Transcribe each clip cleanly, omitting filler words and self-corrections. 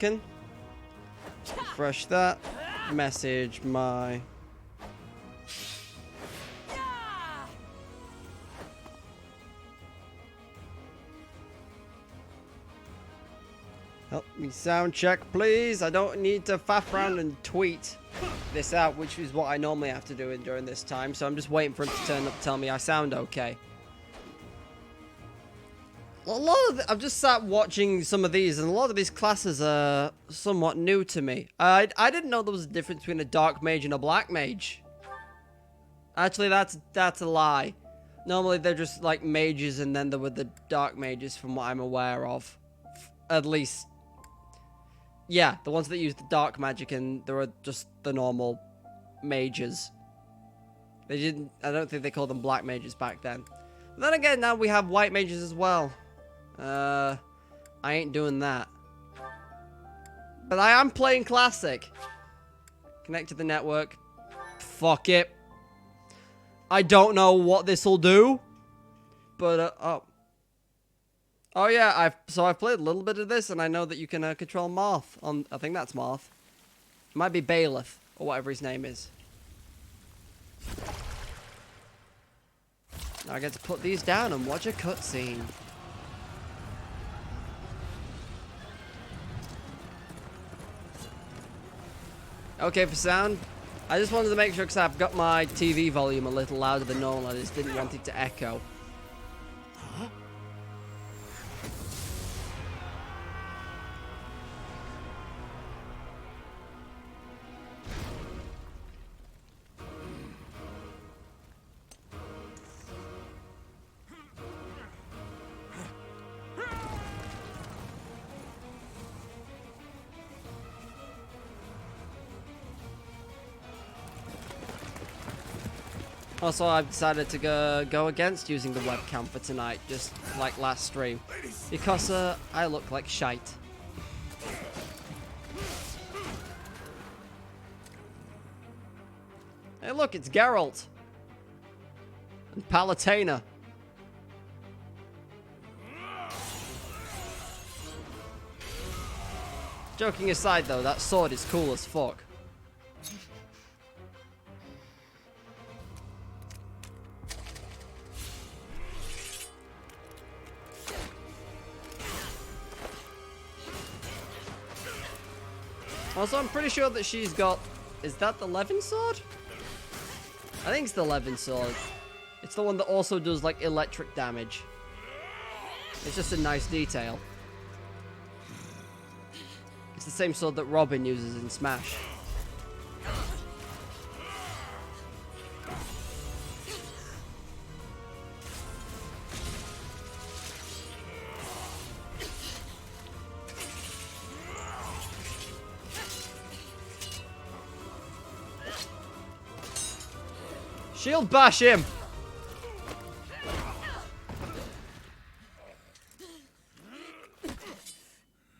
Can refresh that. Message my. Help me sound check, please. I don't need to faff around and tweet this out, which is what I normally have to do during this time. So I'm just waiting for him to turn up and tell me I sound okay. I've just sat watching some of these, and a lot of these classes are somewhat new to me. I didn't know there was a difference between a dark mage and a black mage. Actually, that's a lie. Normally they're just like mages, and then there were the dark mages, from what I'm aware of. At least. Yeah, the ones that use the dark magic, and there are just the normal mages. They didn't. I don't think they called them black mages back then. But then again, now we have white mages as well. I ain't doing that. But I am playing classic. Connect to the network. Fuck it. I don't know what this will do, but oh yeah, I've played a little bit of this, and I know that you can control Marth on. I think that's Marth. It might be Bailiff or whatever his name is. Now I get to put these down and watch a cutscene. Okay, for sound, I just wanted to make sure because I've got my TV volume a little louder than normal. I just didn't want it to echo. Also, I've decided to go against using the webcam for tonight, just like last stream, because I look like shite. Hey look, it's Geralt! And Palutena. Joking aside though, that sword is cool as fuck. Also, I'm pretty sure that she's got... Is that the Levin sword? I think it's the Levin sword. It's the one that also does, like, electric damage. It's just a nice detail. It's the same sword that Robin uses in Smash. Shield bash him!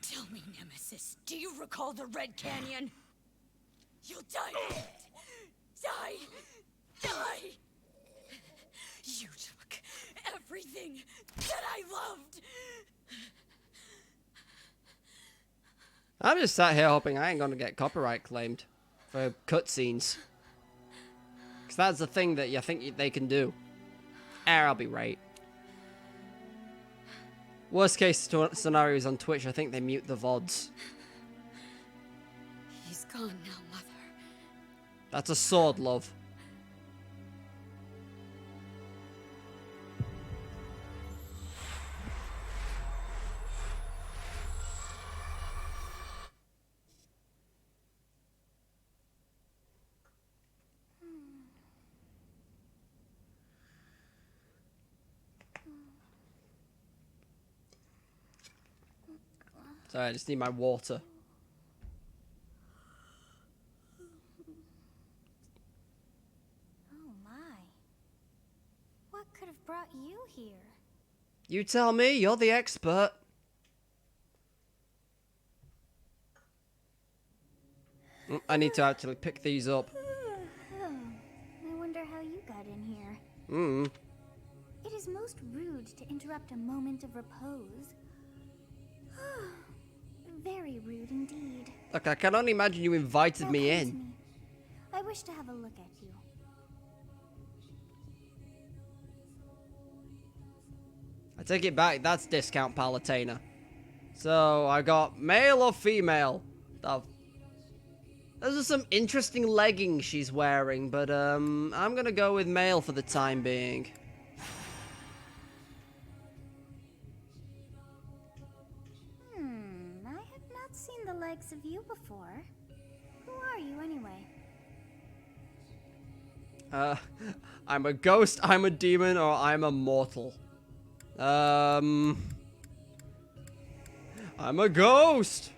Tell me, Nemesis, do you recall the Red Canyon? You'll die. Die. Die. You took everything that I loved. I'm just sat here hoping I ain't gonna get copyright claimed for cutscenes. Because that's the thing that you think they can do. I'll be right. Worst case scenarios on Twitch, I think they mute the VODs. He's gone now, Mother. That's a sword, love. Sorry, I just need my water. Oh my. What could have brought you here? You tell me, you're the expert. I need to actually pick these up. I wonder how you got in here. It is most rude to interrupt a moment of repose. Very rude indeed. Look, I can only imagine you invited Now me come to in. me. I wish to have a look at you. I take it back, that's discount Palutena. So, I got male or female? Oh. Those are some interesting leggings she's wearing, but I'm gonna go with male for the time being. I have not seen the likes of you before. Who are you anyway? I'm a ghost, I'm a demon, or I'm a mortal. I'm a ghost!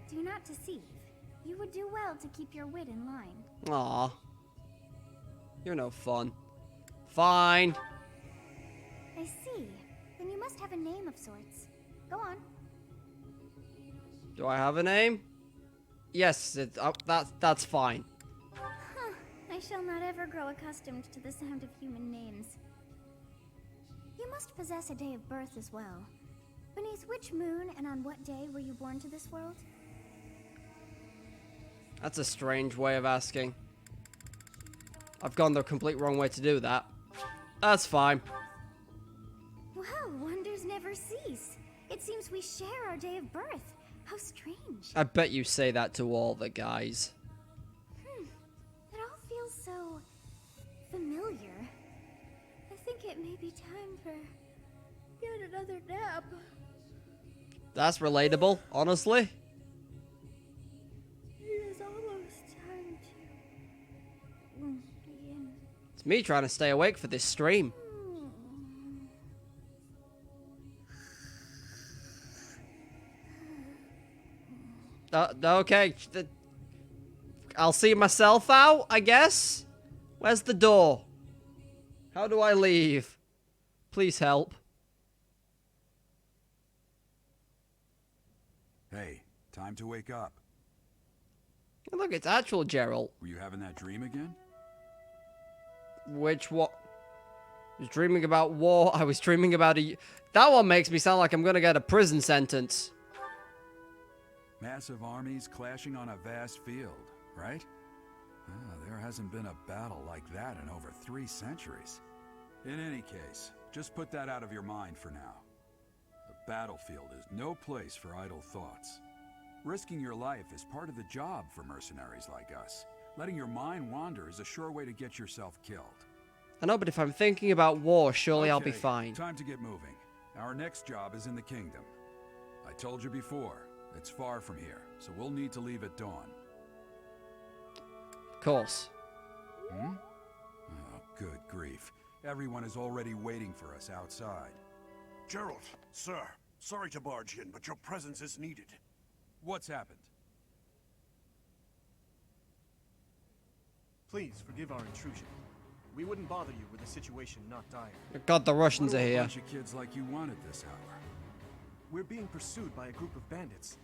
Do not deceive. You would do well to keep your wit in line. Aw. You're no fun. Fine. I see. Then you must have a name of sorts. Go on. Do I have a name? Yes, that's fine. Huh. I shall not ever grow accustomed to the sound of human names. You must possess a day of birth as well. Beneath which moon and on what day were you born to this world? That's a strange way of asking. I've gone the complete wrong way to do that. That's fine. Well, wonders never cease. It seems we share our day of birth. How strange. I bet you say that to all the guys. It all feels so familiar. I think it may be time for yet another nap. That's relatable, honestly. It is almost time to begin. It's me trying to stay awake for this stream. Okay. I'll see myself out, I guess. Where's the door? How do I leave? Please help. Hey, time to wake up. Look, it's actual Gerald. Were you having that dream again? Which what? I was dreaming about war. I was dreaming about a... That one makes me sound like I'm gonna get a prison sentence. Massive armies clashing on a vast field, right? There hasn't been a battle like that in over 3 centuries. In any case, just put that out of your mind for now. The battlefield is no place for idle thoughts. Risking your life is part of the job for mercenaries like us. Letting your mind wander is a sure way to get yourself killed. I know, but if I'm thinking about war, surely I'll be Okay, fine. Time to get moving. Our next job is in the kingdom. I told you before, it's far from here, so we'll need to leave at dawn. Of course. Oh, good grief. Everyone is already waiting for us outside. Gerald, sir, sorry to barge in, but your presence is needed. What's happened? Please forgive our intrusion. We wouldn't bother you with a situation not dire. God, the Russians What are do a here. bunch of kids like you want at this hour? We're being pursued by a group of bandits.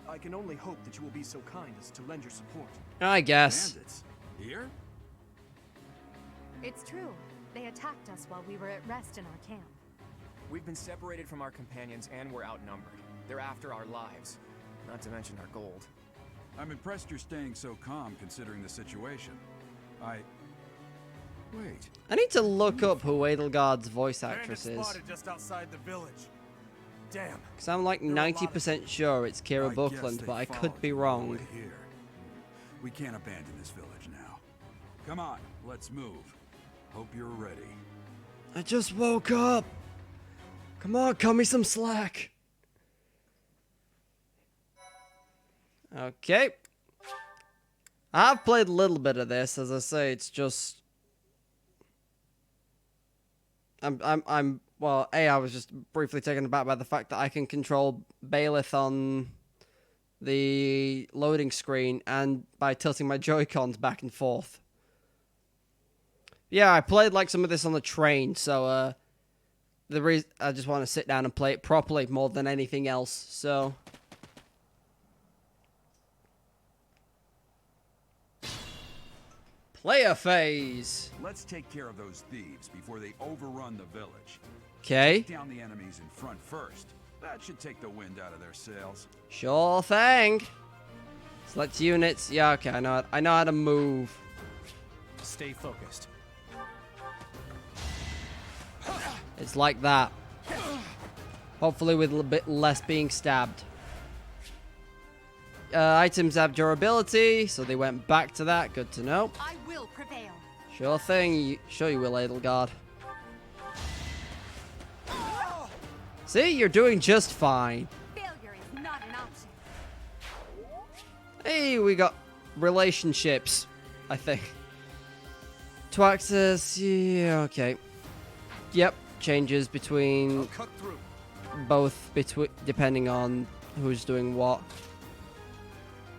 I can only hope that you will be so kind as to lend your support. I guess. Bandits? Here? It's true. They attacked us while we were at rest in our camp. We've been separated from our companions and we're outnumbered. They're after our lives, not to mention our gold. I'm impressed you're staying so calm considering the situation. Wait. I need to look up who Edelgard's voice actress Bandits is. spotted just outside the village. Damn. Because I'm like There are a lot of 90% sure it's Kira I Buckland, guess but they I could followed be you all wrong. the way here. We can't abandon this village now. Come on, let's move. Hope you're ready. I just woke up. Come on, cut me some slack. Okay. I've played a little bit of this, as I say, it's just... well, I was just briefly taken aback by the fact that I can control Baelith on the loading screen and by tilting my Joy-Cons back and forth. Yeah, I played like some of this on the train, so the reason I just want to sit down and play it properly more than anything else. So player phase. Let's take care of those thieves before they overrun the village. Okay. Take down the enemies in front first. That should take the wind out of their sails. Sure thing. Select units. Yeah, okay, I know how to move. Stay focused. It's like that. Hopefully with a little bit less being stabbed. Items have durability, so they went back to that. Good to know. I will prevail. Sure thing. Sure you will, Edelgard. See, you're doing just fine. Failure is not an option. Hey, we got relationships, I think. To access, yeah, okay. Yep, changes between Cut through. both, depending on who's doing what.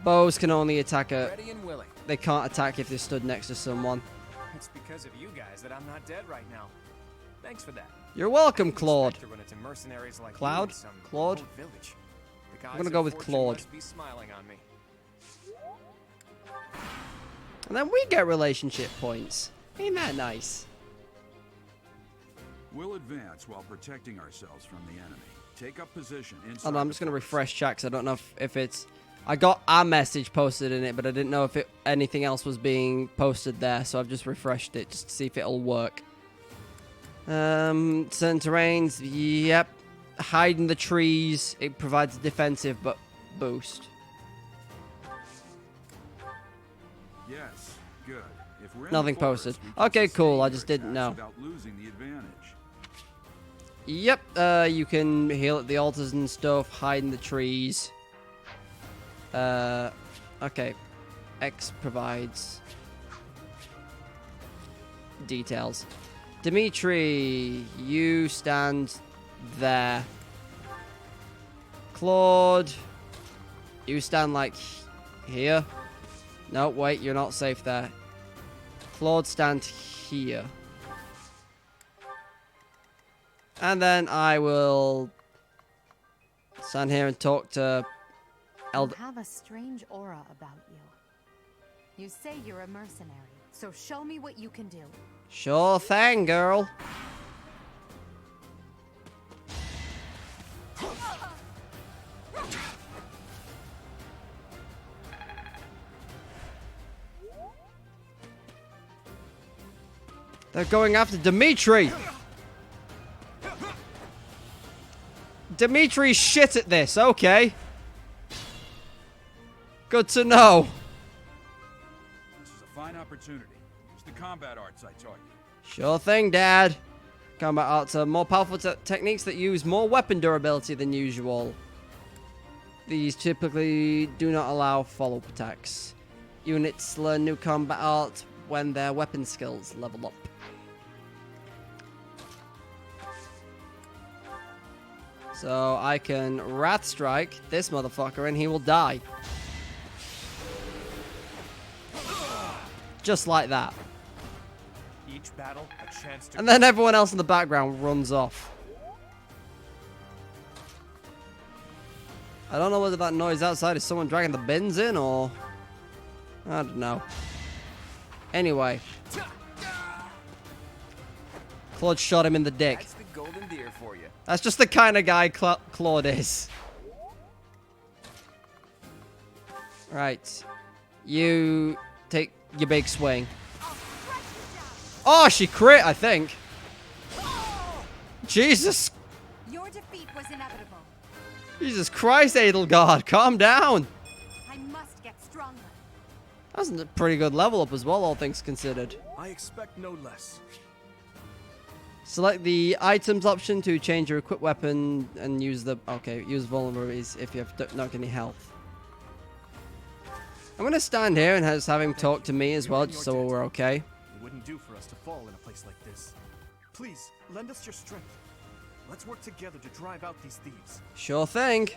Bows can only attack Ready and willing. they can't attack if they're stood next to someone. It's because of you guys that I'm not dead right now. Thanks for that. You're welcome, Claude. When it's mercenaries like Cloud? you in some Claude? remote village. The I'm gonna gods go of with fortune Claude. must be smiling on me. And then we get relationship points. Ain't that nice? We'll advance while protecting ourselves from the enemy. Take up position inside. Hold on, I'm just gonna refresh chat 'cause I don't know if it's. I got a message posted in it, but I didn't know if anything else was being posted there, so I've just refreshed it just to see if it'll work. Certain terrains, yep. Hide in the trees. It provides a defensive but boost. Yes, good. If we're in Nothing the forest, posted. we can Okay, cool, sustain I just their didn't attacks know. Without losing the advantage. Yep, you can heal at the altars and stuff, hide in the trees. Okay. X provides details. Dimitri, you stand there. Claude, you stand like here. No, wait, you're not safe there. Claude, stand here. And then I will stand here and talk to You have a strange aura about you. You say you're a mercenary, so show me what you can do. Sure thing, girl. They're going after Dimitri. Dimitri's shit at this, okay. Good to know. This is a fine opportunity. It's the combat arts I taught you. Sure thing, Dad. Combat arts are more powerful techniques that use more weapon durability than usual. These typically do not allow follow-up attacks. Units learn new combat art when their weapon skills level up. So I can Wrath Strike this motherfucker and he will die. Just like that. Each battle, a chance to. And then everyone else in the background runs off. I don't know whether that noise outside is someone dragging the bins in or... I don't know. Anyway. Claude shot him in the dick. That's the golden deer for you. That's just the kind of guy Claude is. Right. You take your big swing. Oh, she crit, I think. Jesus. Your defeat was inevitable. Jesus Christ, Edelgard. Calm down. I must get stronger. That's a pretty good level up as well, all things considered. I expect no less. Select the items option to change your equipped weapon and use the... Okay, use vulnerabilities if you have not any health. I'm going to stand here and just have him talk to me as well, just so we're okay. It wouldn't do for us to fall in a place like this. Please, lend us your strength. Let's work together to drive out these thieves. Sure thing.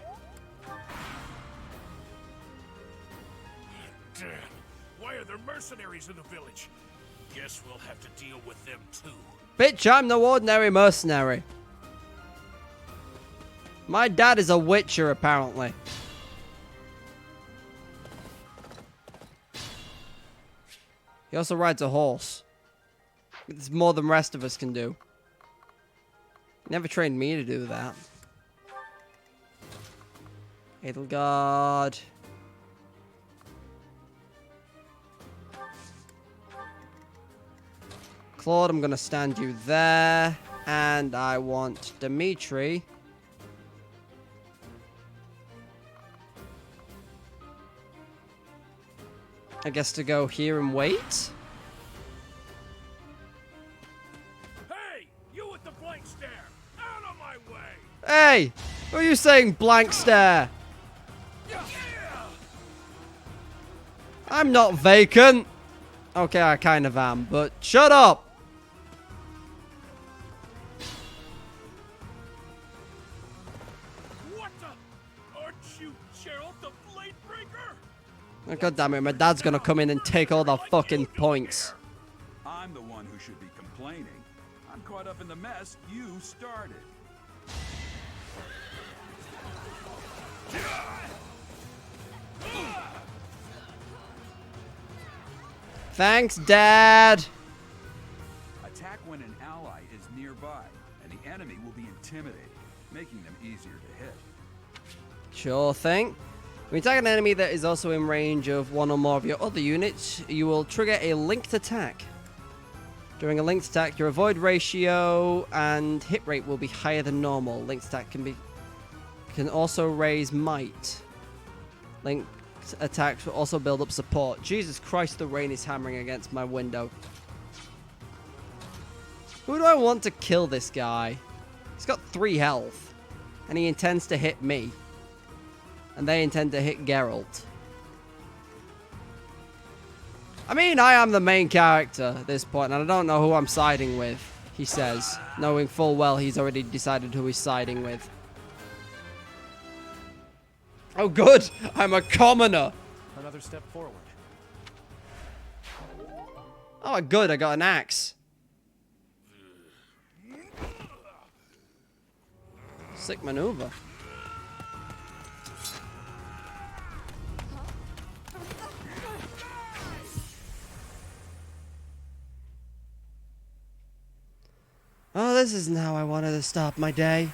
Damn. Why are there mercenaries in the village? Guess we'll have to deal with them too. Bitch, I'm no ordinary mercenary. My dad is a witcher, apparently. He also rides a horse. It's more than the rest of us can do. Never trained me to do that. Edelgard. Claude, I'm gonna stand you there. And I want Dimitri. I guess to go here and wait. Hey, you with the blank stare! Out of my way! Hey! What are you saying, blank stare? I'm not vacant. Okay, I kind of am, but shut up! What the? Aren't you Gerald the Bladebreaker? Oh, God damn it, my dad's gonna come in and take all the fucking points. I'm the one who should be complaining. I'm caught up in the mess you started. Thanks, Dad! Attack when an ally is nearby, and the enemy will be intimidated, making them easier to hit. Sure thing. When you attack an enemy that is also in range of one or more of your other units, you will trigger a linked attack. During a linked attack, your avoid ratio and hit rate will be higher than normal. Linked attack can also raise might. Linked attacks will also build up support. Jesus Christ, the rain is hammering against my window. Who do I want to kill this guy? He's got 3 health. And he intends to hit me. And they intend to hit Geralt. I mean, I am the main character at this point, and I don't know who I'm siding with, he says, knowing full well he's already decided who he's siding with. Oh good, I'm a commoner. Another step forward. Oh good, I got an axe. Sick maneuver. Oh, this isn't how I wanted to start my day.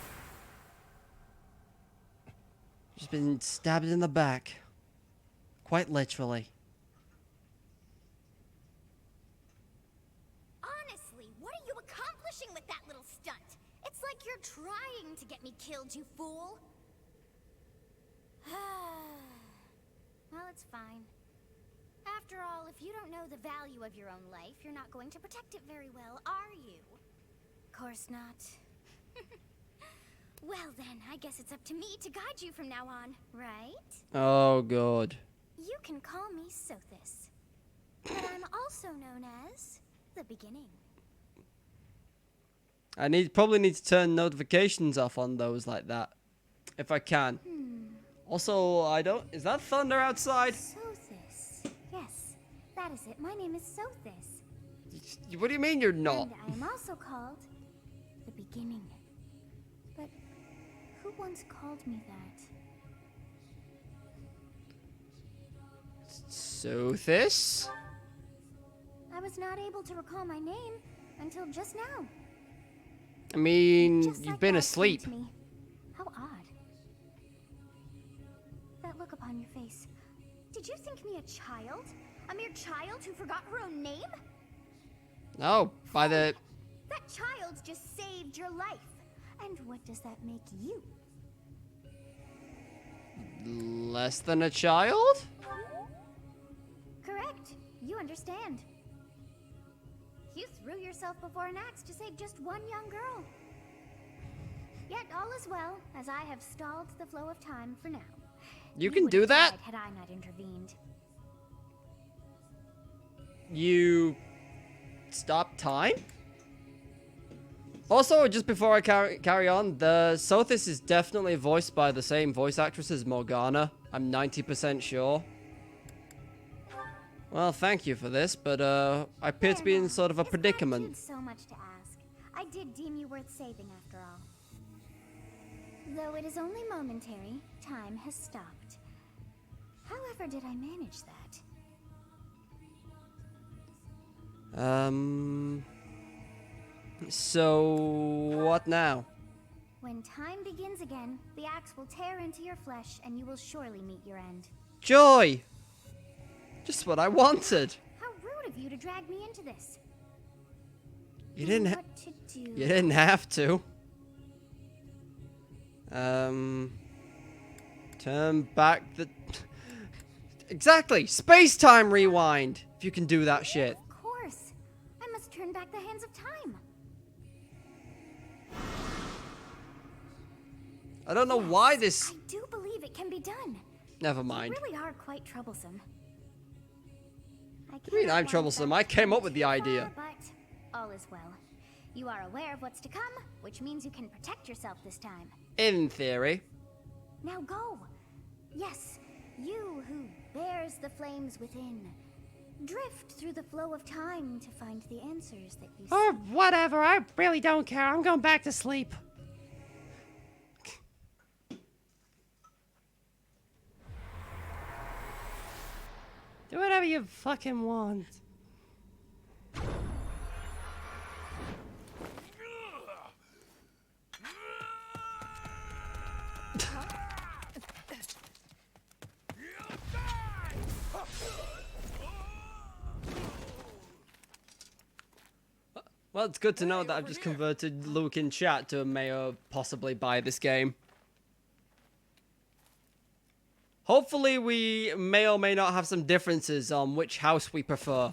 Just been stabbed in the back. Quite literally. Honestly, what are you accomplishing with that little stunt? It's like you're trying to get me killed, you fool. Well, it's fine. After all, if you don't know the value of your own life, you're not going to protect it very well, are you? Course not. Well then, I guess it's up to me to guide you from now on, right? Oh god. You can call me Sothis. But I'm also known as the beginning. I probably need to turn notifications off on those like that. If I can. Also, is that thunder outside? Sothis. Yes, that is it. My name is Sothis. What do you mean you're not? And I am also called the beginning. But who once called me that? Sothis? I was not able to recall my name until just now. I mean, Just you've like been God asleep. came to me. How odd. That look upon your face. Did you think me a child? A mere child who forgot her own name? No, by the... That child's just saved your life. And what does that make you? Less than a child? Correct. You understand. You threw yourself before an axe to save just one young girl. Yet all is well, as I have stalled the flow of time for now. You can would do have that? died had I not intervened. You... stop time? Also, just before I carry on, the Sothis is definitely voiced by the same voice actress as Morgana. I'm 90% sure. Well, thank you for this, but I appear to be in sort of a Is that predicament. too so much to ask? I did deem you worth saving after all. Though it is only momentary, time has stopped. However did I manage that? So, what now? When time begins again, the axe will tear into your flesh and you will surely meet your end. Joy! Just what I wanted. How rude of you to drag me into this. You didn't What to do? You didn't have to. Turn back the... Exactly! Space-time rewind! If you can do that shit. Of course. I must turn back the hands of time. I don't know why this... I do believe it can be done. Never mind. You really are quite troublesome. What do you mean I'm troublesome? I came up with the idea. But all is well. You are aware of what's to come, which means you can protect yourself this time. In theory. Now go. Yes, you who bears the flames within. Drift through the flow of time to find the answers that you Oh, seek. whatever. I really don't care. I'm going back to sleep. Do whatever you fucking want. Well, it's good to know that I've just converted Luke in chat to a mayor possibly buy this game. Hopefully we may or may not have some differences on which house we prefer.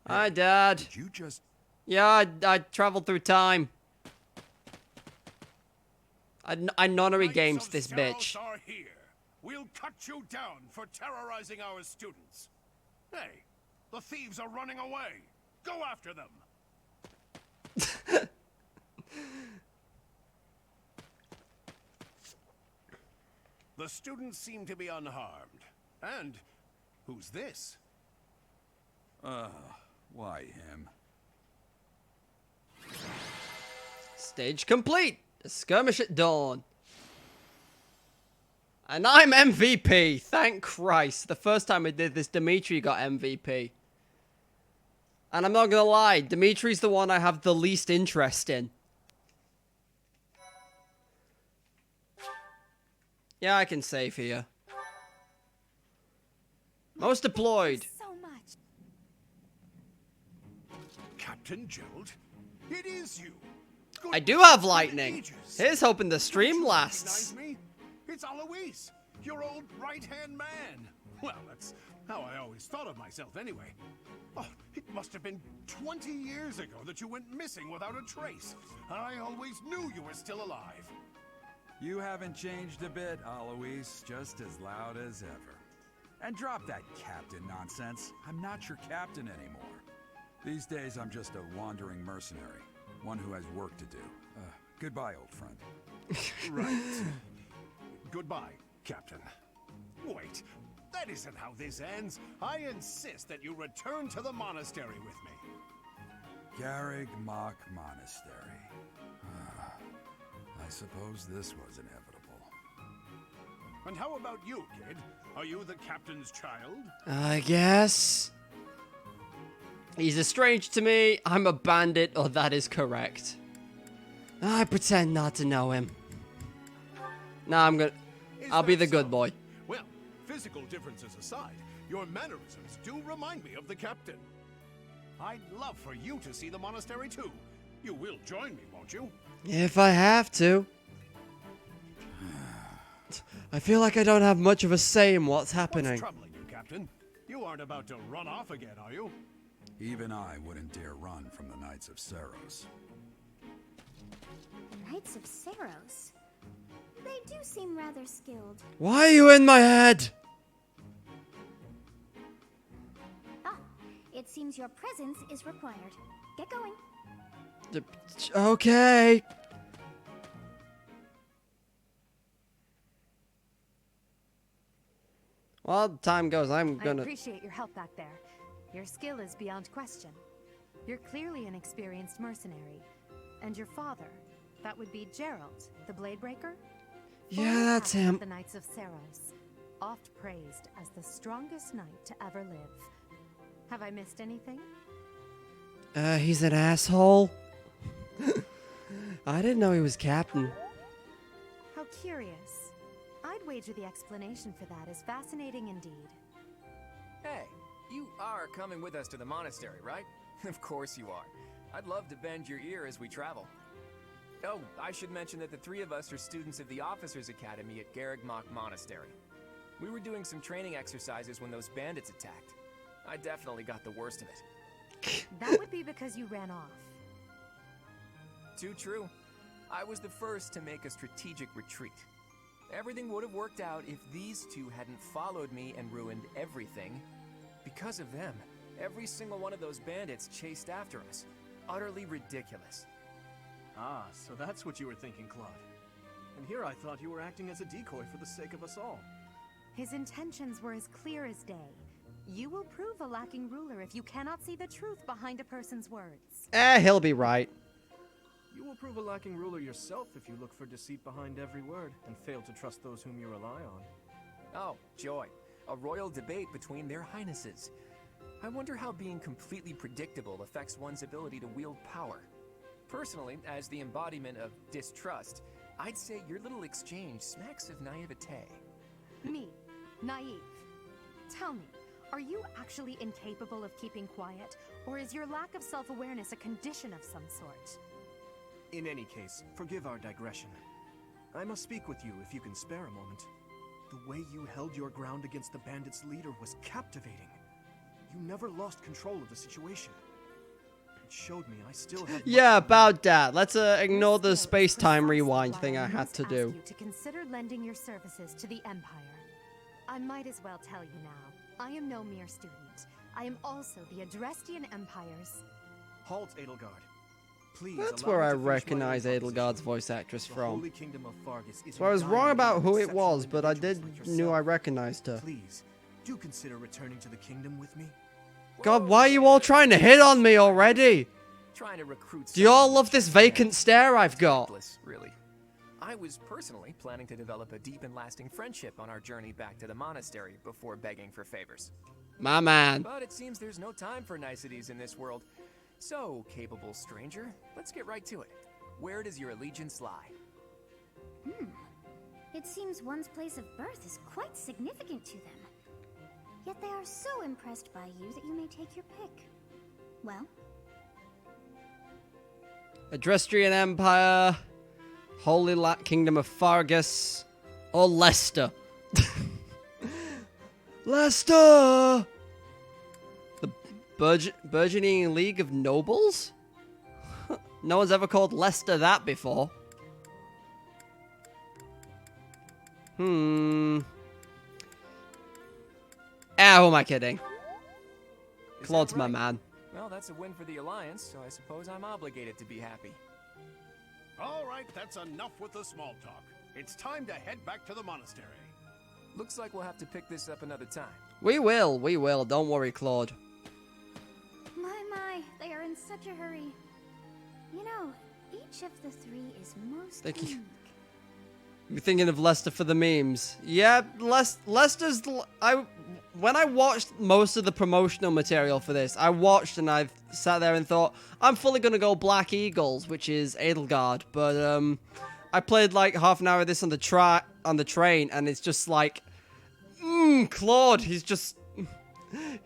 Hi, Dad. Did you just... Yeah, I traveled through time. I nonary games this bitch. Are here. We'll cut you down for terrorizing our students. Hey, the thieves are running away. Go after them. The students seem to be unharmed. And who's this? Why him? Stage complete. A skirmish at dawn. And I'm MVP. Thank Christ. The first time I did this, Dimitri got MVP. And I'm not gonna lie, Dimitri's the one I have the least interest in. Yeah, I can save here. Most deployed. So much. Captain Gerald? It is you. I do have lightning. Here's hoping the stream lasts. Recognize me? It's Alois, your old right-hand man. Well, that's how I always thought of myself anyway. Oh, it must have been 20 years ago that you went missing without a trace. I always knew you were still alive. You haven't changed a bit, Alois. Just as loud as ever. And drop that captain nonsense. I'm not your captain anymore. These days, I'm just a wandering mercenary. One who has work to do. Goodbye, old friend. Right. Goodbye, Captain. Wait, that isn't how this ends. I insist that you return to the monastery with me. Garrig Mach Monastery. I suppose this was inevitable. And how about you, kid? Are you the captain's child? I guess. He's a stranger to me, I'm a bandit, or that is correct. I pretend not to know him. Nah, I'll be the good boy. Well, physical differences aside, your mannerisms do remind me of the captain. I'd love for you to see the monastery too. You will join me, won't you? If I have to. I feel like I don't have much of a say in what's happening. What's troubling you, Captain? You aren't about to run off again, are you? Even I wouldn't dare run from the Knights of Saros. Knights of Saros. They do seem rather skilled. Why are you in my head? Ah, it seems your presence is required. Get going. Okay. Well, time goes. I'm I gonna... appreciate your help back there. Your skill is beyond question. You're clearly an experienced mercenary. And your father, that would be Gerald, the Bladebreaker? Yeah, that's him. The Knights of Saros, oft praised as the strongest knight to ever live. Have I missed anything? He's an asshole. I didn't know he was captain. How curious. I'd wager the explanation for that is fascinating indeed. Hey, you are coming with us to the monastery, right? Of course you are. I'd love to bend your ear as we travel. Oh, I should mention that the three of us are students of the Officers Academy at Garrigmach Monastery. We were doing some training exercises when those bandits attacked. I definitely got the worst of it. That would be because you ran off. Too true. I was the first to make a strategic retreat. Everything would have worked out if these two hadn't followed me and ruined everything. Because of them, every single one of those bandits chased after us. Utterly ridiculous. Ah, so that's what you were thinking, Claude. And here I thought you were acting as a decoy for the sake of us all. His intentions were as clear as day. You will prove a lacking ruler if you cannot see the truth behind a person's words. He'll be right. You will prove a lacking ruler yourself if you look for deceit behind every word and fail to trust those whom you rely on. Oh, joy. A royal debate between their highnesses. I wonder how being completely predictable affects one's ability to wield power. Personally, as the embodiment of distrust, I'd say your little exchange smacks of naivete. Me, naive. Tell me, are you actually incapable of keeping quiet, or is your lack of self-awareness a condition of some sort? In any case, forgive our digression. I must speak with you if you can spare a moment. The way you held your ground against the bandits' leader was captivating. You never lost control of the situation. It showed me I still have... Yeah, about that. Let's ignore the space-time rewind thing I had to do. You to consider lending your services to the Empire. I might as well tell you now. I am no mere student. I am also the Adrestian Empire's... Halt, Edelgard. Please, That's allow where me I to finish my recognize own Edelgard's proposition. voice actress The from. Holy Kingdom of Fargus is So I was in wrong dire about need who of it was, exceptional but I individuals like knew I yourself. recognized her. Please, do consider returning to the kingdom with me. God, why are you all trying to hit on me already? Trying to recruit. Do you all someone love this vacant stare I've got? Thankless, really. I was personally planning to develop a deep and lasting friendship on our journey back to the monastery before begging for favors. My man. But it seems there's no time for niceties in this world. So, capable stranger, let's get right to it. Where does your allegiance lie? It seems one's place of birth is quite significant to them. Yet they are so impressed by you that you may take your pick. Well, Adrestian Empire, Holy Kingdom of Fargus, or Leicester. Leicester! The burgeoning League of Nobles? No one's ever called Leicester that before. Ah, who am I kidding? Is Claude's that my right? man. Well, that's a win for the Alliance, so I suppose I'm obligated to be happy. All right, that's enough with the small talk. It's time to head back to the monastery. Looks like we'll have to pick this up another time. We will. Don't worry, Claude. my, they are in such a hurry. You know, each of the three is most Thank you. unique. You're thinking of Leicester for the memes. Yeah, Leicester's... When I watched most of the promotional material for this, I watched and I sat there and thought, I'm fully going to go Black Eagles, which is Edelgard. But I played like half an hour of this on the train, and it's just like, Claude, he's just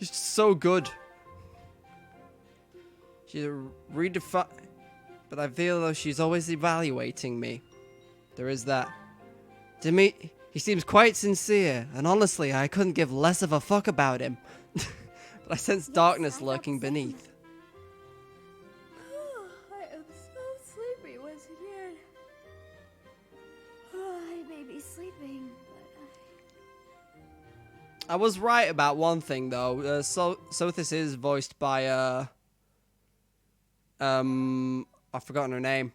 so good. She's redefined, but I feel though she's always evaluating me. There is that. To me, he seems quite sincere, and honestly, I couldn't give less of a fuck about him. But I sense darkness I felt lurking the same. beneath. I am so sleepy once again. I may be sleeping, but I was right about one thing, though. Sothis is voiced by, I've forgotten her name.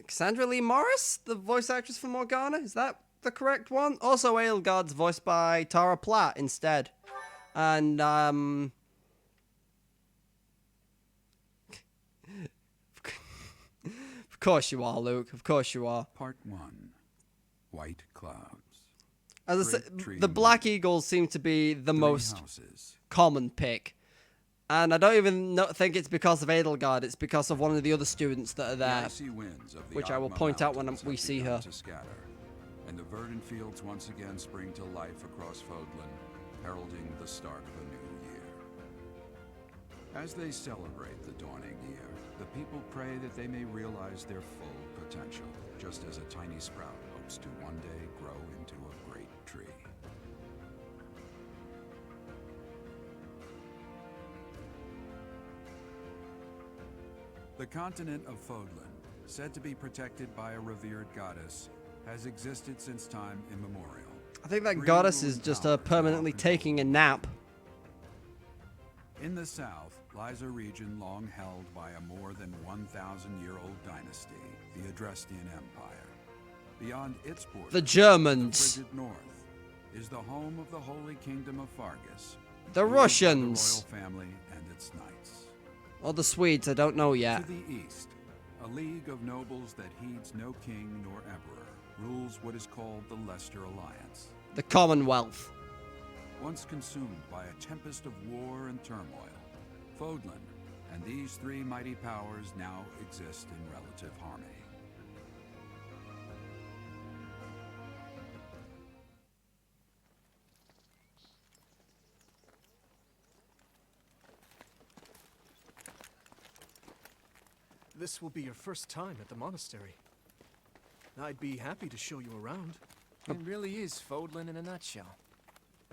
Cassandra Lee Morris, the voice actress for Morgana? Is that the correct one? Also, Edelgard's voiced by Tara Platt instead. And, Of course you are, Luke. Of course you are. Part 1. White clouds. As I Great said, tree the Black Eagles seem to be the Three most houses. common pick. And I don't even think it's because of Edelgard, it's because of one of the other students that are The there. icy winds of the which I will Ogma point out when Mountains we have see begun her. to scatter, and the verdant fields once again spring to life across Fodlan, heralding the start of a new year. As they celebrate the dawning year, the people pray that they may realize their full potential, just as a tiny sprout hopes to one day grow into a great tree. The continent of Fodlan, said to be protected by a revered goddess, has existed since time immemorial. I think that Three goddess is ruling just powers permanently now taking a control nap. In the south lies a region long held by a more than 1,000-year-old dynasty, the Adrestian Empire. Beyond its borders, The Germans. the frigid north, is the home of the Holy Kingdom of Fargus, The ruled by Russians. the royal family and its knights. Or the Swedes, I don't know yet. To the east, a league of nobles that heeds no king nor emperor rules what is called the Leicester Alliance. The Commonwealth. Once consumed by a tempest of war and turmoil, Fodlan and these three mighty powers now exist in relative harmony. This will be your first time at the monastery. I'd be happy to show you around. It really is Fodlan in a nutshell.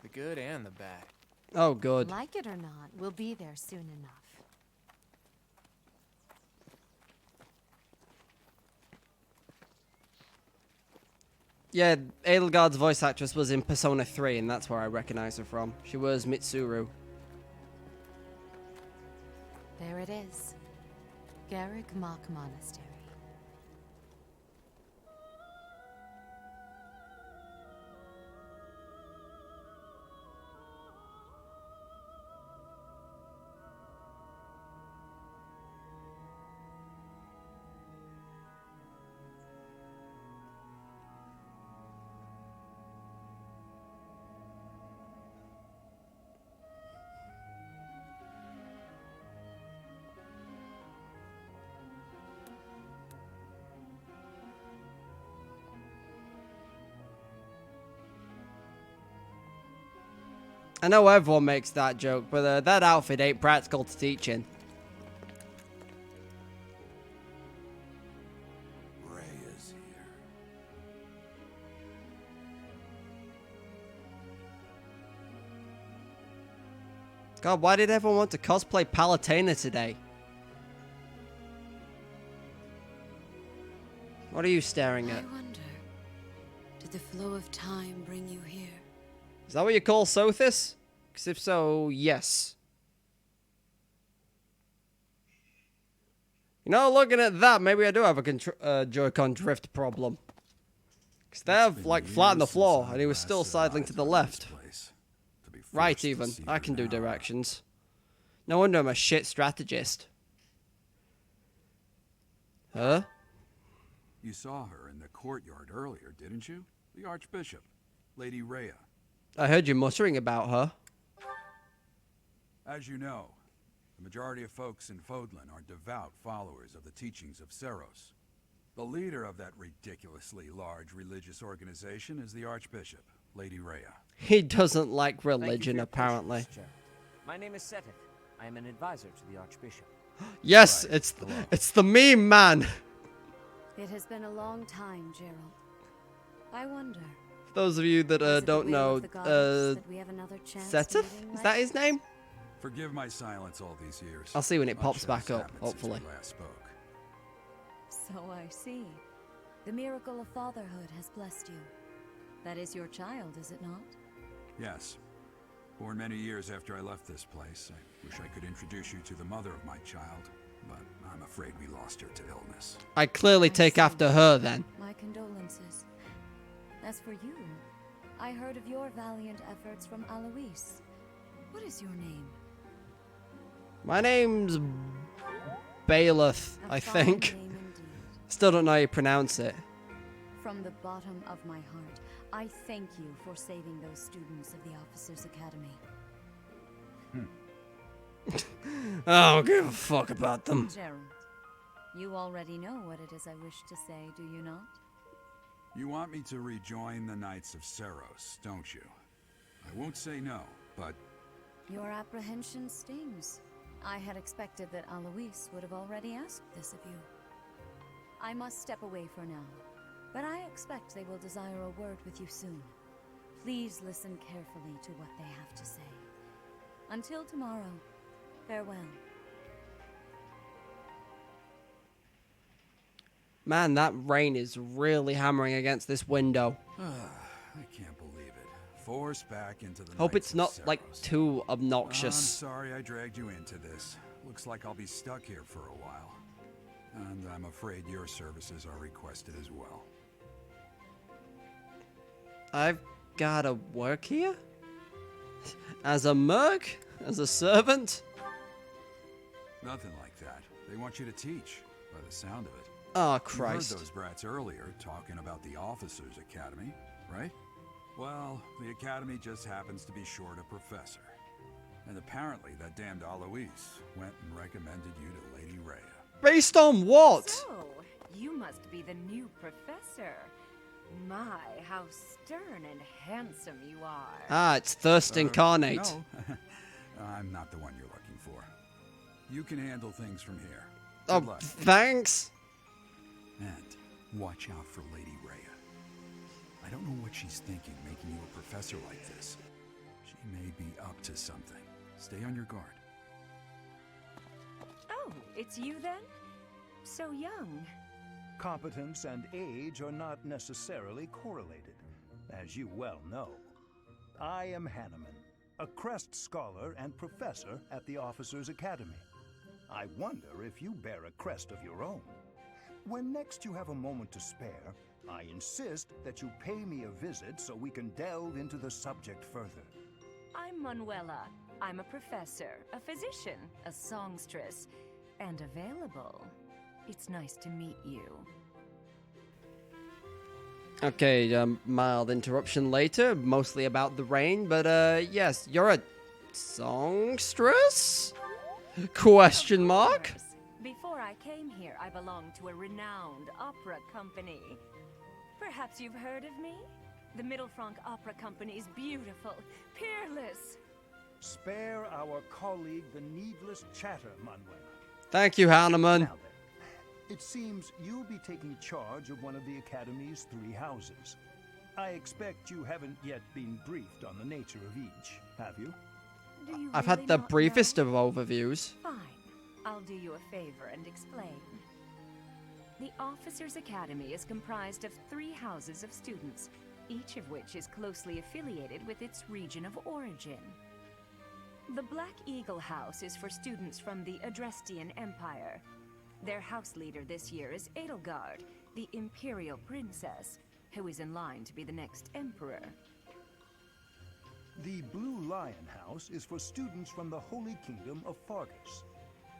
The good and the bad. Oh, good. Like it or not, we'll be there soon enough. Yeah, Edelgard's voice actress was in Persona 3, and that's where I recognize her from. She was Mitsuru. There it is. Garrick Mock Monastery. I know everyone makes that joke, but that outfit ain't practical to teach in. Ray is here. God, why did everyone want to cosplay Palutena today? What are you staring at? I wonder, did the flow of time bring you here? Is that what you call Sothis? Because if so, yes. You know, looking at that, maybe I do have a Joy-Con drift problem. Because they're, like, flat on the floor, and he was still sidling to the left. Right, even. I can do directions. No wonder I'm a shit strategist. Huh? You saw her in the courtyard earlier, didn't you? The Archbishop, Lady Rhea. I heard you muttering about her. As you know, the majority of folks in Fodlan are devout followers of the teachings of Seros. The leader of that ridiculously large religious organization is the Archbishop, Lady Rhea. He doesn't like Thank you for religion, your apparently. patience, Gerald. My name is Seteth. I am an advisor to the Archbishop. Yes, Right, it's the meme man. It has been a long time, Gerald. I wonder. For those of you that is it the don't will know, of the goddess that we have another chance Seteth? meeting Is that his name? Forgive my silence all these years. I'll see when it Much pops has back up, happened since hopefully. we last spoke. So I see. The miracle of fatherhood has blessed you. That is your child, is it not? Yes. Born many years after I left this place, I wish I could introduce you to the mother of my child, but I'm afraid we lost her to illness. I clearly take after her then. My condolences. As for you, I heard of your valiant efforts from Alois. What is your name? My name's Bailiff, A I fine think. name indeed. Still don't know how you pronounce it. From the bottom of my heart, I thank you for saving those students of the Officers' Academy. I don't give a fuck about them. Gerald, you already know what it is I wish to say, do you not? You want me to rejoin the Knights of Seros, don't you? I won't say no, but... Your apprehension stings. I had expected that Alois would have already asked this of you. I must step away for now, but I expect they will desire a word with you soon. Please listen carefully to what they have to say. Until tomorrow, farewell. Man, that rain is really hammering against this window. I can't believe it. Forced back into the Hope Knights it's of not, like, Seros. too I'm obnoxious. sorry I dragged you into this. Looks like I'll be stuck here for a while. And I'm afraid your services are requested as well. I've gotta work here? As a merc? As a servant? Nothing like that. They want you to teach, by the sound of it. Oh, Christ. You heard those brats earlier talking about the Officers' Academy, right? Well, the Academy just happens to be short a professor. And apparently that damned Alois went and recommended you to Lady Rhea. Based on what? So, you must be the new professor. My, how stern and handsome you are. Ah, it's Thirst Incarnate. No, I'm not the one you're looking for. You can handle things from here. Good Oh, luck. thanks. And watch out for Lady Rhea. I don't know what she's thinking making you a professor like this. She may be up to something. Stay on your guard. Oh, it's you then? So young. Competence and age are not necessarily correlated, as you well know. I am Hanneman, a Crest Scholar and Professor at the Officers' Academy. I wonder if you bear a crest of your own. When next you have a moment to spare, I insist that you pay me a visit so we can delve into the subject further. I'm Manuela. I'm a professor, a physician, a songstress, and available. It's nice to meet you. Okay, mild interruption later, mostly about the rain, but yes, you're a songstress? Question mark? Before I came here, I belonged to a renowned opera company. Perhaps you've heard of me? The Middlefranc Opera Company is beautiful, peerless. Spare our colleague the needless chatter, Manuela. Thank you, Hanneman. Now then, it seems you'll be taking charge of one of the Academy's 3 houses. I expect you haven't yet been briefed on the nature of each, have you? Do you I've really had the not briefest know? of overviews. Fine. I'll do you a favor and explain. The Officers' Academy is comprised of 3 houses of students, each of which is closely affiliated with its region of origin. The Black Eagle House is for students from the Adrestian Empire. Their house leader this year is Edelgard, the Imperial Princess, who is in line to be the next Emperor. The Blue Lion House is for students from the Holy Kingdom of Fargus.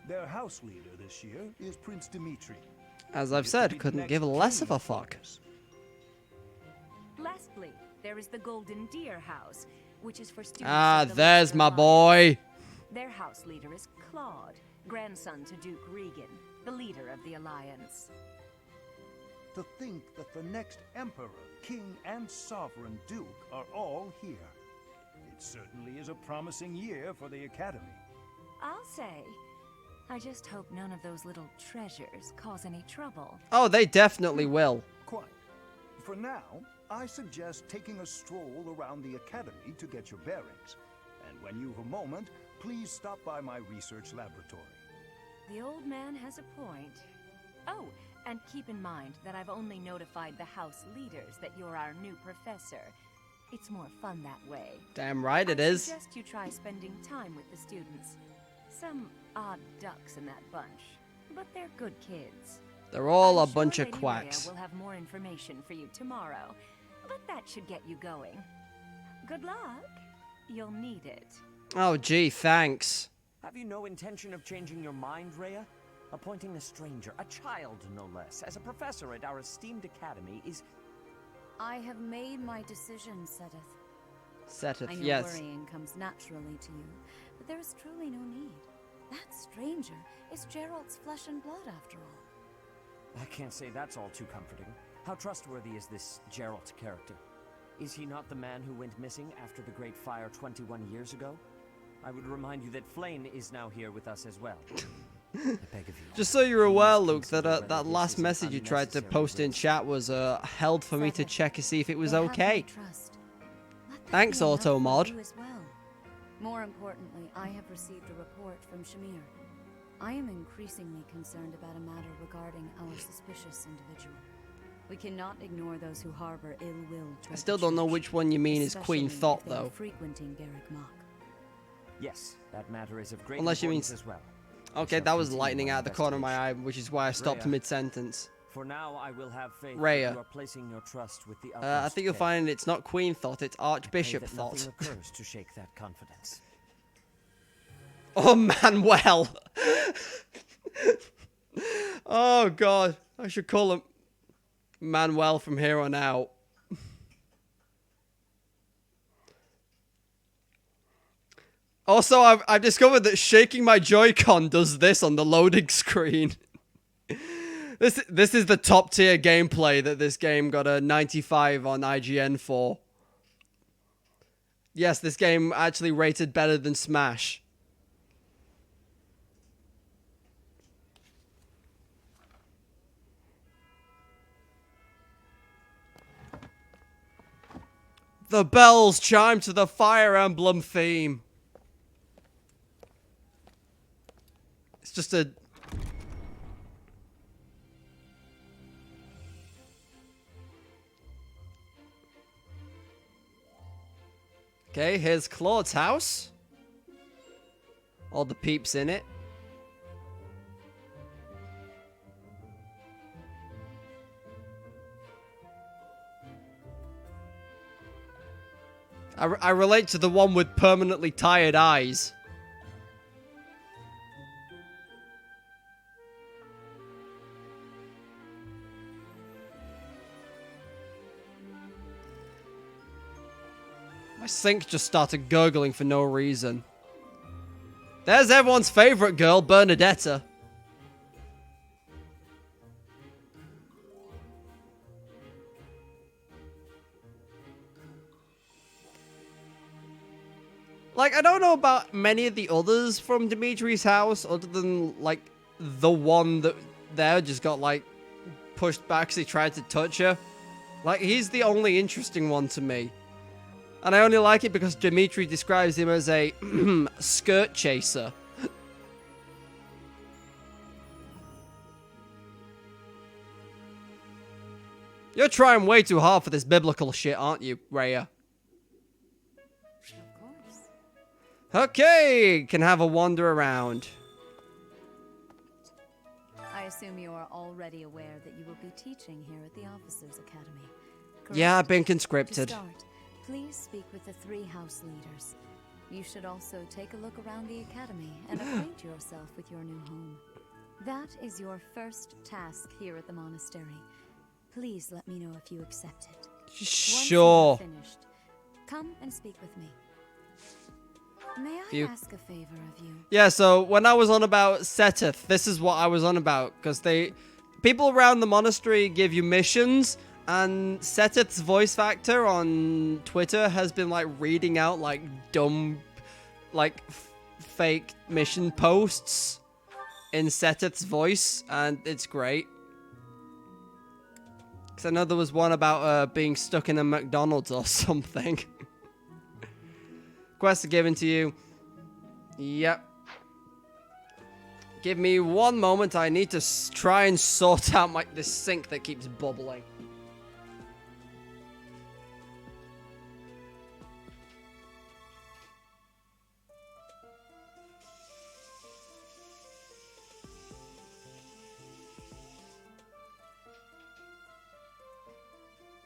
Their house leader this year is Prince Dimitri. As I've said, couldn't give less of a fuck. Lastly, there is the Golden Deer House, which is for students. Ah, of the there's Lesser my Alliance. boy. Their house leader is Claude, grandson to Duke Regan, the leader of the Alliance. To think that the next Emperor, King, and Sovereign Duke are all here. It certainly is a promising year for the Academy. I'll say. I just hope none of those little treasures cause any trouble. Oh, they definitely will. Quite. For now, I suggest taking a stroll around the Academy to get your bearings. And when you've a moment, please stop by my research laboratory. The old man has a point. Oh, and keep in mind that I've only notified the house leaders that you're our new professor. It's more fun that way. Damn right it I is. suggest you try spending time with the students. Some odd ducks in that bunch, but they're good kids. They're all I'm a bunch sure of Lady quacks. Rhea will have more information for you tomorrow, but that should get you going. Good luck. You'll need it. Oh, gee, thanks. Have you no intention of changing your mind, Rhea? Appointing a stranger, a child no less, as a professor at our esteemed academy is... I have made my decision, Sedith. I Seteth, know yes. worrying comes naturally to you, but There is truly no need. That stranger is Gerald's flesh and blood, after all. I can't say that's all too comforting. How trustworthy is this Gerald character? Is he not the man who went missing after the Great Fire 21 years ago? I would remind you that Flame is now here with us as well. I beg of you. Just so you're aware, Luke, that that last message you tried to post in chat was held for me to check to see if it was okay. Thanks, Automod. More importantly, I have received a report from Shamir. I am increasingly concerned about a matter regarding our suspicious individual. We cannot ignore those who harbor ill will. I still don't know which one you mean is Queen Thought, though. Frequenting Garrick Mach. Yes, that matter is of great Unless you mean importance as well. Okay, that was lightning out of the corner of my eye, which is why I stopped mid-sentence. For now, I will have faith Rhea. that you are placing your trust with the I think you'll find it's not Queen Thought, it's Archbishop Thought. Nothing occurs to shake that confidence. Oh, Manuel! Oh, God. I should call him Manuel from here on out. Also, I've discovered that shaking my Joy-Con does this on the loading screen. This is the top tier gameplay that this game got a 95 on IGN for. Yes, this game actually rated better than Smash. The bells chime to the Fire Emblem theme. It's just a... Okay, here's Claude's house. All the peeps in it. I relate to the one with permanently tired eyes. My sink just started gurgling for no reason. There's everyone's favorite girl, Bernadetta. Like, I don't know about many of the others from Dimitri's house, other than, like, the one that there just got, like, pushed back because he tried to touch her. Like, he's the only interesting one to me. And I only like it because Dimitri describes him as a skirt chaser. You're trying way too hard for this biblical shit, aren't you, Rhea? Of course. Okay, can have a wander around. I assume you are already aware that you will be teaching here at the Officers Academy. Correct? Yeah, I've been To conscripted. start, please speak with the 3 house leaders. You should also take a look around the academy and acquaint yourself with your new home. That is your first task here at the monastery. Please let me know if you accept it. Sure. Once you have finished, come and speak with me. May I ask a favor of you? Yeah, so when I was on about Seteth, this is what I was on about. Because people around the monastery give you missions. And Seteth's voice actor on Twitter has been, like, reading out, like, dumb, like, fake mission posts in Seteth's voice. And it's great. Because I know there was one about being stuck in a McDonald's or something. Quest given to you. Yep. Give me one moment. I need to try and sort out this sink that keeps bubbling.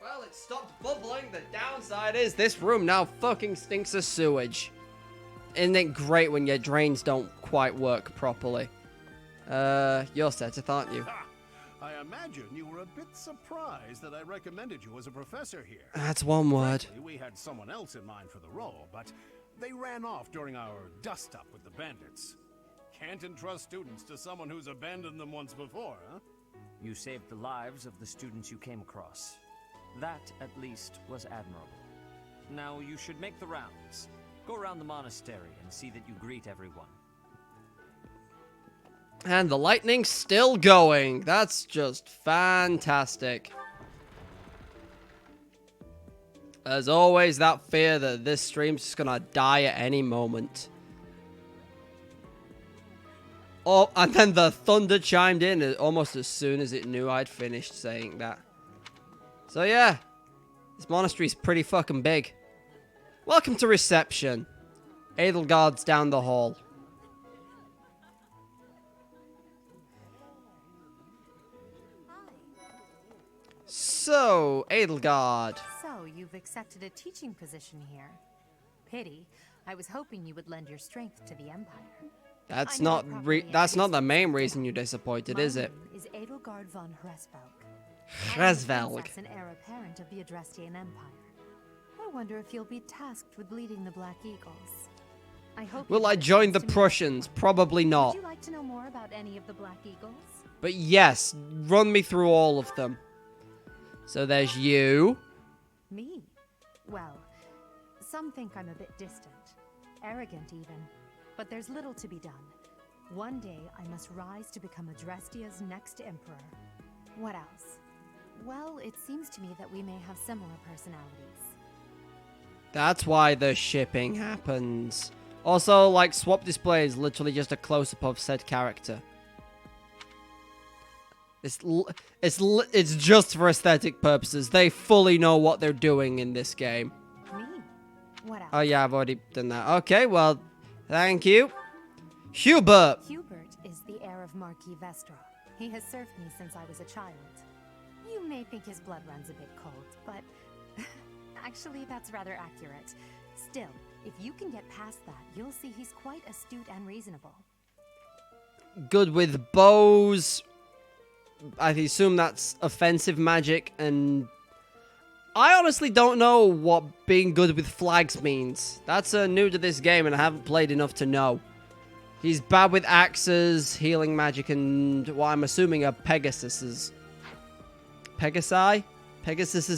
Well, it stopped bubbling. The downside is this room now fucking stinks of sewage. Isn't it great when your drains don't quite work properly? You're Seteth, aren't you? Ha! I imagine you were a bit surprised that I recommended you as a professor here. That's one word. Frankly, we had someone else in mind for the role, but They ran off during our dust-up with the bandits. Can't entrust students to someone who's abandoned them once before, huh? You saved the lives of the students you came across. That, at least, was admirable. Now you should make the rounds. Go around the monastery and see that you greet everyone. And the lightning's still going. That's just fantastic. As always, that fear that this stream's just gonna die at any moment. Oh, and then the thunder chimed in almost as soon as it knew I'd finished saying that. So yeah, this monastery's pretty fucking big. Welcome to reception. Edelgard's down the hall. So, Edelgard. So, you've accepted a teaching position here. Pity. I was hoping you would lend your strength to the Empire. That's not the main reason you're disappointed, is it? My name is Edelgard von Hresvelg. Hresvelg. An heir apparent of the Adrestian Empire. I wonder if you'll be tasked with leading the Black Eagles. I hope. Will I join the Prussians? Probably not. Would you like to know more about any of the Black Eagles? But yes, run me through all of them. So there's you. Me? Well, some think I'm a bit distant. Arrogant even. But there's little to be done. One day, I must rise to become Adrestia's next emperor. What else? Well, it seems to me that we may have similar personalities. That's why the shipping happens. Also, like, swap display is literally just a close-up of said character. It's just for aesthetic purposes. They fully know what they're doing in this game. Me? What else? Oh yeah, I've already done that. Okay, well, thank you. Hubert! Hubert is the heir of Marquis Vestra. He has served me since I was a child. You may think his blood runs a bit cold, but actually that's rather accurate. Still, if you can get past that, you'll see he's quite astute and reasonable. Good with bows. I assume that's offensive magic, and I honestly don't know what being good with flags means. That's new to this game, and I haven't played enough to know. He's bad with axes, healing magic, and what I'm assuming are Pegasuses. Pegasi? Pegasus?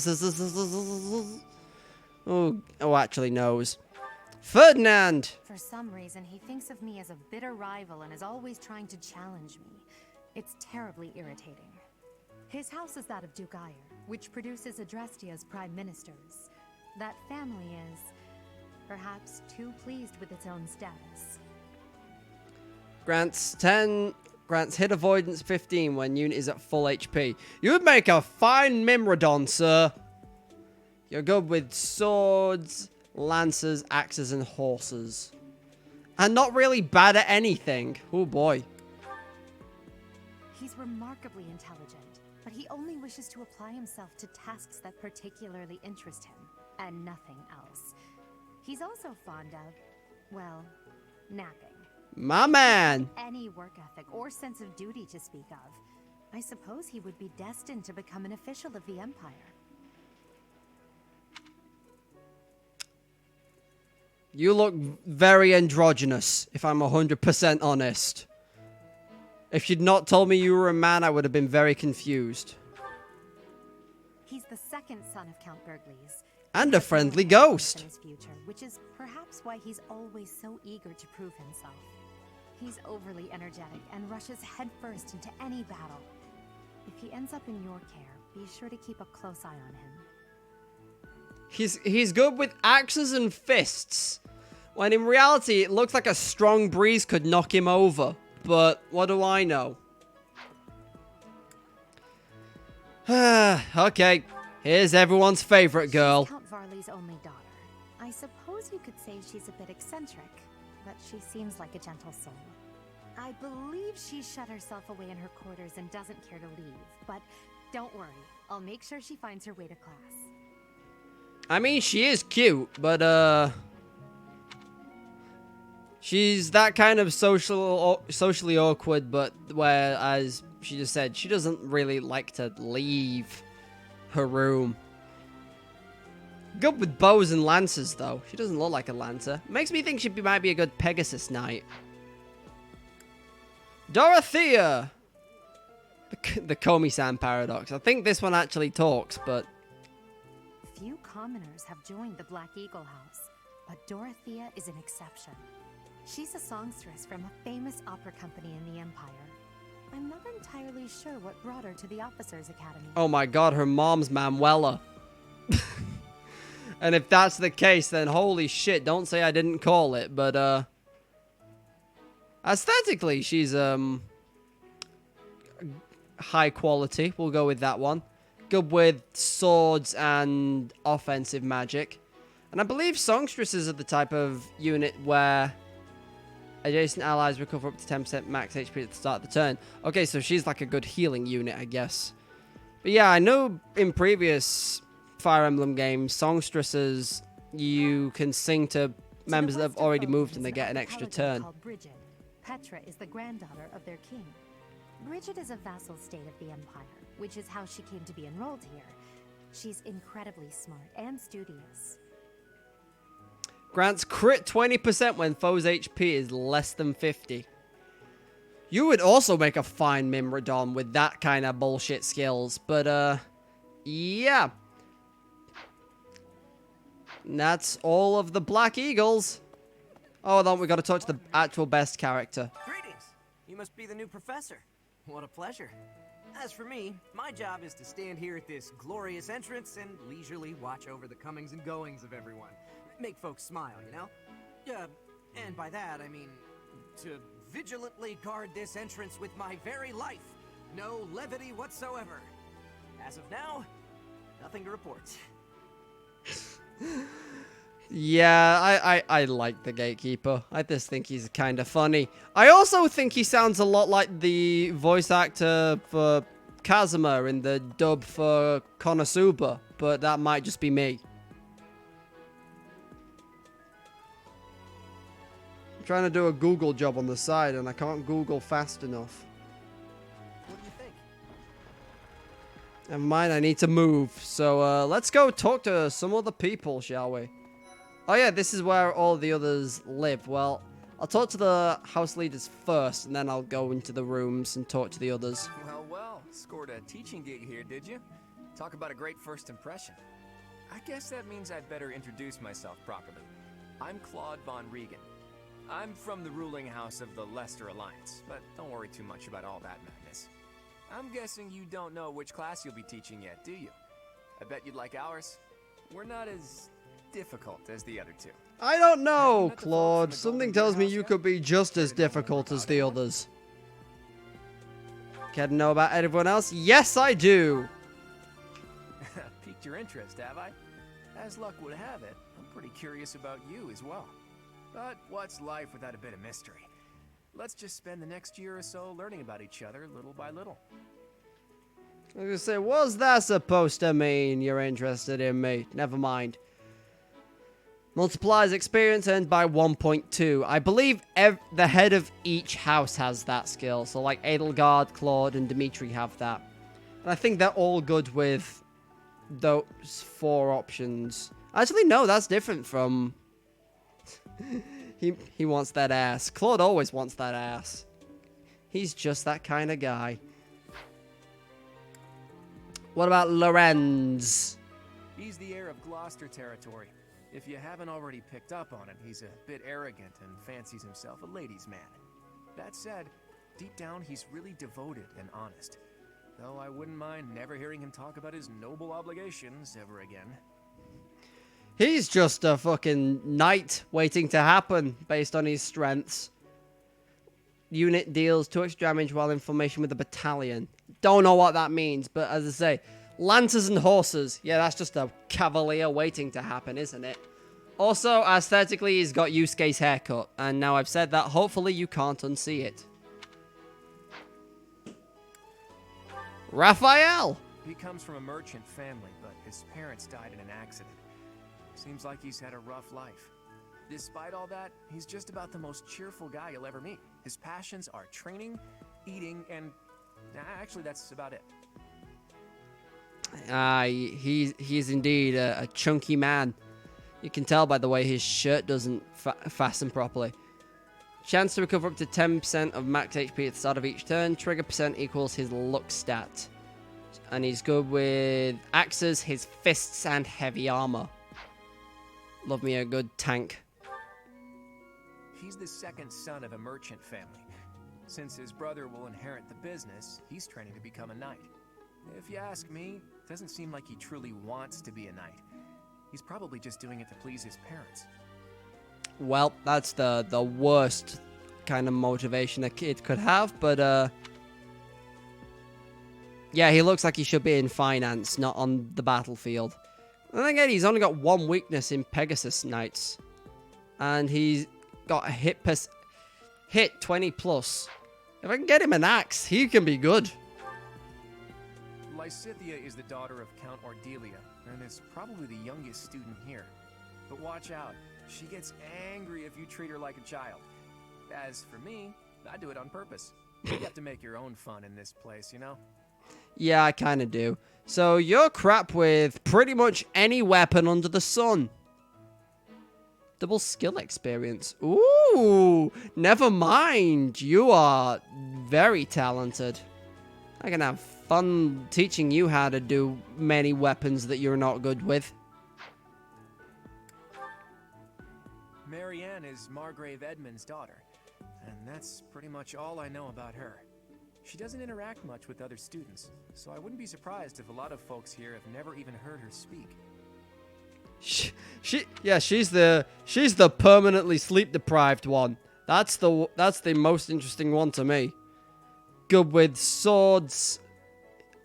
Oh, actually knows. Ferdinand! For some reason, he thinks of me as a bitter rival and is always trying to challenge me. It's terribly irritating. His house is that of Duke Guias, which produces Adrestia's prime ministers. That family is, perhaps, too pleased with its own status. Grants hit avoidance 15 when unit is at full HP. You would make a fine Mimrodon, sir. You're good with swords, lances, axes, and horses. And not really bad at anything. Oh boy. He's remarkably intelligent, but he only wishes to apply himself to tasks that particularly interest him, and nothing else. He's also fond of, well, napping. My man! Any work ethic or sense of duty to speak of. I suppose he would be destined to become an official of the Empire. You look very androgynous, if I'm 100% honest. If you'd not told me you were a man, I would have been very confused. He's the second son of Count Bergliez. And a friendly ghost. In his future, which is perhaps why he's always so eager to prove himself. He's overly energetic and rushes headfirst into any battle. If he ends up in your care, be sure to keep a close eye on him. He's good with axes and fists, when in reality it looks like a strong breeze could knock him over. But what do I know? Okay, here's everyone's favorite girl. She's Count Varley's only daughter. I suppose you could say she's a bit eccentric, but she seems like a gentle soul. I believe she's shut herself away in her quarters and doesn't care to leave, but don't worry, I'll make sure she finds her way to class. I mean, she is cute, but she's that kind of socially awkward, but where, as she just said, she doesn't really like to leave her room. Good with bows and lances, though. She doesn't look like a lancer. Makes me think might be a good Pegasus knight. Dorothea! The Komi-san paradox. I think this one actually talks, but... Few commoners have joined the Black Eagle House, but Dorothea is an exception. She's a songstress from a famous opera company in the Empire. I'm not entirely sure what brought her to the Officers Academy. Oh my god, her mom's Manuela. And if that's the case, then holy shit, don't say I didn't call it, but, aesthetically, she's, high quality. We'll go with that one. Good with swords and offensive magic. And I believe songstresses are the type of unit where adjacent allies recover up to 10% max HP at the start of the turn. Okay, so she's like a good healing unit, I guess. But yeah, I know in previous Fire Emblem games, songstresses, you can sing to members that have already moved and they get an extra turn. Bridget. Petra is the granddaughter of their king. Bridget is a vassal state of the Empire, which is how she came to be enrolled here. She's incredibly smart and studious. Grants crit 20% when foe's HP is less than 50. You would also make a fine Mimrodon with that kind of bullshit skills, but, yeah. And that's all of the Black Eagles. Oh, then we got to talk to the actual best character. Greetings! You must be the new professor. What a pleasure. As for me, my job is to stand here at this glorious entrance and leisurely watch over the comings and goings of everyone. Make folks smile, you know? And by that, I mean to vigilantly guard this entrance with my very life. No levity whatsoever. As of now, nothing to report. Yeah, I like the Gatekeeper. I just think he's kind of funny. I also think he sounds a lot like the voice actor for Kazuma in the dub for Konosuba, but that might just be me. I'm trying to do a Google job on the side and I can't Google fast enough. What do you think? Never mind, I need to move. So let's go talk to some other people, shall we? Oh yeah, this is where all the others live. Well, I'll talk to the house leaders first, and then I'll go into the rooms and talk to the others. Well, scored a teaching gig here, did you? Talk about a great first impression. I guess that means I'd better introduce myself properly. I'm Claude Von Regan. I'm from the ruling house of the Leicester Alliance, but don't worry too much about all that madness. I'm guessing you don't know which class you'll be teaching yet, do you? I bet you'd like ours. We're not as difficult as the other two. I don't know, Claude. Something tells me you could be just as difficult as the others. Care to know about everyone else? Yes, I do. Piqued your interest, have I? As luck would have it, I'm pretty curious about you as well. But what's life without a bit of mystery? Let's just spend the next year or so learning about each other little by little. I was gonna say, what's that supposed to mean? You're interested in me. Never mind. Multiplies experience earned by 1.2. I believe the head of each house has that skill. So like Edelgard, Claude, and Dimitri have that. And I think they're all good with those 4 options. Actually, no, that's different from... he wants that ass. Claude always wants that ass. He's just that kind of guy. What about Lorenz? He's the heir of Gloucester territory. If you haven't already picked up on it, he's a bit arrogant and fancies himself a ladies' man. That said, deep down he's really devoted and honest. Though I wouldn't mind never hearing him talk about his noble obligations ever again. He's just a fucking knight waiting to happen based on his strengths. Unit deals 2 extra damage while in formation with a battalion. Don't know what that means, but as I say, lancers and horses. Yeah, that's just a cavalier waiting to happen, isn't it? Also, aesthetically, he's got Yusuke's haircut. And now I've said that, hopefully you can't unsee it. Raphael! He comes from a merchant family, but his parents died in an accident. Seems like he's had a rough life. Despite all that, he's just about the most cheerful guy you'll ever meet. His passions are training, eating, and... actually, that's about it. He's indeed a chunky man. You can tell by the way his shirt doesn't fasten properly. Chance to recover up to 10% of max HP at the start of each turn. Trigger percent equals his luck stat. And he's good with axes, his fists, and heavy armor. Love me a good tank. He's the second son of a merchant family. Since his brother will inherit the business, he's training to become a knight. If you ask me, it doesn't seem like he truly wants to be a knight. He's probably just doing it to please his parents. Well, that's the worst kind of motivation a kid could have, but yeah, he looks like he should be in finance, not on the battlefield. And then again, he's only got one weakness in Pegasus Knights. And he's got a hit 20 plus. If I can get him an axe, he can be good. Lysithea is the daughter of Count Ordelia, and is probably the youngest student here. But watch out, she gets angry if you treat her like a child. As for me, I do it on purpose. You have to make your own fun in this place, you know? Yeah, I kind of do. So you're crap with pretty much any weapon under the sun. Double skill experience. Ooh, never mind. You are very talented. I can have fun teaching you how to do many weapons that you're not good with. Marianne is Margrave Edmund's daughter, and that's pretty much all I know about her. She doesn't interact much with other students, so I wouldn't be surprised if a lot of folks here have never even heard her speak. She's the permanently sleep deprived one. That's the most interesting one to me. Good with swords.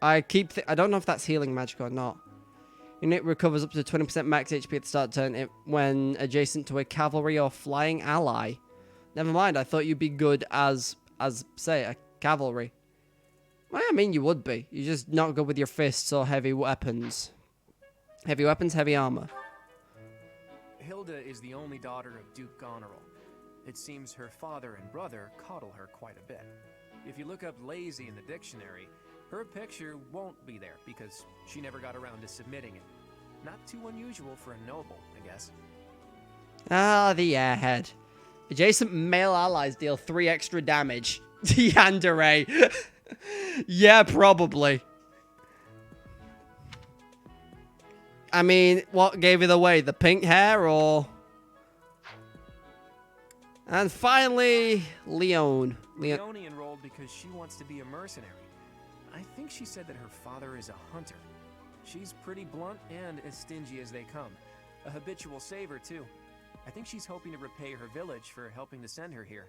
I don't know if that's healing magic or not. Unit recovers up to 20% max HP at the start of the turn when adjacent to a cavalry or flying ally. Never mind, I thought you'd be good as say, a cavalry. Well, I mean, you would be. You're just not good with your fists or heavy weapons. Heavy weapons, heavy armor. Hilda is the only daughter of Duke Goneril. It seems her father and brother coddle her quite a bit. If you look up lazy in the dictionary, her picture won't be there because she never got around to submitting it. Not too unusual for a noble, I guess. Ah, the airhead. Adjacent male allies deal 3 extra damage. Yandere. Yeah, probably. I mean, what gave it away? The pink hair or... And finally, Leone. Leone enrolled because she wants to be a mercenary. I think she said that her father is a hunter. She's pretty blunt and as stingy as they come. A habitual saver, too. I think she's hoping to repay her village for helping to send her here.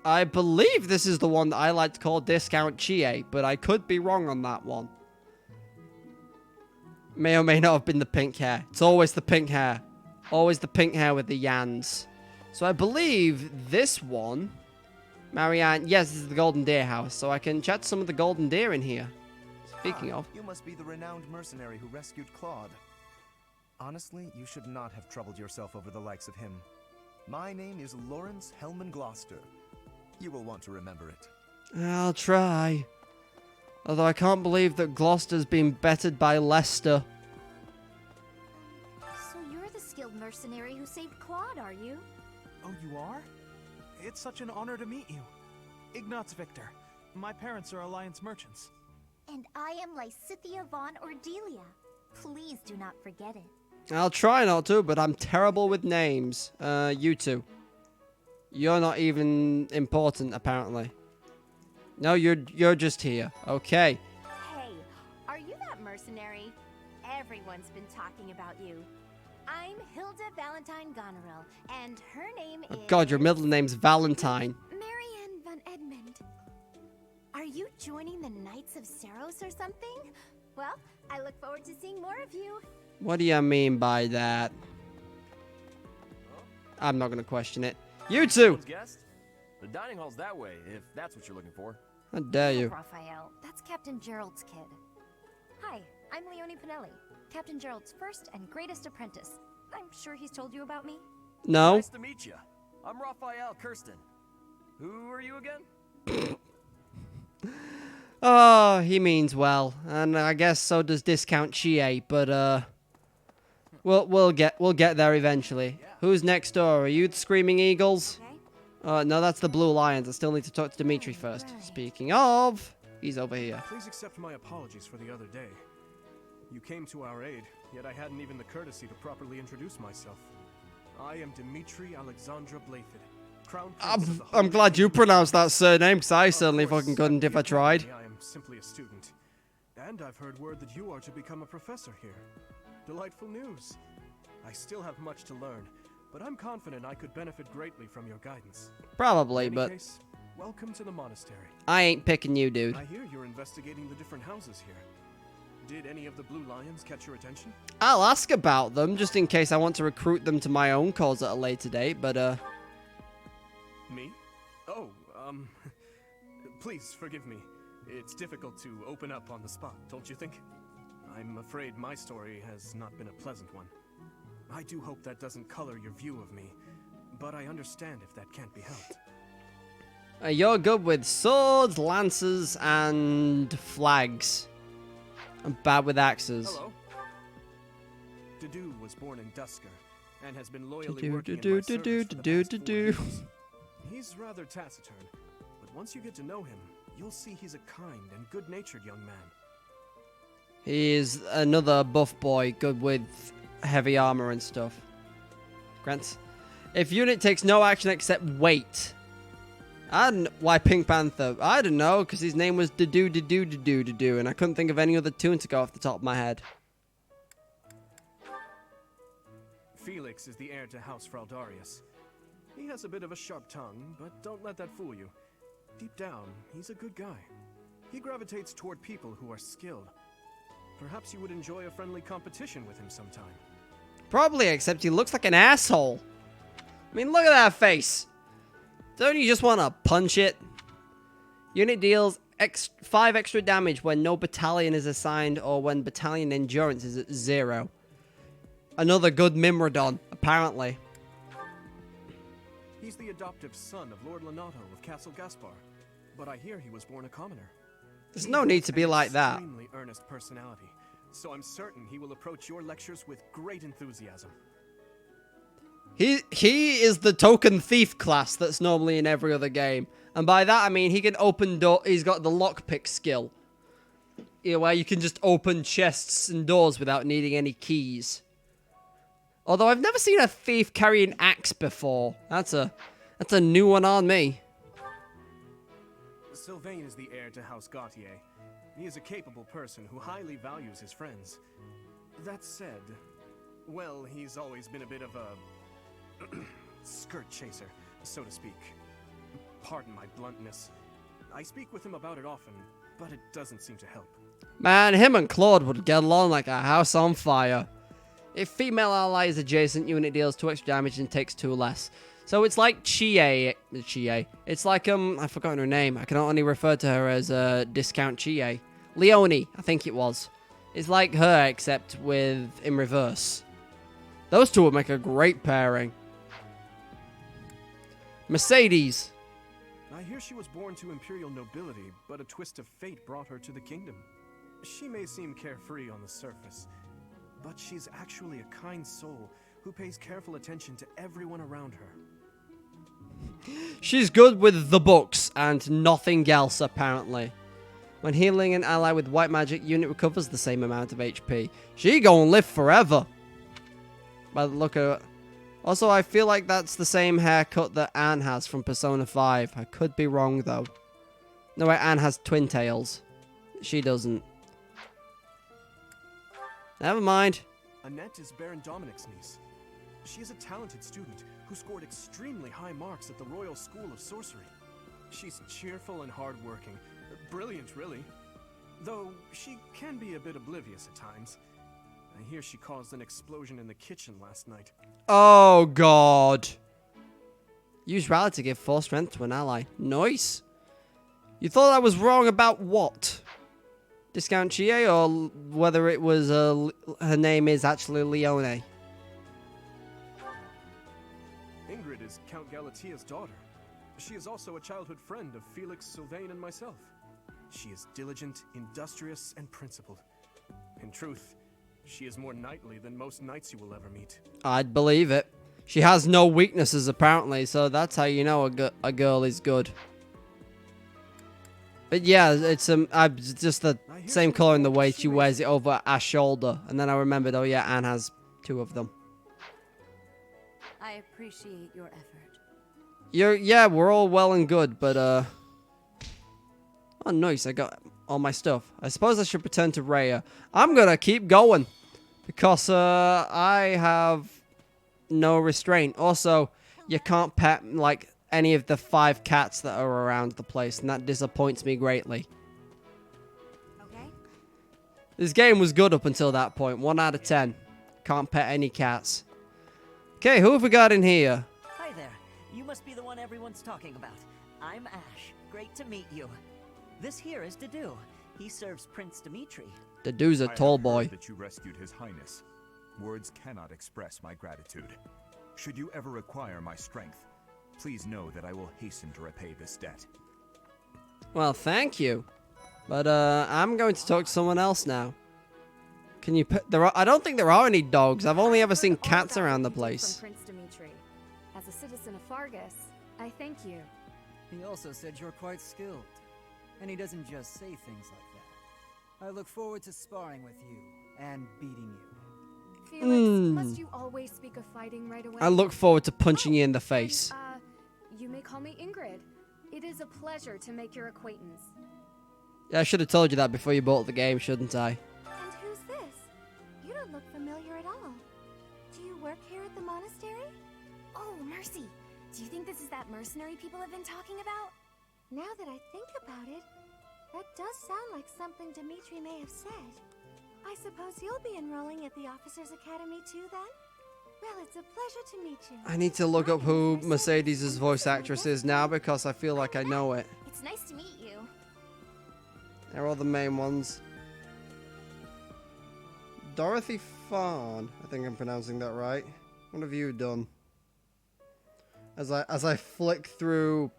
I believe this is the one that I like to call Discount Chie, but I could be wrong on that one. May or may not have been the pink hair. It's always the pink hair. Always the pink hair with the yans. So I believe this one... Marianne, yes, this is the Golden Deer house, so I can chat to some of the Golden Deer in here. Speaking of... You must be the renowned mercenary who rescued Claude. Honestly, you should not have troubled yourself over the likes of him. My name is Lawrence Hellman Gloucester. You will want to remember it. I'll try. Although I can't believe that Gloucester's been bettered by Leicester. So you're the skilled mercenary who saved Claude, are you? Oh, you are? It's such an honor to meet you. Ignatz Victor. My parents are Alliance merchants. And I am Lysithea von Ordelia. Please do not forget it. I'll try not to, but I'm terrible with names. You two. You're not even important, apparently. No, you're just here. Okay. Hey, are you that mercenary? Everyone's been talking about you. I'm Hilda Valentine Goneril, and her name is... God, your middle name's Valentine. Marianne von Edmund. Are you joining the Knights of Saros or something? Well, I look forward to seeing more of you. What do you mean by that? I'm not going to question it. You two! Guest? The dining hall's that way, if that's what you're looking for. How dare you? Raphael, that's Captain Gerald's kid. Hi, I'm Leone Pinelli, Captain Gerald's first and greatest apprentice. I'm sure he's told you about me. No. Nice to meet you. I'm Raphael Kirsten. Who are you again? Oh, he means well, and I guess so does Discount Chie, but we'll get there eventually. Who's next door? Are you the Screaming Eagles? No, that's the Blue Lions. I still need to talk to Dimitri first. Speaking of, he's over here. Please accept my apologies for the other day. You came to our aid, yet I hadn't even the courtesy to properly introduce myself. I am Dimitri Alexandra Blafid, Crown Prince of the I'm glad you pronounced that surname, because I certainly fucking couldn't if I tried. I am simply a student. And I've heard word that you are to become a professor here. Delightful news. I still have much to learn, but I'm confident I could benefit greatly from your guidance. Probably, In any but case, welcome to the monastery. I ain't picking you, dude. I hear you're investigating the different houses here. Did any of the Blue Lions catch your attention? I'll ask about them, just in case I want to recruit them to my own cause at a later date, but Me? Oh, please forgive me. It's difficult to open up on the spot, don't you think? I'm afraid my story has not been a pleasant one. I do hope that doesn't color your view of me, but I understand if that can't be helped. You're good with swords, lances, and flags. I'm bad with axes. Hello. Dedu was born in Dusker, and has been loyally working in my service for the past 4 years. He's rather taciturn, but once you get to know him, you'll see he's a kind and good-natured young man. He's another buff boy, good with heavy armor and stuff. Grants. If unit takes no action except wait. I don't know. Why Pink Panther? I don't know, because his name was Dedu, and I couldn't think of any other tune to go off the top of my head. Felix is the heir to House Fraldarius. He has a bit of a sharp tongue, but don't let that fool you. Deep down, he's a good guy. He gravitates toward people who are skilled. Perhaps you would enjoy a friendly competition with him sometime. Probably, except he looks like an asshole. I mean, look at that face. Don't you just want to punch it? Unit deals 5 extra damage when no battalion is assigned or when battalion endurance is at 0. Another good Mimrodon, apparently. He's the adoptive son of Lord Lenato of Castle Gaspar, but I hear he was born a commoner. There's no need to be like that. Extremely earnest personality, so I'm certain he will approach your lectures with great enthusiasm. He is the token thief class that's normally in every other game. And by that I mean he can open door. He's got the lockpick skill. You know, where you can just open chests and doors without needing any keys. Although I've never seen a thief carry an axe before. That's a new one on me. Sylvain is the heir to House Gautier. He is a capable person who highly values his friends. That said, well, he's always been a bit of a skirt chaser, so to speak. Pardon my bluntness. I speak with him about it often, but it doesn't seem to help. Man, him and Claude would get along like a house on fire. If female ally is adjacent, unit deals 2 extra damage and takes 2 less. So it's like Chie. It's like, I've forgotten her name. I can only refer to her as, Discount Chie. Leone, I think it was. It's like her, except in reverse. Those two would make a great pairing. Mercedes. I hear she was born to imperial nobility, but a twist of fate brought her to the kingdom. She may seem carefree on the surface, but she's actually a kind soul who pays careful attention to everyone around her. She's good with the books and nothing else, apparently. When healing an ally with white magic, unit recovers the same amount of HP. She gonna live forever. By the look of it. Also, I feel like that's the same haircut that Anne has from Persona 5. I could be wrong, though. No, wait, Anne has twin tails. She doesn't. Never mind. Annette is Baron Dominic's niece. She is a talented student who scored extremely high marks at the Royal School of Sorcery. She's cheerful and hardworking. Brilliant, really. Though she can be a bit oblivious at times. I hear she caused an explosion in the kitchen last night. Oh, God. Use rally to give 4 strength to an ally. Nice. You thought I was wrong about what? Discount Chie, or whether it was her name is actually Leone? Ingrid is Count Galatia's daughter. She is also a childhood friend of Felix, Sylvain, and myself. She is diligent, industrious, and principled. In truth, she is more knightly than most knights you will ever meet. I'd believe it. She has no weaknesses, apparently, so that's how you know a girl is good. But yeah, it's just the same color in the way she wears it over her shoulder. And then I remembered, oh yeah, Anne has 2 of them. I appreciate your effort. Yeah, we're all well and good, but oh nice, I got all my stuff. I suppose I should return to Rhea. I'm gonna keep going because I have no restraint. Also, you can't pet like any of the 5 cats that are around the place, and that disappoints me greatly. Okay. This game was good up until that point. 1 out of 10. Can't pet any cats. Okay, who have we got in here? Hi there. You must be the one everyone's talking about. I'm Ash. Great to meet you. This here is Dedu. He serves Prince Dimitri. Dedu's a tall boy. That you rescued His Highness. Words cannot express my gratitude. Should you ever require my strength, please know that I will hasten to repay this debt. Well, thank you. But I'm going to talk to someone else now. Can you put I don't think there are any dogs. I've only ever seen cats around the place. From Prince Dimitri. As a citizen of Fargus, I thank you. He also said you're quite skilled. And he doesn't just say things like that. I look forward to sparring with you and beating you. Felix, must you always speak of fighting right away? I look forward to punching you in the face. You may call me Ingrid. It is a pleasure to make your acquaintance. Yeah, I should have told you that before you bought the game, shouldn't I? And who's this? You don't look familiar at all. Do you work here at the monastery? Oh, Mercy. Do you think this is that mercenary people have been talking about? Now that I think about it, that does sound like something Dimitri may have said. I suppose you'll be enrolling at the Officers Academy too, then? Well, it's a pleasure to meet you. I need to look up who Mercedes' voice actress is now because I feel like I know it. It's nice to meet you. They're all the main ones. Dorothy Fawn. I think I'm pronouncing that right. What have you done? As I flick through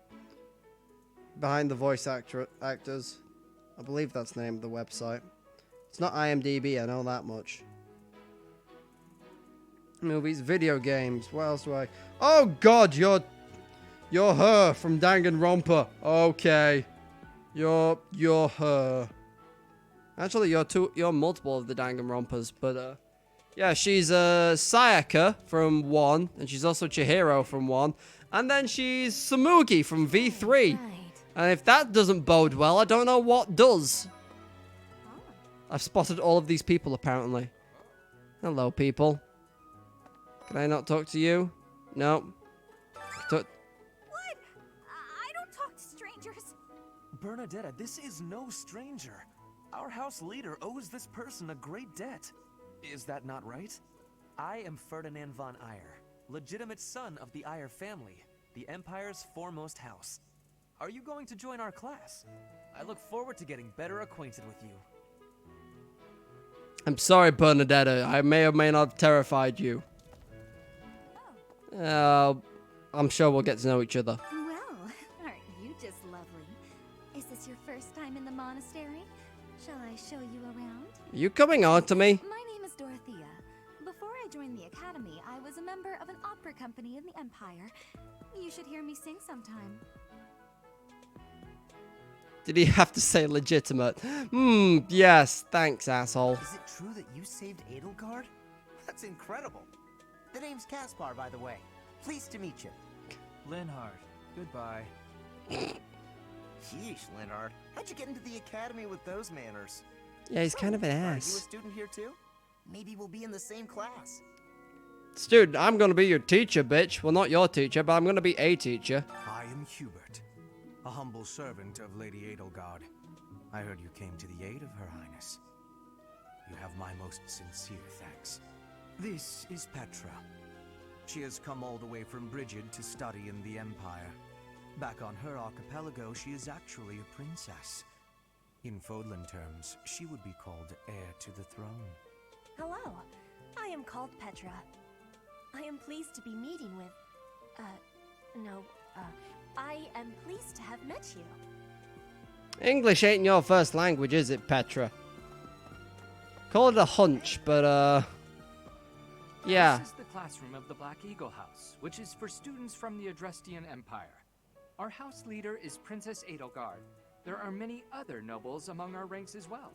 behind the voice actors. I believe that's the name of the website. It's not IMDb, I know that much. Movies, video games. What else do I... Oh god, you're her from Danganronpa. Okay. You're her. Actually, you're multiple of the Danganronpas, but yeah, she's Sayaka from 1, and she's also Chihiro from 1, and then she's Samugi from V3. Right. And if that doesn't bode well, I don't know what does. I've spotted all of these people, apparently. Hello, people. Can I not talk to you? No. What? I don't talk to strangers. Bernadetta, this is no stranger. Our house leader owes this person a great debt. Is that not right? I am Ferdinand von Eyre, legitimate son of the Eyre family, the Empire's foremost house. Are you going to join our class? I look forward to getting better acquainted with you. I'm sorry, Bernadetta. I may or may not have terrified you. I'm sure we'll get to know each other. Well, aren't you just lovely? Is this your first time in the monastery? Shall I show you around? Are you coming on to me? My name is Dorothea. Before I joined the academy, I was a member of an opera company in the Empire. You should hear me sing sometime. Did he have to say legitimate? Yes, thanks, asshole. Is it true that you saved Edelgard? That's incredible. The name's Caspar, by the way. Pleased to meet you. Linhard, goodbye. Sheesh, Linhard. How'd you get into the academy with those manners? Yeah, he's kind of an Are ass. you a student here too? Maybe we'll be in the same class. Student, I'm gonna be your teacher, bitch. Well, not your teacher, but I'm gonna be a teacher. I am Hubert, a humble servant of Lady Edelgard. I heard you came to the aid of Her Highness. You have my most sincere thanks. This is Petra. She has come all the way from Brigid to study in the Empire. Back on her archipelago, she is actually a princess. In Fodlan terms, she would be called heir to the throne. Hello. I am called Petra. I am pleased to be meeting with... I am pleased to have met you. English ain't your first language, is it, Petra? Call it a hunch, but, yeah. This is the classroom of the Black Eagle House, which is for students from the Adrestian Empire. Our house leader is Princess Edelgard. There are many other nobles among our ranks as well.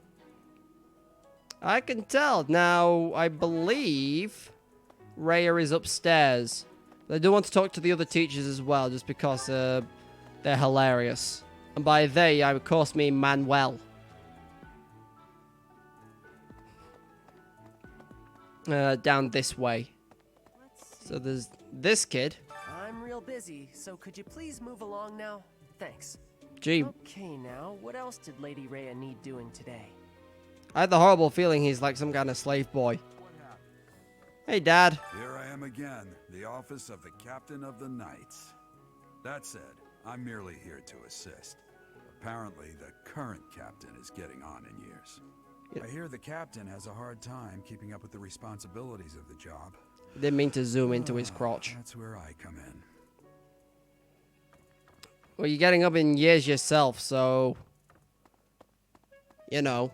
I can tell. Now, I believe Rhea is upstairs. I do want to talk to the other teachers as well, just because they're hilarious. And by they, I of course mean Manuel. Down this way. So there's this kid. I'm real busy, so could you please move along now? Thanks. Gee. Okay, now, what else did Lady Rhea need doing today? I had the horrible feeling he's like some kind of slave boy. Hey, Dad. Here I am again, the office of the Captain of the Knights. That said, I'm merely here to assist. Apparently, the current captain is getting on in years. I hear the captain has a hard time keeping up with the responsibilities of the job. Didn't mean to zoom into his crotch. That's where I come in. Well, you're getting up in years yourself, so... You know.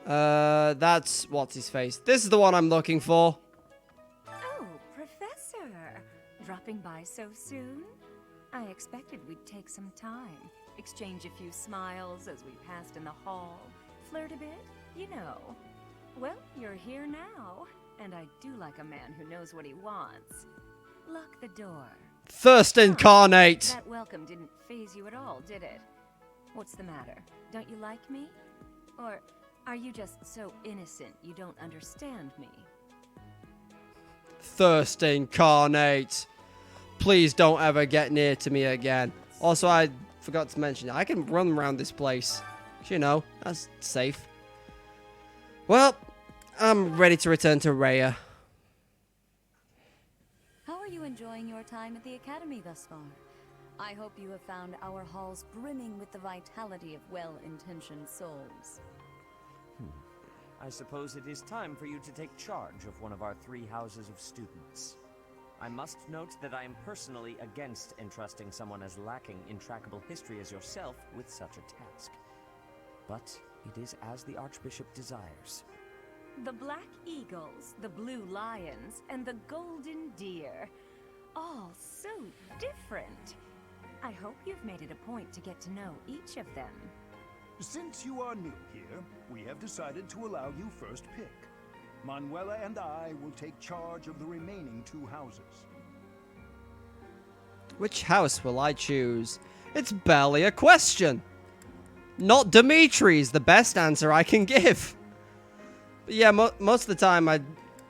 That's... What's his face? This is the one I'm looking for. Oh, Professor. Dropping by so soon? I expected we'd take some time. Exchange a few smiles as we passed in the hall. Flirt a bit, you know. Well, you're here now. And I do like a man who knows what he wants. Lock the door. Thirst incarnate! That welcome didn't faze you at all, did it? What's the matter? Don't you like me? Or are you just so innocent you don't understand me? Thirst incarnate. Please don't ever get near to me again. Also, I forgot to mention, I can run around this place. You know, that's safe. Well, I'm ready to return to Rhea. How are you enjoying your time at the Academy thus far? I hope you have found our halls brimming with the vitality of well-intentioned souls. I suppose it is time for you to take charge of one of our 3 houses of students. I must note that I am personally against entrusting someone as lacking in trackable history as yourself with such a task. But it is as the Archbishop desires. The Black Eagles, the Blue Lions, and the Golden Deer. All so different. I hope you've made it a point to get to know each of them. Since you are new here, we have decided to allow you first pick. Manuela and I will take charge of the remaining 2 houses. Which house will I choose? It's barely a question. Not Dimitri's the best answer I can give. But yeah, most of the time I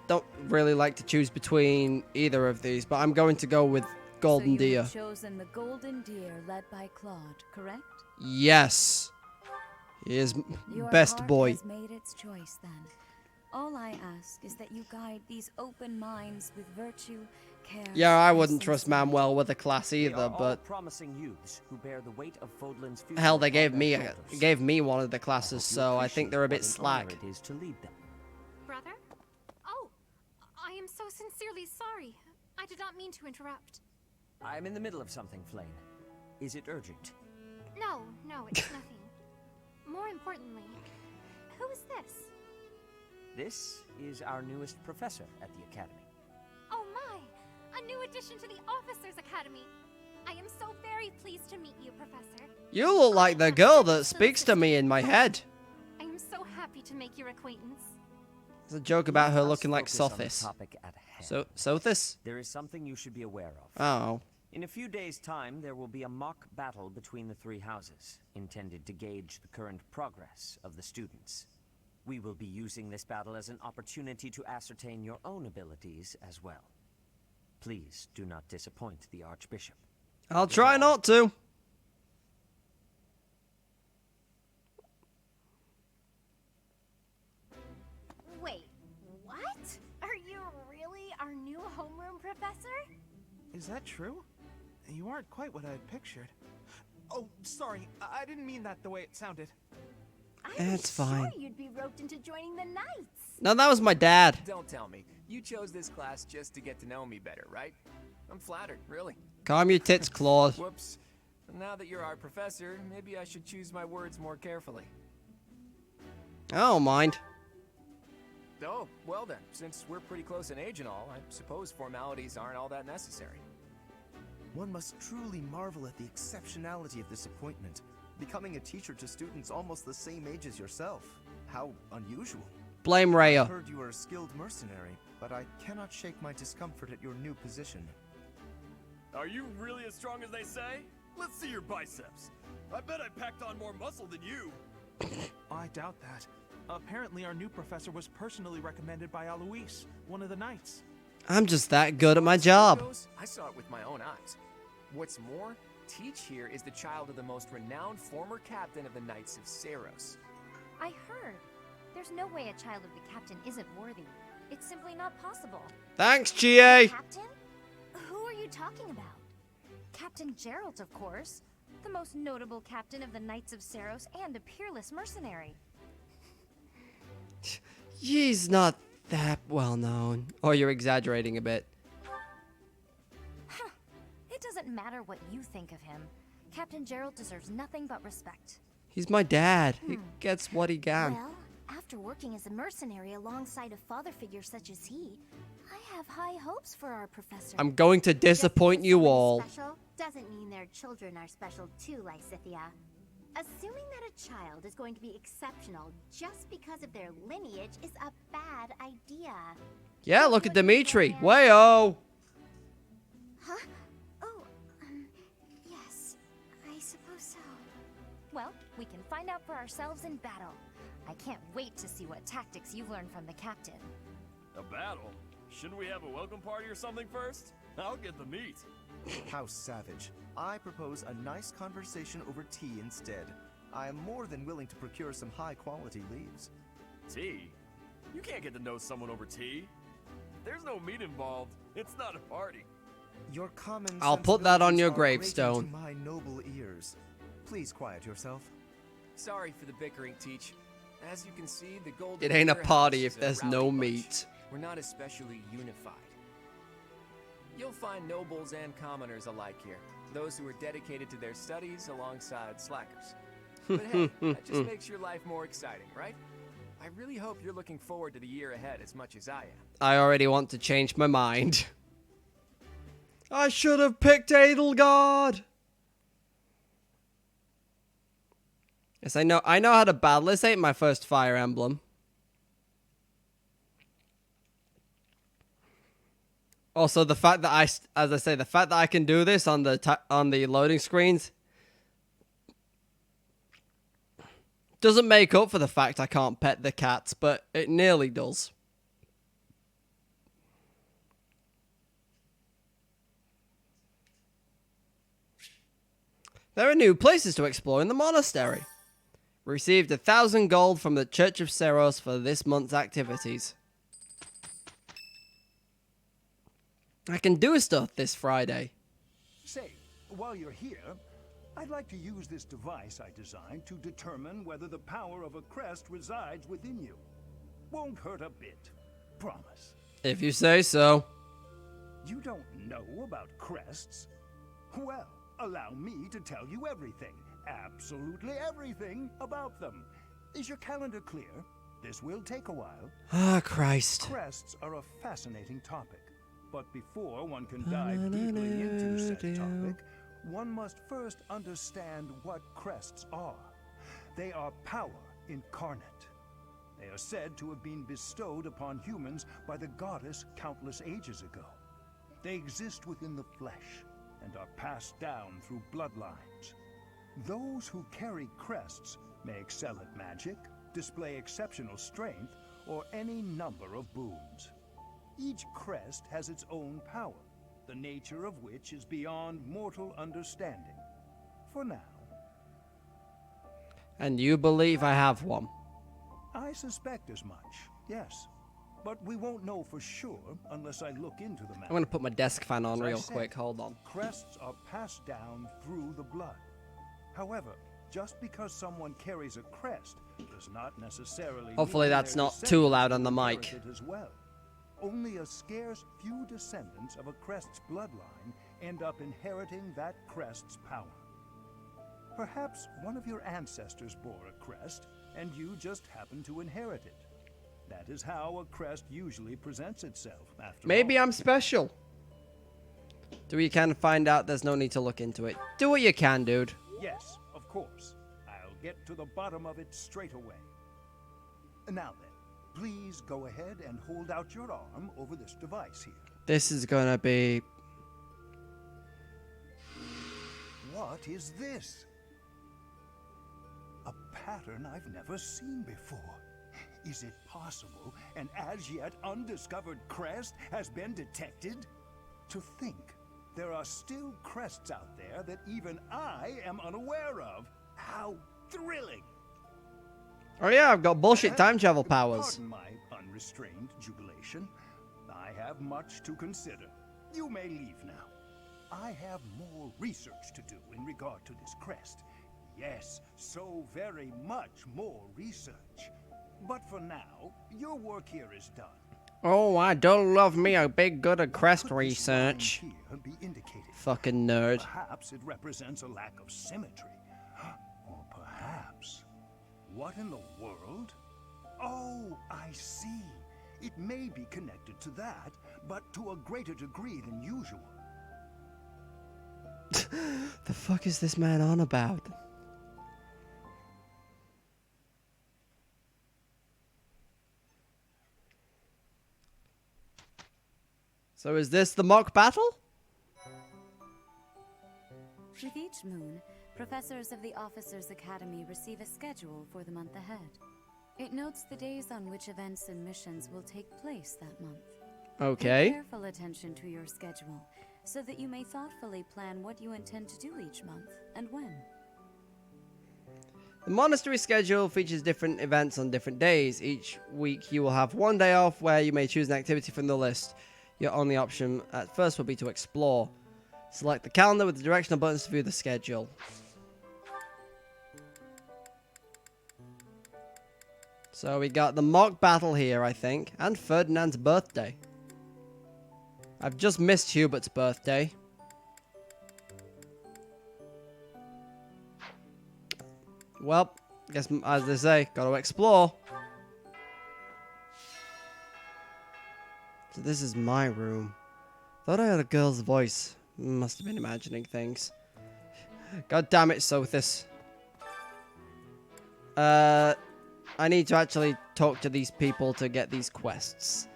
don't really like to choose between either of these, but I'm going to go with Golden Deer. So you have chosen the Golden Deer led by Claude, correct? Yes. He is Your best heart boy. has made its choice then. All I ask is that you guide these open minds with virtue, care. Yeah, I and wouldn't trust sincerity. Manuel with a class They either, are all but promising youths who bear the weight of Fodlan's future hell, they on gave their me shoulders. one of the classes, so I think they're a bit What an slack. honor it is to lead them. Brother? Oh, I am so sincerely sorry. I did not mean to interrupt. I'm in the middle of something, Flame. Is it urgent? No, it's nothing. More importantly, who is this? This is our newest professor at the Academy. Oh my! A new addition to the Officers Academy! I am so very pleased to meet you, Professor. You look like the girl that speaks to me in my head. I am so happy to make your acquaintance. It's a joke about her Let us looking like focus on the Sothis. topic at hand. So, Sothis? There is something you should be aware of. Oh. In a few days' time, there will be a mock battle between the 3 houses, intended to gauge the current progress of the students. We will be using this battle as an opportunity to ascertain your own abilities as well. Please do not disappoint the Archbishop. I'll try not to. Wait, what? Are you really our new homeroom professor? Is that true? You aren't quite what I had pictured. Oh, sorry. I didn't mean that the way it sounded. It's fine. Sure you'd be roped into joining the Knights. No, that was my dad. Don't tell me. You chose this class just to get to know me better, right? I'm flattered, really. Calm your tits, Claude. Whoops. now that you're our professor, maybe I should choose my words more carefully. I don't mind. Oh, well then, since we're pretty close in age and all, I suppose formalities aren't all that necessary. One must truly marvel at the exceptionality of this appointment. Becoming a teacher to students almost the same age as yourself. How unusual. Blame I Raya. heard you are a skilled mercenary, but I cannot shake my discomfort at your new position. Are you really as strong as they say? Let's see your biceps. I bet I packed on more muscle than you. I doubt that. Apparently our new professor was personally recommended by Alois, one of the knights. I'm just that good at my job. I saw it with my own eyes. What's more, Teach here is the child of the most renowned former captain of the Knights of Saros. I heard. There's no way a child of the captain isn't worthy. It's simply not possible. Thanks, GA. Captain? Who are you talking about? Captain Geralt, of course. The most notable captain of the Knights of Saros and a peerless mercenary. He's not that well known. Or you're exaggerating a bit. It doesn't matter what you think of him. Captain Geralt deserves nothing but respect. He's my dad. He gets what he can. Well, after working as a mercenary alongside a father figure such as he, I have high hopes for our professor. I'm going to disappoint you all. Special doesn't mean their children are special too, Lysithia. Assuming that a child is going to be exceptional just because of their lineage is a bad idea. Yeah, look at Dimitri. Wayo. Huh? Oh, yes, I suppose so. Well, we can find out for ourselves in battle. I can't wait to see what tactics you've learned from the captain. A battle? Shouldn't we have a welcome party or something first? I'll get the meat. How savage. I propose a nice conversation over tea instead. I am more than willing to procure some high-quality leaves. Tea? You can't get to know someone over tea. There's no meat involved. It's not a party. Your common I'll put that on your sensibilities are gravestone. grating to my noble ears. Please quiet yourself. Sorry for the bickering, Teach. As you can see, the Golden It ain't a Deer party House if is a there's rowdy no bunch. meat. We're not especially unified. You'll find nobles and commoners alike here. Those who are dedicated to their studies alongside slackers. But hey, that just makes your life more exciting, right? I really hope you're looking forward to the year ahead as much as I am. I already want to change my mind. I should have picked Edelgard. Yes, I know how to battle. This ain't my first Fire Emblem. Also, the fact that the fact that I can do this on the loading screens doesn't make up for the fact I can't pet the cats, but it nearly does. There are new places to explore in the monastery. We received 1,000 gold from the Church of Saros for this month's activities. I can do stuff this Friday. Say, while you're here, I'd like to use this device I designed to determine whether the power of a crest resides within you. Won't hurt a bit. Promise. If you say so. You don't know about crests? Well, allow me to tell you everything. Absolutely everything about them. Is your calendar clear? This will take a while. Ah, Christ. Crests are a fascinating topic. But before one can dive deeply into said topic, one must first understand what crests are. They are power incarnate. They are said to have been bestowed upon humans by the goddess countless ages ago. They exist within the flesh and are passed down through bloodlines. Those who carry crests may excel at magic, display exceptional strength, or any number of boons. Each crest has its own power, the nature of which is beyond mortal understanding. For now. And you believe I have one? I suspect as much, yes. But we won't know for sure unless I look into the matter. I'm going to put my desk fan on As I real said, quick. Hold on. Crests are passed down through the blood. However, just because someone carries a crest does not necessarily Hopefully mean that's their not too descendants loud on will the inherit mic. it as well. Only a scarce few descendants of a crest's bloodline end up inheriting that crest's power. Perhaps one of your ancestors bore a crest, and you just happen to inherit it. That is how a crest usually presents itself, after Maybe all. I'm special. Do what you can to find out. There's no need to look into it. Do what you can, dude. Yes, of course. I'll get to the bottom of it straight away. Now then, please go ahead and hold out your arm over this device here. This is gonna be... What is this? A pattern I've never seen before. Is it possible an as yet undiscovered crest has been detected? To think there are still crests out there that even I am unaware of. How thrilling! Oh yeah, I've got bullshit time travel powers. Pardon my unrestrained jubilation. I have much to consider. You may leave now. I have more research to do in regard to this crest. Yes, so very much more research. But for now, your work here is done. Oh, I don't love me a big good at crest research. Here be indicated. Fucking nerd. Perhaps it represents a lack of symmetry. Or perhaps... What in the world? Oh, I see. It may be connected to that, but to a greater degree than usual. The fuck is this man on about? So is this the mock battle? With each moon, professors of the Officers' Academy receive a schedule for the month ahead. It notes the days on which events and missions will take place that month. Okay. Pay careful attention to your schedule, so that you may thoughtfully plan what you intend to do each month, and when. The monastery schedule features different events on different days. Each week you will have one day off where you may choose an activity from the list. Your only option at first will be to explore. Select the calendar with the directional buttons to view the schedule. So we got the mock battle here, I think, and Ferdinand's birthday. I've just missed Hubert's birthday. Well, guess as they say, gotta explore. So this is my room. Thought I heard a girl's voice. Must have been imagining things. God damn it, Sothis. I need to actually talk to these people to get these quests.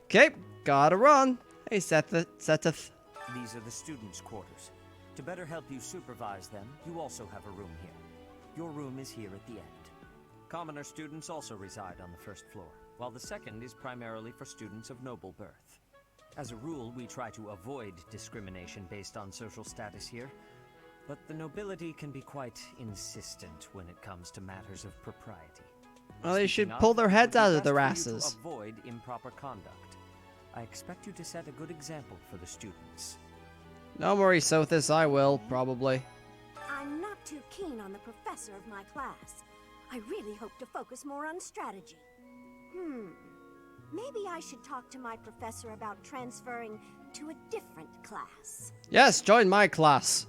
Okay, gotta run. Hey, Sethith. These are the students' quarters. To better help you supervise them, you also have a room here. Your room is here at the end. Commoner students also reside on the first floor, while the second is primarily for students of noble birth. As a rule, we try to avoid discrimination based on social status here, but the nobility can be quite insistent when it comes to matters of propriety. Well, they should pull their heads out of their asses. To avoid improper conduct. I expect you to set a good example for the students. Don't worry, Sothis, I will, probably. I'm not too keen on the professor of my class. I really hope to focus more on strategy. Maybe I should talk to my professor about transferring to a different class. Yes, join my class.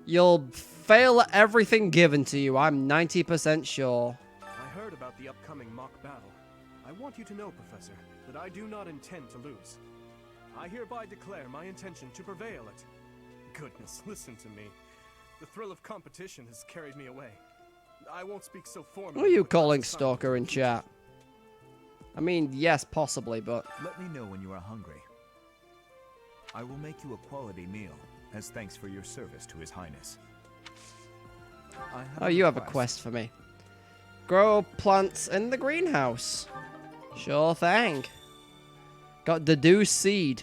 You'll fail at everything given to you, I'm 90% sure. I heard about the upcoming mock battle. I want you to know, Professor, that I do not intend to lose. I hereby declare my intention to prevail at... Goodness, listen to me. The thrill of competition has carried me away. I won't speak so formally. What are you calling Stalker in chat? I mean, yes, possibly, but... Let me know when you are hungry. I will make you a quality meal, as thanks for your service to His Highness. Oh, you have a quest for me. Grow plants in the greenhouse. Sure thing. Got deduce seed.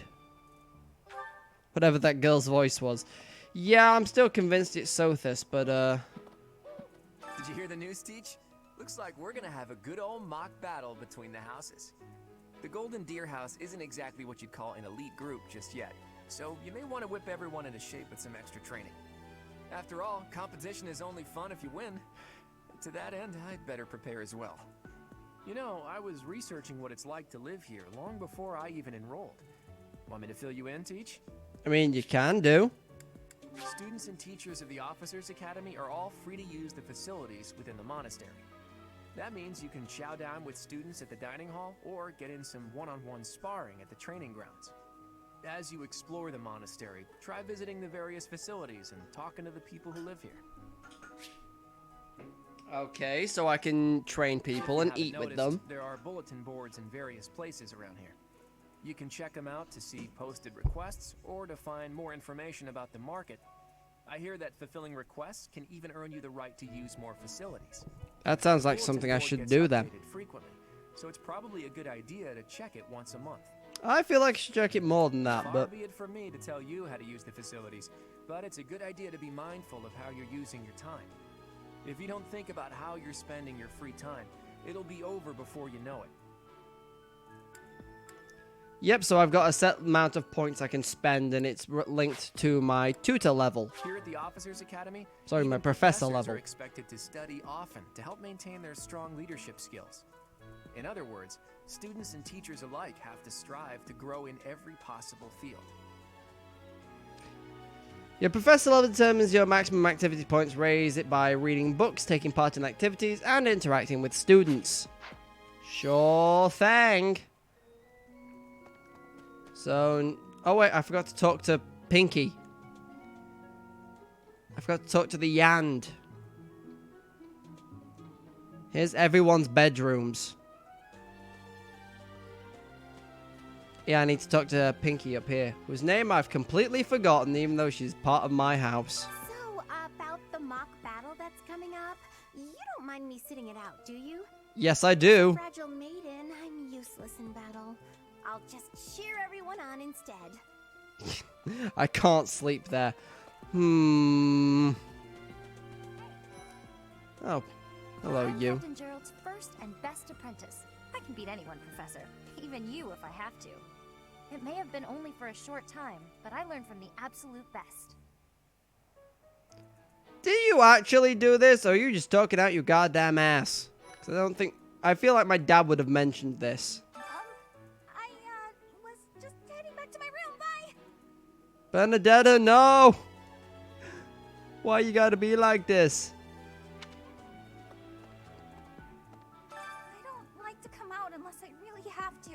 Whatever that girl's voice was. Yeah, I'm still convinced it's Sothis, but Did you hear the news, Teach? Looks like we're gonna have a good old mock battle between the houses. The Golden Deer House isn't exactly what you'd call an elite group just yet, so you may want to whip everyone into shape with some extra training. After all, competition is only fun if you win. To that end, I'd better prepare as well. You know, I was researching what it's like to live here long before I even enrolled. Want me to fill you in, Teach? I mean, you can do. students and teachers of the Officers Academy are all free to use the facilities within the monastery. That means you can chow down with students at the dining hall or get in some one-on-one sparring at the training grounds. As you explore the monastery, try visiting the various facilities and talking to the people who live here. Okay, so I can train people and eat with them. There are bulletin boards in various places around here. You can check them out to see posted requests or to find more information about the market. I hear that fulfilling requests can even earn you the right to use more facilities. That sounds like something I should do then. Frequently, so it's probably a good idea to check it once a month. I feel like I should check it more than that, Far but... be it from me to tell you how to use the facilities, but it's a good idea to be mindful of how you're using your time. If you don't think about how you're spending your free time, it'll be over before you know it. Yep, so I've got a set amount of points I can spend, and it's linked to my tutor level. Here at the Officers Academy, Sorry, my professor professors level. are expected to study often to help maintain their strong leadership skills. In other words, students and teachers alike have to strive to grow in every possible field. Your professor level determines your maximum activity points. Raise it by reading books, taking part in activities, and interacting with students. Sure thing. So, oh wait, I forgot to talk to Pinky. I forgot to talk to the Yand. Here's everyone's bedrooms. Yeah, I need to talk to Pinky up here, whose name I've completely forgotten, even though she's part of my house. So, about the mock battle that's coming up, you don't mind me sitting it out, do you? Yes, I do. Fragile maiden, I'm useless in battle. I'll just cheer everyone on instead. I can't sleep there. Oh, hello, I'm you. Captain Gerald's first and best apprentice. I can beat anyone, Professor. Even you if I have to. It may have been only for a short time, but I learned from the absolute best. Do you actually do this, or are you just talking out your goddamn ass? 'Cause I feel like my dad would have mentioned this. I was just heading back to my room, bye! Benedetta, no! Why you gotta be like this? I don't like to come out unless I really have to.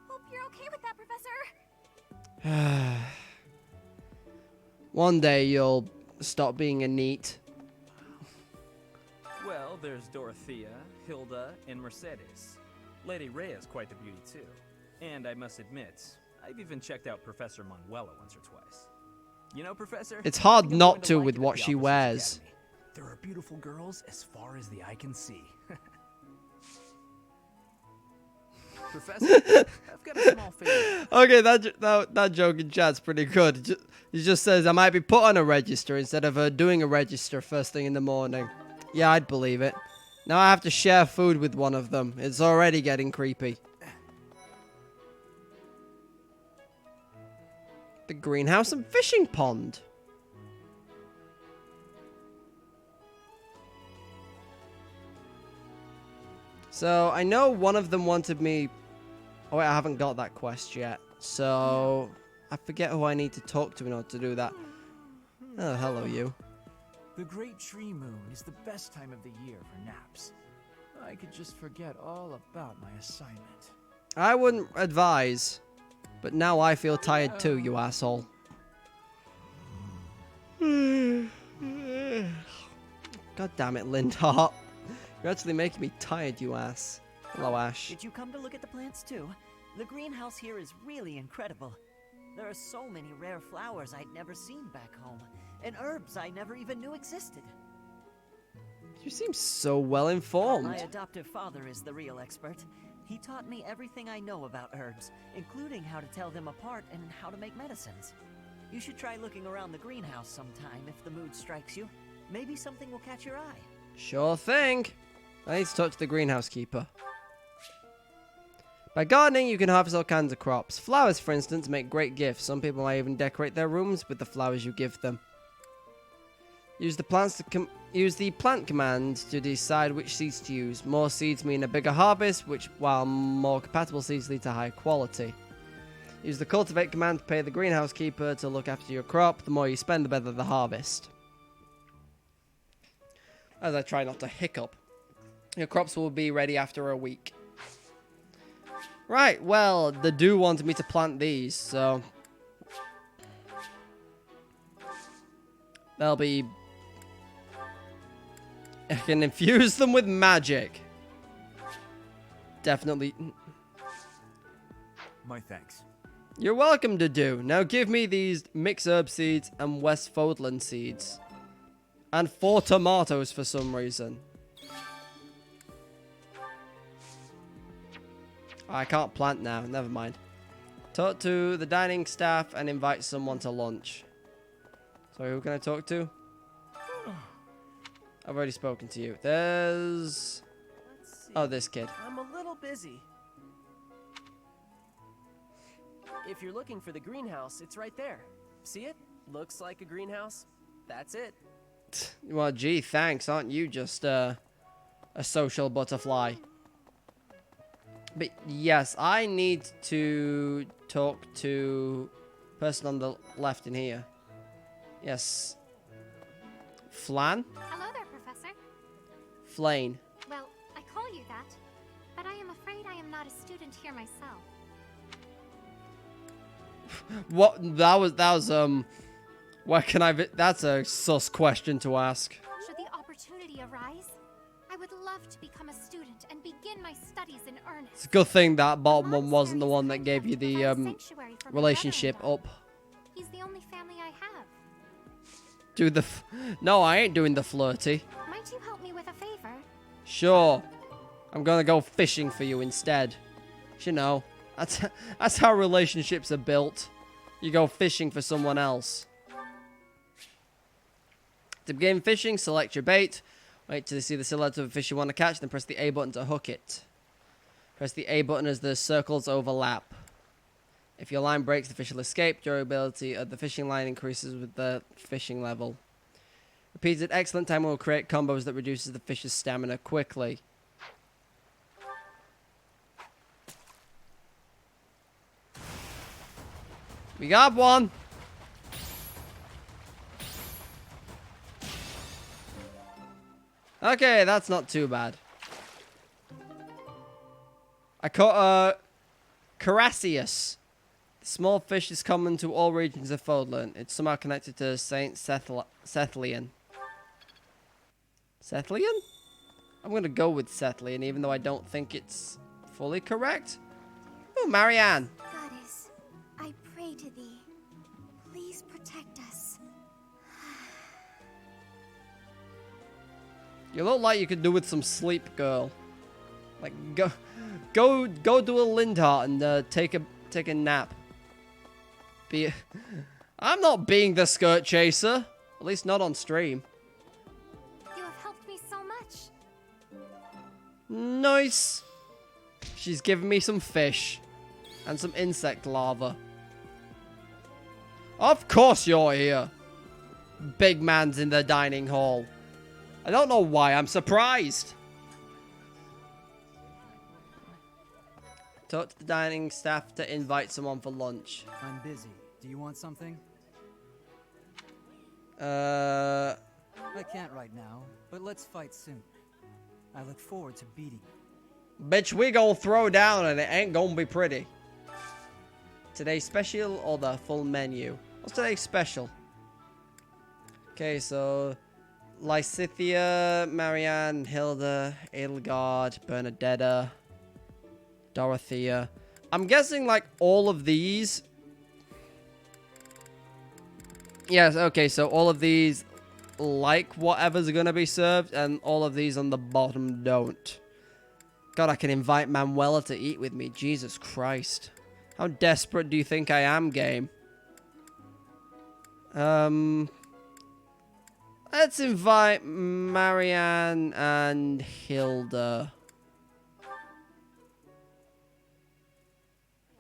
Hope you're okay with that, Professor. One day you'll stop being a neat. Well, there's Dorothea, Hilda, and Mercedes. Lady Rhea is quite the beauty, too. And I must admit, I've even checked out Professor Manuela once or twice. You know, Professor? It's hard not to with what she wears. Academy. There are beautiful girls as far as the eye can see. Professor, I've got a small favor. Okay, that joke in chat's pretty good. He just says I might be put on a register instead of doing a register first thing in the morning. Yeah, I'd believe it. Now I have to share food with one of them. It's already getting creepy. The greenhouse and fishing pond. So, I know one of them wanted me... Oh, wait, I haven't got that quest yet. So, I forget who I need to talk to in order to do that. Oh, hello, you. The Great Tree Moon is the best time of the year for naps. I could just forget all about my assignment. I wouldn't advise, but now I feel tired too, you asshole. God damn it, Lindhart. You're actually making me tired, you ass. Hello, Ash. Did you come to look at the plants too? The greenhouse here is really incredible. There are so many rare flowers I'd never seen back home, and herbs I never even knew existed. You seem so well informed. My adoptive father is the real expert. He taught me everything I know about herbs, including how to tell them apart and how to make medicines. You should try looking around the greenhouse sometime if the mood strikes you. Maybe something will catch your eye. Sure thing. I need to talk to the greenhouse keeper. By gardening, you can harvest all kinds of crops. Flowers, for instance, make great gifts. Some people might even decorate their rooms with the flowers you give them. Use the plant command to decide which seeds to use. More seeds mean a bigger harvest, while more compatible seeds lead to higher quality. Use the cultivate command to pay the greenhouse keeper to look after your crop. The more you spend, the better the harvest. As I try not to hiccup. Your crops will be ready after a week. Right, well, the do wanted me to plant these, so... they'll be... I can infuse them with magic. Definitely. My thanks. You're welcome to do. Now give me these mixed herb seeds and West Fodland seeds. And 4 tomatoes for some reason. I can't plant now. Never mind. Talk to the dining staff and invite someone to lunch. Sorry, who can I talk to? I've already spoken to you. There's... oh, this kid. I'm a little busy. If you're looking for the greenhouse, it's right there. See it? Looks like a greenhouse. That's it. Well, gee, thanks. Aren't you just a social butterfly? But yes, I need to talk to person on the left in here. Yes. Flan? Hello there, Professor. Flane. Well, I call you that, but I am afraid I am not a student here myself. What? That was where can I... that's a sus question to ask. Should the opportunity arise, I would love to become a student and begin my studies in earnest. It's a good thing that bottom one wasn't the one that gave you the relationship up. He's the only family I have. Do the... no, I ain't doing the flirty. Might you help me with a favor? Sure. I'm gonna go fishing for you instead. You know, that's how relationships are built. You go fishing for someone else. To begin fishing, select your bait. Wait till you see the silhouette of a fish you want to catch, then press the A button to hook it. Press the A button as the circles overlap. If your line breaks, the fish will escape. Durability of the fishing line increases with the fishing level. Repeated excellent time will create combos that reduces the fish's stamina quickly. We got one! Okay, that's not too bad. I caught Carassius. The small fish is common to all regions of Fodland. It's somehow connected to Saint Sethlian. Sethlian? I'm gonna go with Sethlian, even though I don't think it's fully correct. Oh, Marianne. Goddess, I pray to thee. Please protect us. You look like you could do with some sleep, girl. Like, go do a Lindhart and take a nap. I'm not being the skirt chaser. At least not on stream. You have helped me so much. Nice. She's giving me some fish. And some insect larvae. Of course you're here. Big man's in the dining hall. I don't know why I'm surprised. Talk to the dining staff to invite someone for lunch. I'm busy. Do you want something? I can't right now, but let's fight soon. I look forward to beating you. Bitch, we gonna throw down and it ain't gonna be pretty. Today's special or the full menu? What's today's special? Okay, so... Lysithia, Marianne, Hilda, Edelgard, Bernadetta, Dorothea. I'm guessing like all of these. Yes, okay, so all of these like whatever's gonna be served, and all of these on the bottom don't. God, I can invite Manuela to eat with me. Jesus Christ. How desperate do you think I am, game? Let's invite Marianne and Hilda.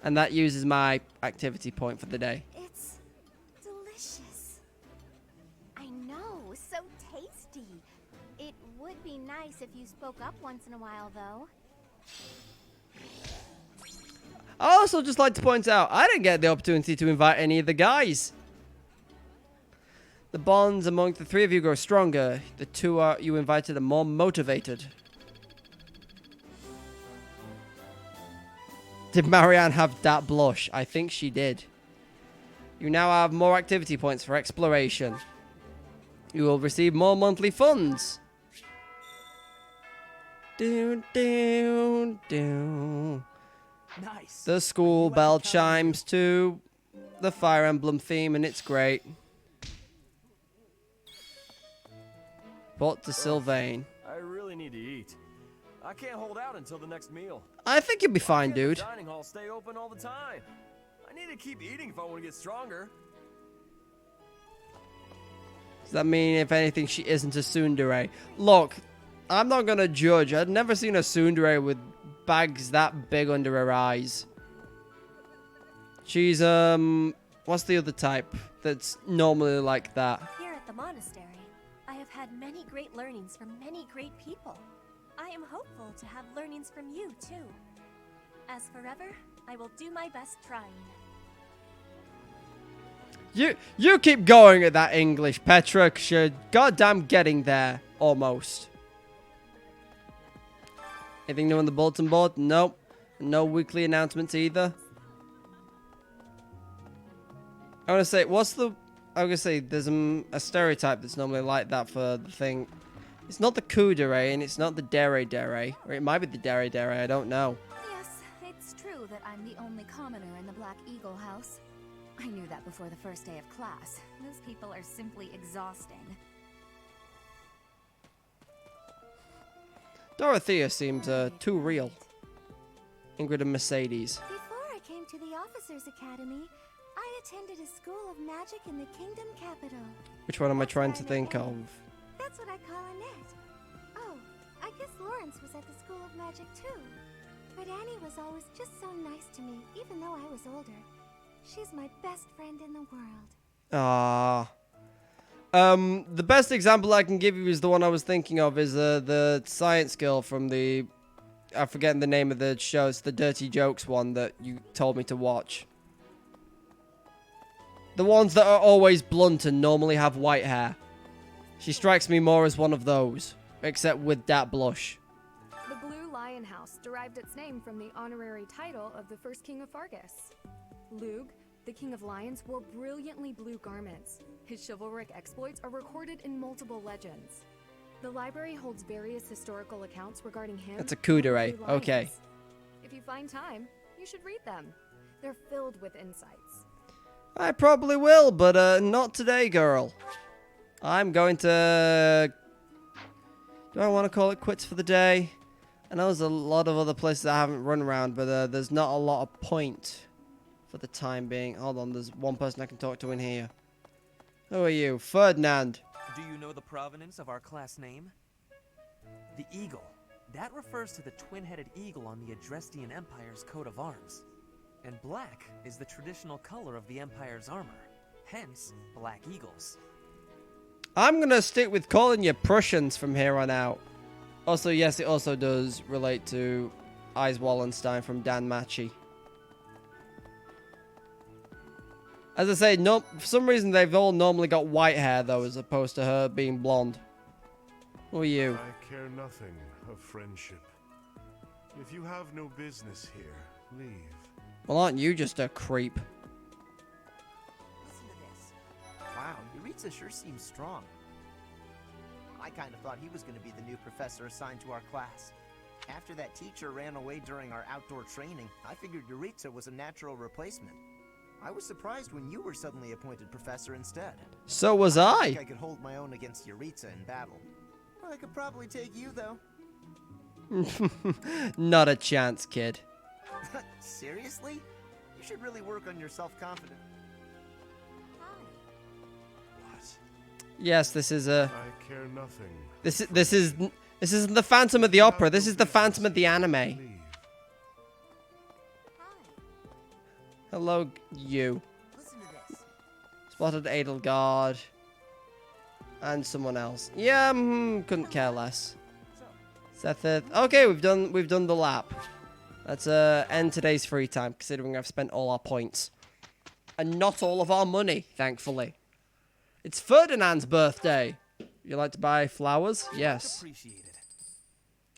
And that uses my activity point for the day. It's delicious. I know, so tasty. It would be nice if you spoke up once in a while, though. I also just like to point out, I didn't get the opportunity to invite any of the guys. The bonds among the three of you grow stronger. The two you invited are more motivated. Did Marianne have that blush? I think she did. You now have more activity points for exploration. You will receive more monthly funds. Nice. The school bell chimes to the Fire Emblem theme, and it's great. Port to Sylvain. I really need to eat. I can't hold out until the next meal. I think you'll be fine, dude. The dining hall stay open all the time. I need to keep eating if I want to get stronger. Does that mean, if anything, she isn't a tsundere? Look, I'm not gonna judge. I've never seen a tsundere with bags that big under her eyes. She's, what's the other type that's normally like that? Here at the monastery, I have had many great learnings from many great people. I am hopeful to have learnings from you, too. As forever, I will do my best trying. You keep going at that English, Petra, 'cause you're goddamn getting there, almost. Anything new on the bulletin board? Nope. No weekly announcements either. I want to say, I was going to say, there's a stereotype that's normally like that for the thing. It's not the kudere, and it's not the dere, or it might be the dere, I don't know. Yes, it's true that I'm the only commoner in the Black Eagle house. I knew that before the first day of class. Those people are simply exhausting. Dorothea seems too real. Ingrid and Mercedes. Before I came to the Officers Academy, I attended a school of magic in the Kingdom capital. Which one am I trying to think of? That's what I call Annette. Oh, I guess Lawrence was at the School of Magic too. But Annie was always just so nice to me, even though I was older. She's my best friend in the world. Ah. The best example I can give you is the one I was thinking of, is the science girl from the... I'm forgetting the name of the show. It's the Dirty Jokes one that you told me to watch. The ones that are always blunt and normally have white hair. She strikes me more as one of those, except with that blush. The Blue Lion House derived its name from the honorary title of the first king of Fargus. Lug, the king of lions, wore brilliantly blue garments. His chivalric exploits are recorded in multiple legends. The library holds various historical accounts regarding him. That's a kudere. and the Blue Okay. Lions. If you find time, you should read them. They're filled with insights. I probably will, but not today, girl. I'm going to... Do I want to call it quits for the day? I know there's a lot of other places I haven't run around, but there's not a lot of point for the time being. Hold on, there's one person I can talk to in here. Who are you? Ferdinand. Do you know the provenance of our class name? The eagle. That refers to the twin-headed eagle on the Adrestian Empire's coat of arms. And black is the traditional color of the Empire's armor. Hence, black eagles. I'm going to stick with calling you Prussians from here on out. Also, yes, it also does relate to Eis Wallenstein from Dan Machi. As I say, no, for some reason they've all normally got white hair, though, as opposed to her being blonde. Who are you? I care nothing of friendship. If you have no business here, leave. Well, aren't you just a creep? Listen to this. Wow, Yuritsa sure seems strong. I kind of thought he was going to be the new professor assigned to our class. After that teacher ran away during our outdoor training, I figured Yuritsa was a natural replacement. I was surprised when you were suddenly appointed professor instead. So was I I. think I could hold my own against Yuritsa in battle. I could probably take you, though. Not a chance, kid. Seriously? You should really work on your self-confidence. Yes, this is a... I care nothing. This isn't the Phantom of the Opera. This is the Phantom of the anime. Hello, you. Listen to this. Spotted Edelgard. And someone else. Yeah, couldn't care less. Sethith. Okay, we've done the lap. Let's end today's free time, considering I've spent all our points. And not all of our money, thankfully. It's Ferdinand's birthday. You like to buy flowers? Yes.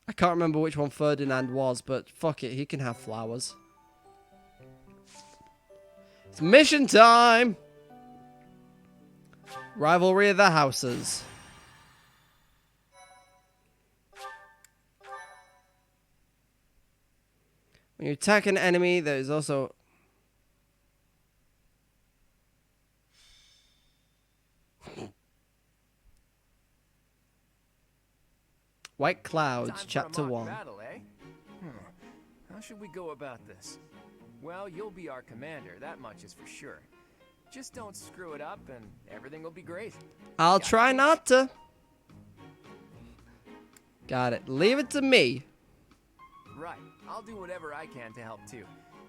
I can't remember which one Ferdinand was, but fuck it, he can have flowers. It's mission time! Rivalry of the houses. When you attack an enemy, there is also... White Clouds, Chapter 1. Battle, eh? How should we go about this? Well, you'll be our commander, that much is for sure. Just don't screw it up and everything will be great. I'll try not to. Got it. Leave it to me. Right. I'll do whatever I can to help too.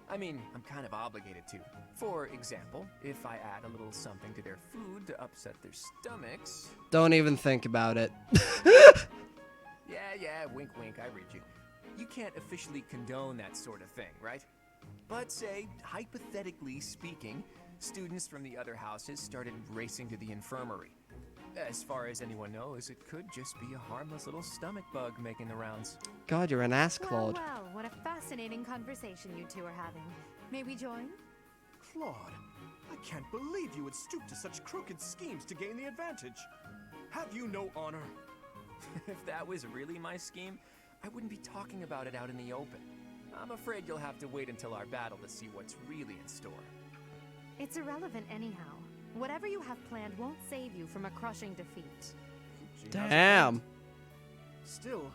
I mean, I'm kind of obligated to. For example, if I add a little something to their food to upset their stomachs... Don't even think about it. Yeah, wink, wink, I read you. You can't officially condone that sort of thing, right? But say, hypothetically speaking, students from the other houses started racing to the infirmary. As far as anyone knows, it could just be a harmless little stomach bug making the rounds. God, you're an ass, Claude. Well, what a fascinating conversation you two are having. May we join? Claude, I can't believe you would stoop to such crooked schemes to gain the advantage. Have you no honor? If that was really my scheme, I wouldn't be talking about it out in the open. I'm afraid you'll have to wait until our battle to see what's really in store. It's irrelevant anyhow. Whatever you have planned won't save you from a crushing defeat. Damn. Still,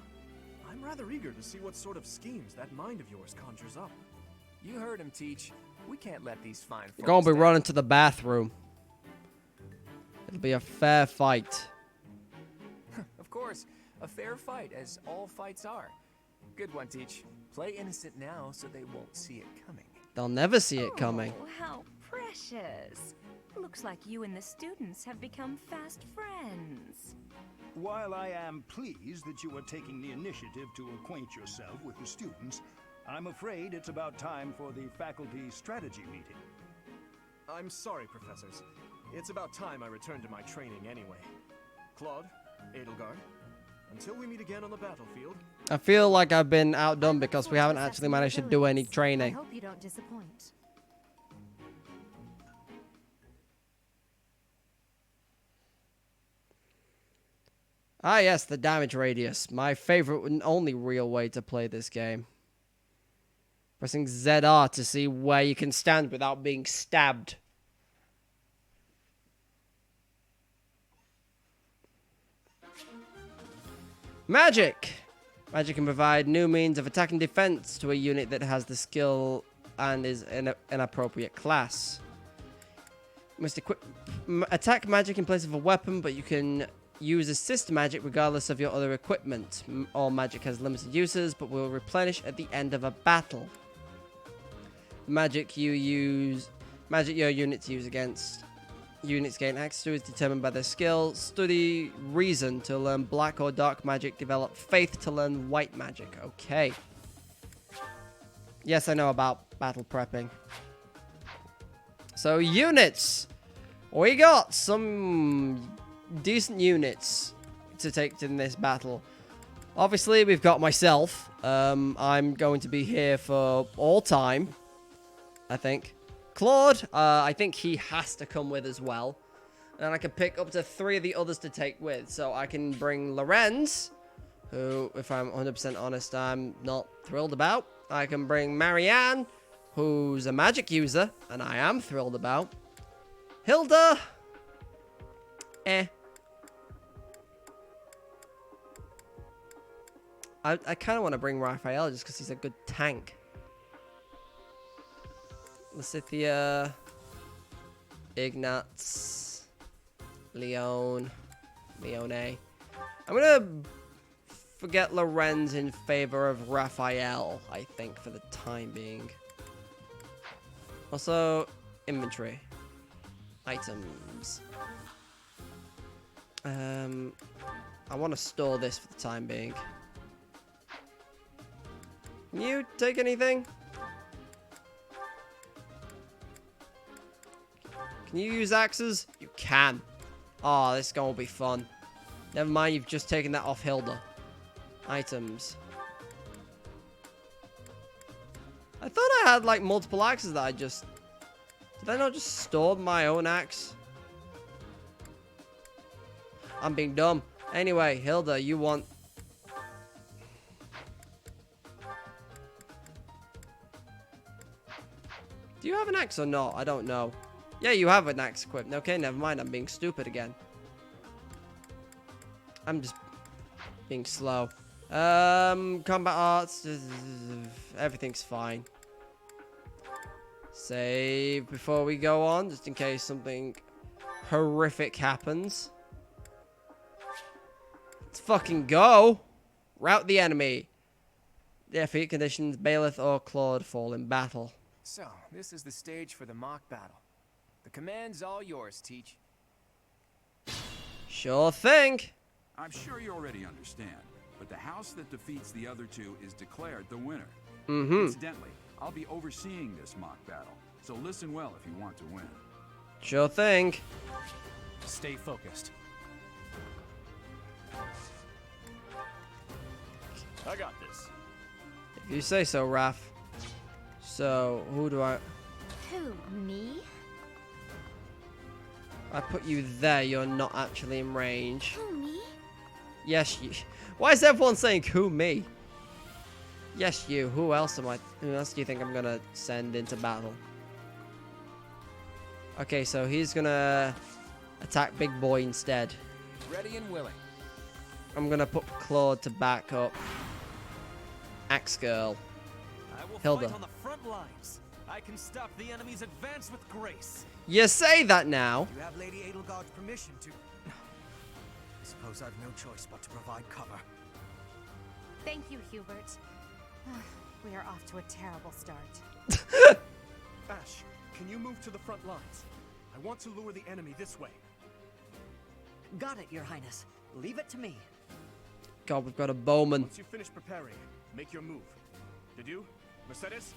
I'm rather eager to see what sort of schemes that mind of yours conjures up. You heard him, Teach. We can't let these fine folks You're gonna be down. running to the bathroom. It'll be a fair fight. Of course, a fair fight, as all fights are. Good one, Teach. Play innocent now so they won't see it coming. They'll never see it coming. Oh, how precious. Looks like you and the students have become fast friends. While I am pleased that you are taking the initiative to acquaint yourself with the students, I'm afraid it's about time for the faculty strategy meeting. I'm sorry, professors. It's about time I returned to my training anyway. Claude, Edelgard, until we meet again on the battlefield. I feel like I've been outdone because we haven't actually managed to do any I training. hope you don't disappoint. Ah yes, the damage radius. My favorite and only real way to play this game. Pressing ZR to see where you can stand without being stabbed. Magic! Magic can provide new means of attack and defense to a unit that has the skill and is in an appropriate class. You must equip attack magic in place of a weapon, but you can use assist magic regardless of your other equipment. All magic has limited uses, but will replenish at the end of a battle. Magic your units use against units gain access to is determined by their skill. Study reason to learn black or dark magic. Develop faith to learn white magic. Okay. Yes, I know about battle prepping. So units. We got some decent units to take in this battle. Obviously, we've got myself. I'm going to be here for all time, I think. Claude, I think he has to come with as well. And I can pick up to 3 of the others to take with. So I can bring Lorenz, who, if I'm 100% honest, I'm not thrilled about. I can bring Marianne, who's a magic user, and I am thrilled about. Hilda, I kind of want to bring Raphael just because he's a good tank. Lysithea, Ignatz, Leone. I'm going to forget Lorenz in favor of Raphael, I think, for the time being. Also, inventory. Items. I want to store this for the time being. Can you take anything? Can you use axes? You can. Oh, this is gonna be fun. Never mind, you've just taken that off Hilda. Items. I thought I had like multiple axes that I just... Did I not just store my own axe? I'm being dumb. Anyway, Hilda, you want... Do you have an axe or not? I don't know. Yeah, you have an axe equipped. Okay, never mind. I'm being stupid again. I'm just being slow. Combat arts. Everything's fine. Save before we go on, just in case something horrific happens. Let's fucking go. Rout the enemy. Defeat conditions, Bailiff or Claude fall in battle. So, this is the stage for the mock battle. The command's all yours, Teach. Sure thing. I'm sure you already understand, but the house that defeats the other two is declared the winner. Mm-hmm. Incidentally, I'll be overseeing this mock battle, so listen well if you want to win. Sure thing. Stay focused. I got this. If you say so, Raph. So, who do I... Who, me? I put you there, you're not actually in range. Who, me? Yes, you... Why is everyone saying, who, me? Yes, you. Who else am I... Who else do you think I'm gonna send into battle? Okay, so he's gonna attack Big Boy instead. Ready and willing. I'm gonna put Claude to back up Axe Girl. I will Hilda. fight on the front lines. I can stop the enemy's advance with grace. You say that now. You have Lady Edelgard's permission to... I suppose I've no choice but to provide cover. Thank you, Hubert. We are off to a terrible start. Ash, can you move to the front lines? I want to lure the enemy this way. Got it, Your Highness. Leave it to me. God, we've got a bowman. Once you finish preparing, make your move. Did you? Mercedes?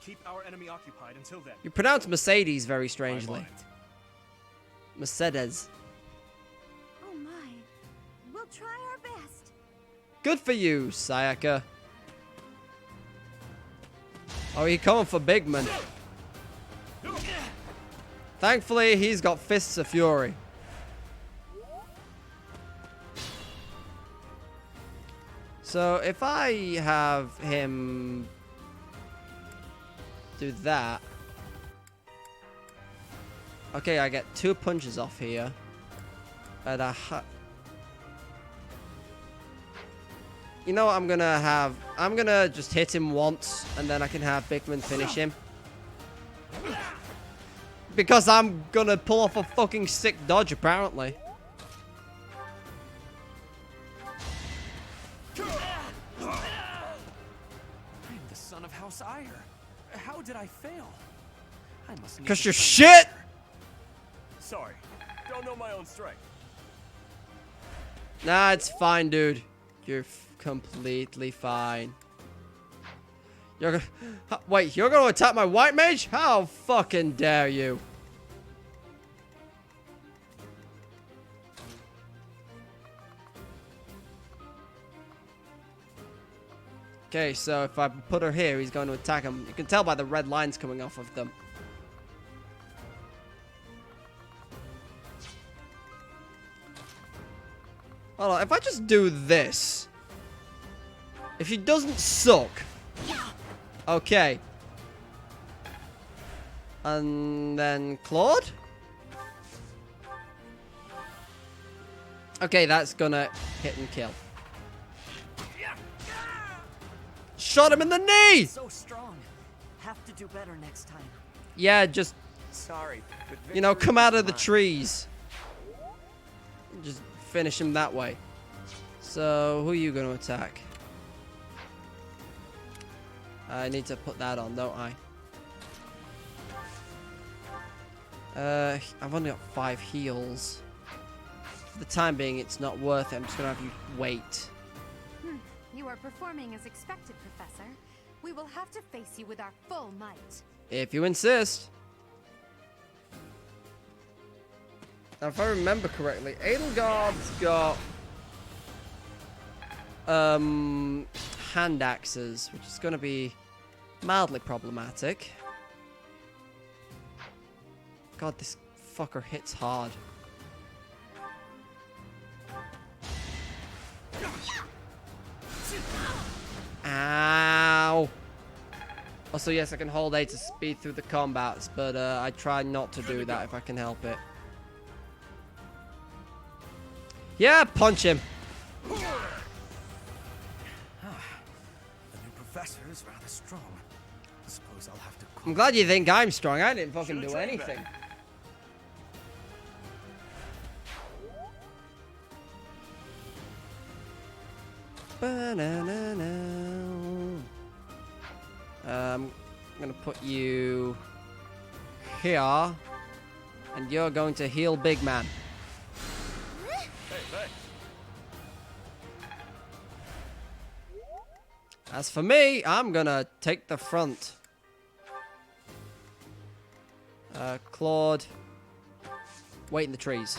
Keep our enemy occupied until then. You pronounce Mercedes very strangely. Mercedes. Oh my. We'll try our best. Good for you, Sayaka. Oh, he coming for Bigman. Thankfully, he's got Fists of Fury. So, if I have him do that... Okay, I get 2 punches off here. And you know what I'm gonna have? I'm gonna just hit him once, and then I can have Bigman finish him. Because I'm gonna pull off a fucking sick dodge, apparently. I'm the son of House Ire. How did I fail? I must need 'Cause to you're train shit! Sorry, don't know my own strength. Nah, it's fine, dude. You're completely fine. You're wait, you're gonna attack my white mage? How fucking dare you? Okay, so if I put her here, he's going to attack him. You can tell by the red lines coming off of them. Hold on, if I just do this... If she doesn't suck... Okay. And then Claude? Okay, that's gonna hit and kill. Shot him in the knee! So strong. Have to do better next time. Yeah, just... Sorry, but you know, victory come out is of the mine. trees. Just finish him that way. So, who are you going to attack? I need to put that on, don't I? I've only got 5 heals. For the time being, it's not worth it. I'm just going to have you wait. You are performing as expected, Professor. We will have to face you with our full might. If you insist. Now, if I remember correctly, Edelgard's got hand axes, which is going to be mildly problematic. God, this fucker hits hard. Ow! Also, yes, I can hold A to speed through the combats, but I try not to do that if I can help it. Yeah, punch him! The new professor is rather strong. I suppose I'll have to... I'm glad you think I'm strong. I didn't fucking do anything. I'm gonna put you here, and you're going to heal Big Man. Hey, thanks. As for me, I'm gonna take the front. Claude, wait in the trees.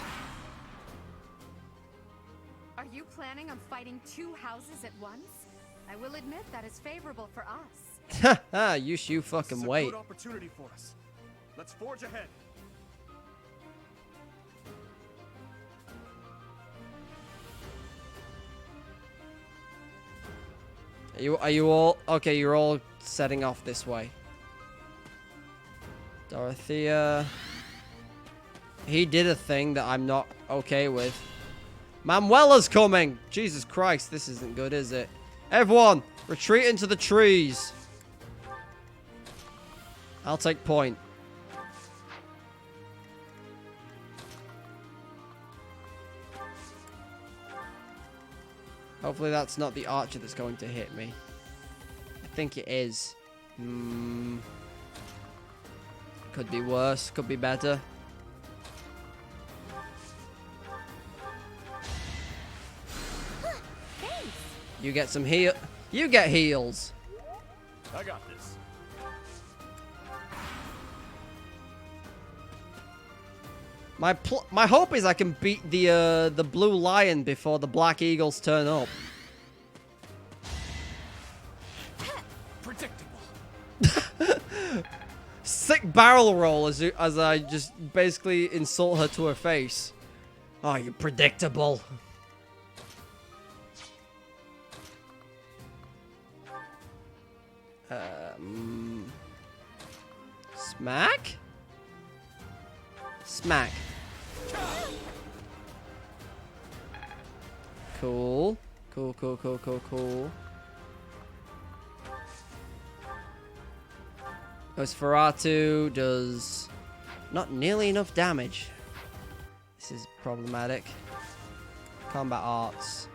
Are you planning on fighting two houses at once? I will admit that is favorable for us. Haha, you fucking This is wait. a good opportunity for us. Let's forge ahead. Are you all okay? You're all setting off this way. Dorothea. He did a thing that I'm not okay with. Manuela's coming! Jesus Christ, this isn't good, is it? Everyone, retreat into the trees. I'll take point. Hopefully that's not the archer that's going to hit me. I think it is. Could be worse, could be better. You get some heal. You get heals. I got this. My hope is I can beat the blue lion before the black eagles turn up. Predictable. Sick barrel roll as I just basically insult her to her face. Oh, you're predictable. Smack? Smack. Cool. Cool. Nosferatu does not nearly enough damage. This is problematic. Combat arts.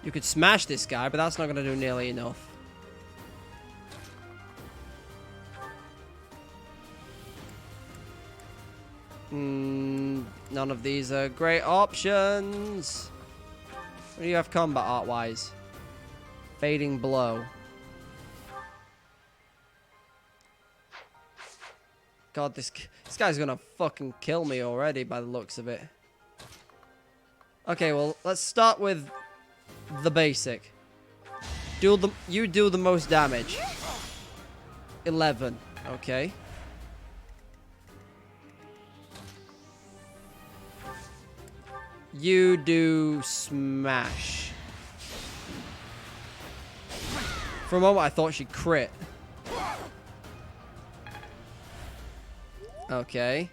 You could smash this guy, but that's not going to do nearly enough. None of these are great options. What do you have combat art-wise? Fading Blow. God, this guy's gonna fucking kill me already by the looks of it. Okay, well, let's start with the basic. You do the most damage. 11. Okay. You do smash. For a moment, I thought she crit. Okay.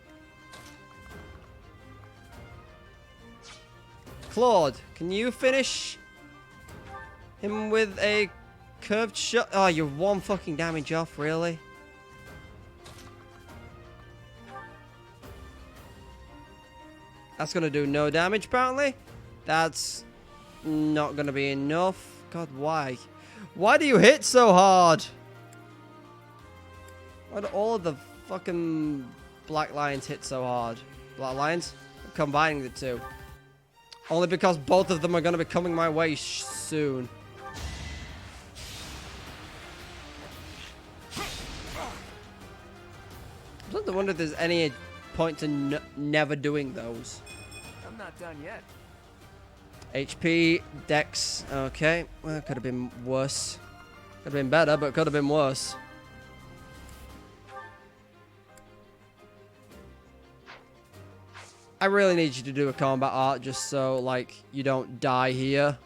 Claude, can you finish him with a curved shot? Oh, you're one fucking damage off, really? That's gonna do no damage, apparently. That's not gonna be enough. God, why? Why do you hit so hard? Why do all of the fucking black lions hit so hard? Black lions? I'm combining the two. Only because both of them are gonna be coming my way soon. I wonder if there's any point to never doing those. I'm not done yet. HP, Dex. Okay. Well, it could have been worse. Could have been better, but it could have been worse. I really need you to do a combat art just so, like, you don't die here.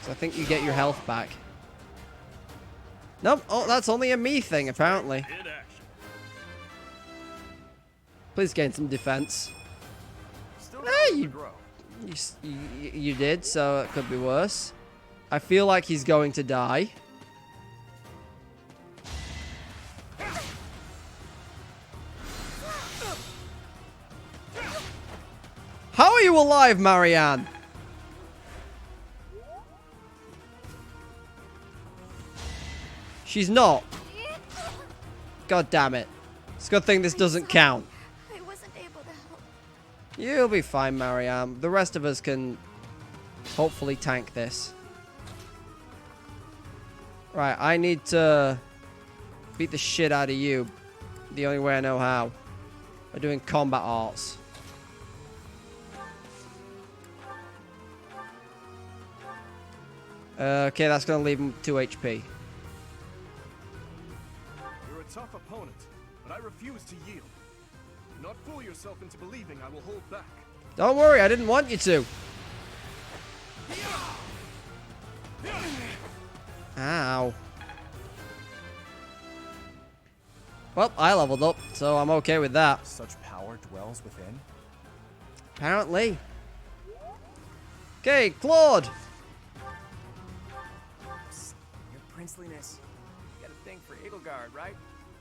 So I think you get your health back. Nope. Oh, that's only a me thing, apparently. Please gain some defense. Hey, you did, so it could be worse. I feel like he's going to die. How are you alive, Marianne? She's not. God damn it. It's a good thing this doesn't count. I wasn't able to help. You'll be fine, Marianne. The rest of us can hopefully tank this. Right, I need to beat the shit out of you. The only way I know how. By doing combat arts. Okay, that's going to leave him 2 HP. You're a tough opponent, but I refuse to yield. Do not fool yourself into believing I will hold back. Don't worry, I didn't want you to. Ow. Well, I leveled up, so I'm okay with that. Such power dwells within. Apparently. Okay, Claude. Psst, your princeliness. You got a thing for Edelgard, right?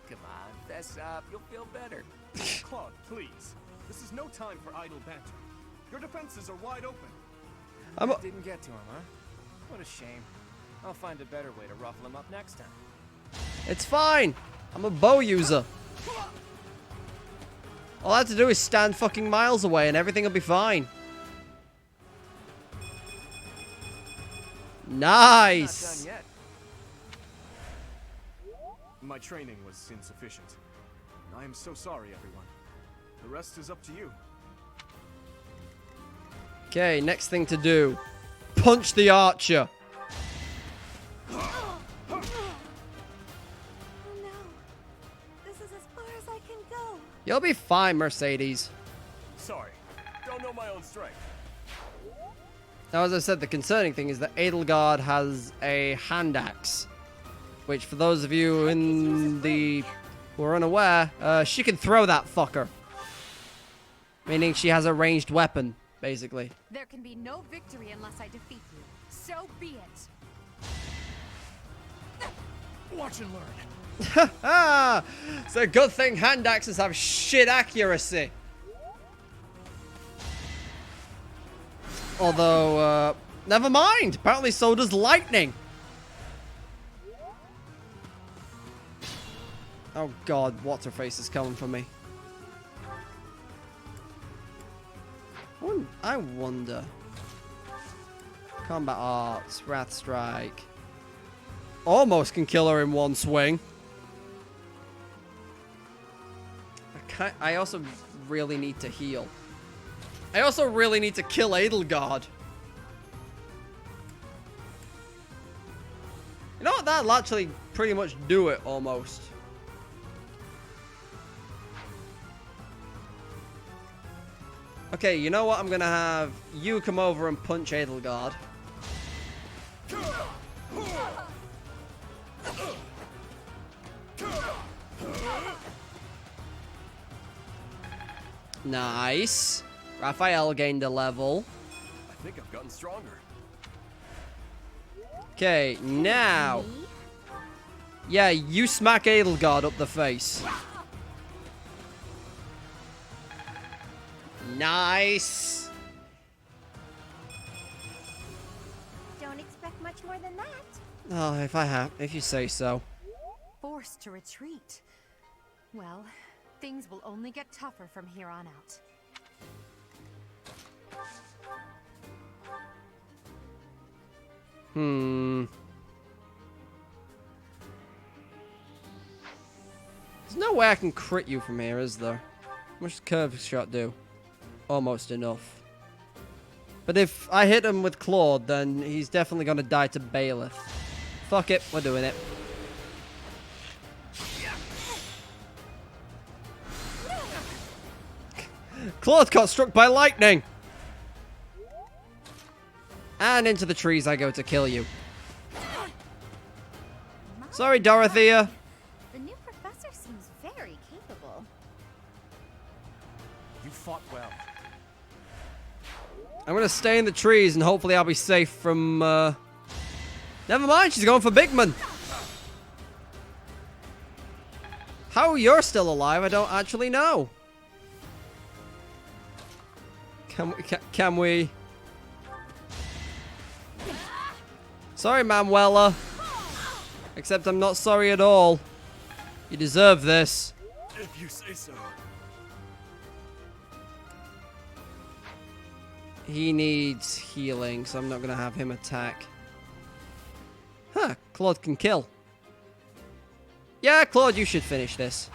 Come on, fess up. You'll feel better. Claude, please. This is no time for idle banter. Your defenses are wide open. Didn't get to him, huh? What a shame. I'll find a better way to ruffle him up next time. It's fine. I'm a bow user. All I have to do is stand fucking miles away and everything will be fine. Nice. Not done yet. My training was insufficient. I am so sorry, everyone. The rest is up to you. Okay, next thing to do. Punch the archer. Oh no. This is as far as I can go. You'll be fine, Mercedes. Sorry, don't know my own strength. Now, as I said, the concerning thing is that Edelgard has a hand axe. Which, for those of you who are unaware, she can throw that fucker. Meaning she has a ranged weapon, basically. There can be no victory unless I defeat you. So be it. Watch and learn. It's a good thing hand axes have shit accuracy. Although, never mind. Apparently so does lightning. Oh god, what's-her-face is coming for me. I wonder. Combat arts, Wrath Strike. Almost can kill her in one swing. I also really need to heal. I also really need to kill Edelgard. You know what? That'll actually pretty much do it, almost. Okay, you know what? I'm gonna have you come over and punch Edelgard. Nice. Raphael gained a level. I think I've gotten stronger. Okay, now. Yeah, you smack Edelgard up the face. Nice. Don't expect much more than that. Oh, if you say so. Forced to retreat. Well, things will only get tougher from here on out. There's no way I can crit you from here, is there? How much does curve shot do? Almost enough. But if I hit him with Claude, then he's definitely going to die to Bailiff. Fuck it, we're doing it. Claude got struck by lightning! And into the trees I go to kill you. Sorry, Dorothea. The new professor seems very capable. You fought well. I'm gonna stay in the trees and hopefully I'll be safe from, Never mind, she's going for Bigman. How you're still alive, I don't actually know. Can we? Sorry, Manuela. Except I'm not sorry at all. You deserve this. If you say so. He needs healing, so I'm not gonna have him attack. Huh, Claude can kill. Yeah, Claude, you should finish this.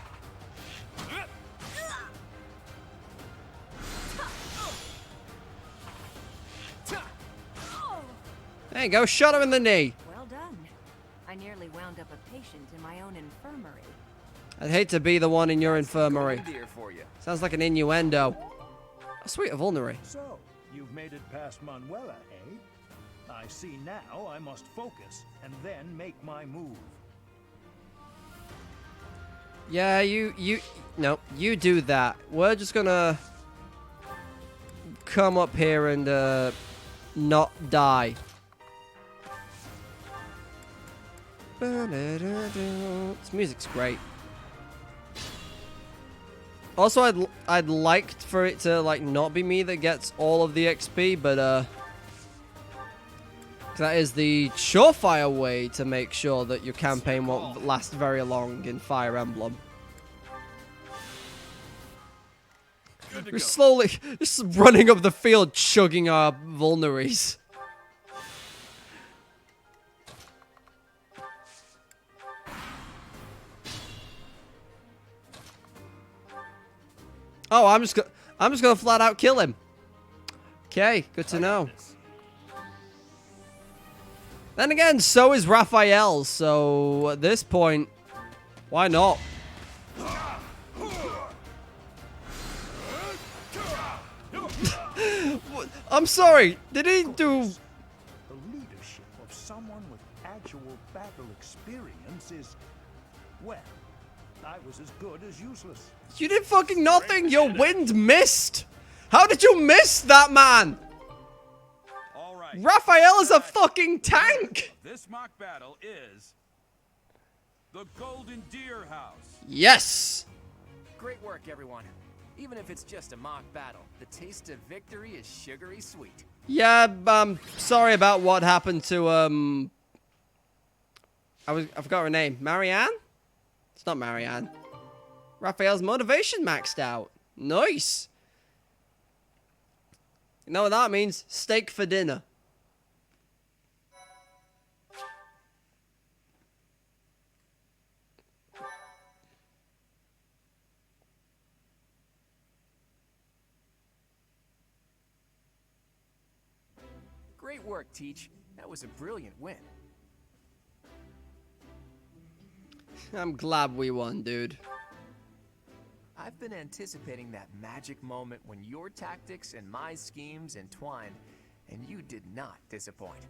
There you go, shot him in the knee. Well done. I nearly wound up a patient in my own infirmary. I'd hate to be the one in your infirmary. Dear for you. Sounds like an innuendo. Oh, sweet, a vulnerary. So, you've made it past Manuela, eh? I see now I must focus and then make my move. Yeah, no, you do that. We're just gonna come up here and, not die. This music's great. Also, I'd like for it to like not be me that gets all of the XP, but that is the surefire way to make sure that your campaign won't last very long in Fire Emblem. We're slowly just running up the field, chugging our vulneraries. Oh, I'm just gonna flat out kill him. Okay, good to know. Then again, so is Raphael, so at this point, why not? I'm sorry, did he do... The leadership of someone with actual battle experience is, well, I was as good as useless. You did fucking nothing, your wind missed! How did you miss that, man? Raphael is a fucking tank! This mock battle is the Golden Deer House. Yes! Great work, everyone. Even if it's just a mock battle, the taste of victory is sugary sweet. Yeah, sorry about what happened to, I forgot her name. Marianne? It's not Marianne. Raphael's motivation maxed out. Nice. You know what that means? Steak for dinner. Great work, Teach. That was a brilliant win. I'm glad we won, dude. I've been anticipating that magic moment when your tactics and my schemes entwined, and you did not disappoint.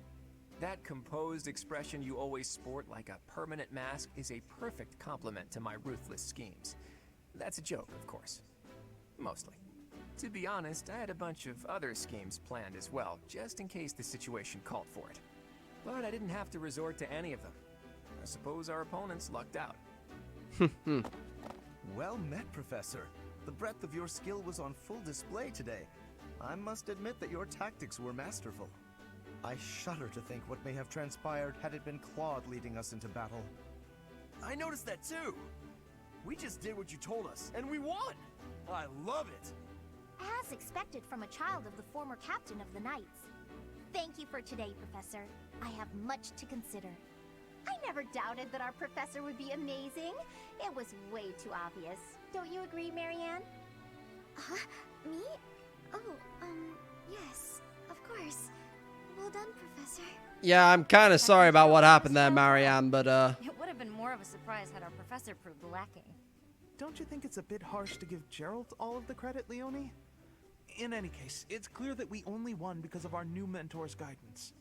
That composed expression you always sport like a permanent mask is a perfect complement to my ruthless schemes. That's a joke, of course. Mostly. To be honest, I had a bunch of other schemes planned as well, just in case the situation called for it. But I didn't have to resort to any of them. I suppose our opponents lucked out. Well met, Professor. The breadth of your skill was on full display today. I must admit that your tactics were masterful. I shudder to think what may have transpired had it been Claude leading us into battle. I noticed that too. We just did what you told us, and we won. I love it. As expected from a child of the former captain of the Knights. Thank you for today, Professor. I have much to consider. I never doubted that our professor would be amazing. It was way too obvious. Don't you agree, Marianne? Huh? Me? Oh, yes, of course. Well done, Professor. Yeah, I'm kind of sorry about what happened there, Marianne, but It would have been more of a surprise had our professor proved lacking. Don't you think it's a bit harsh to give Gerald all of the credit, Leonie? In any case, it's clear that we only won because of our new mentor's guidance.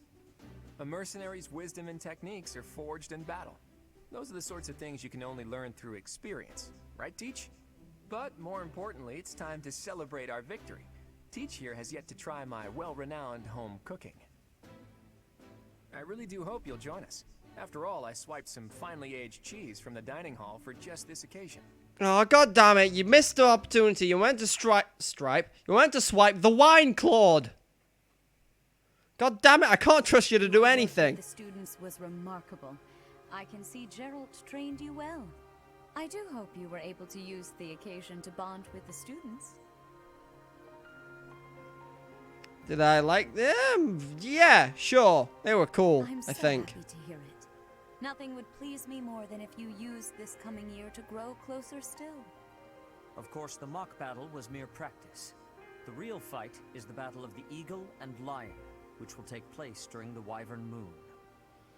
A mercenary's wisdom and techniques are forged in battle. Those are the sorts of things you can only learn through experience. Right, Teach? But more importantly, it's time to celebrate our victory. Teach here has yet to try my well-renowned home cooking. I really do hope you'll join us. After all, I swiped some finely aged cheese from the dining hall for just this occasion. oh, god damn it, you missed the opportunity. You went to you went to swipe the wine, Claude. God damn it, I can't trust you to do anything. The students was remarkable. I can see Gerald trained you well. I do hope you were able to use the occasion to bond with the students. Did I like them? Yeah, sure. They were cool, I'm so I think. happy to hear it. Nothing would please me more than if you used this coming year to grow closer still. Of course, the mock battle was mere practice. The real fight is the battle of the Eagle and Lion, which will take place during the Wyvern Moon.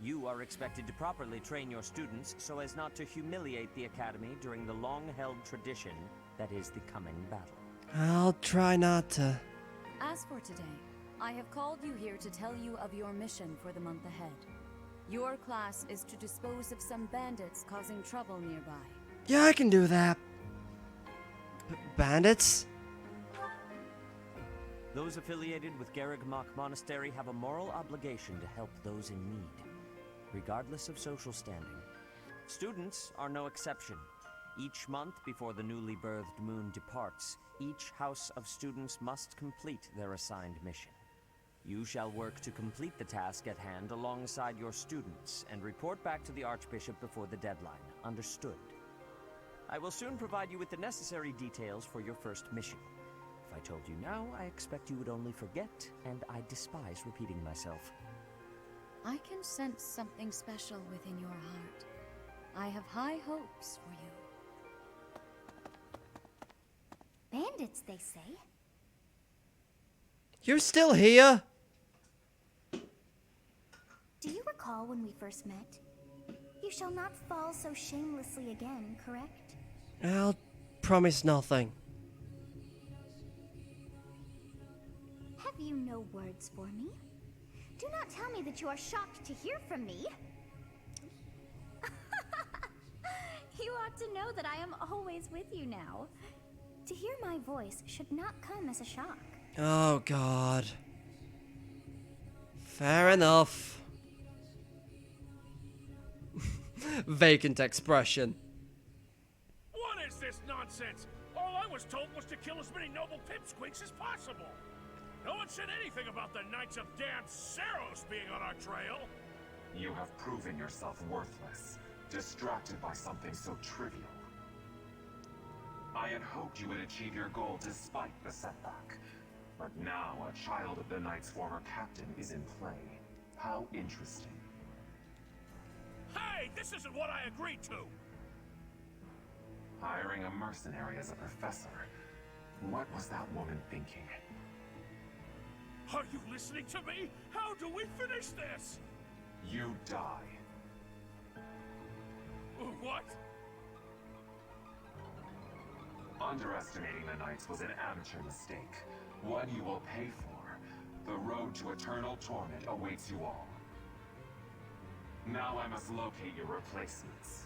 You are expected to properly train your students so as not to humiliate the Academy during the long-held tradition that is the coming battle. I'll try not to. As for today, I have called you here to tell you of your mission for the month ahead. Your class is to dispose of some bandits causing trouble nearby. Yeah, I can do that. Bandits? Those affiliated with Garreg-Mach Monastery have a moral obligation to help those in need, regardless of social standing. Students are no exception. Each month before the newly birthed moon departs, each house of students must complete their assigned mission. You shall work to complete the task at hand alongside your students and report back to the Archbishop before the deadline. Understood? I will soon provide you with the necessary details for your first mission. If I told you now, I expect you would only forget, and I despise repeating myself. I can sense something special within your heart. I have high hopes for you. Bandits, they say. You're still here? Do you recall when we first met? You shall not fall so shamelessly again, correct? I'll promise nothing. Have you no words for me? Do not tell me that you are shocked to hear from me. You ought to know that I am always with you now. To hear my voice should not come as a shock. Oh, God. Fair enough. Vacant expression. What is this nonsense? All I was told was to kill as many noble pipsqueaks as possible. No one said anything about the Knights of Damned Saros being on our trail. You have proven yourself worthless, distracted by something so trivial. I had hoped you would achieve your goal despite the setback. But now a child of the Knight's former captain is in play. How interesting. Hey, this isn't what I agreed to! Hiring a mercenary as a professor. What was that woman thinking? Are you listening to me? How do we finish this? You die. What? Underestimating the Knights was an amateur mistake. One you will pay for. The road to eternal torment awaits you all. Now I must locate your replacements.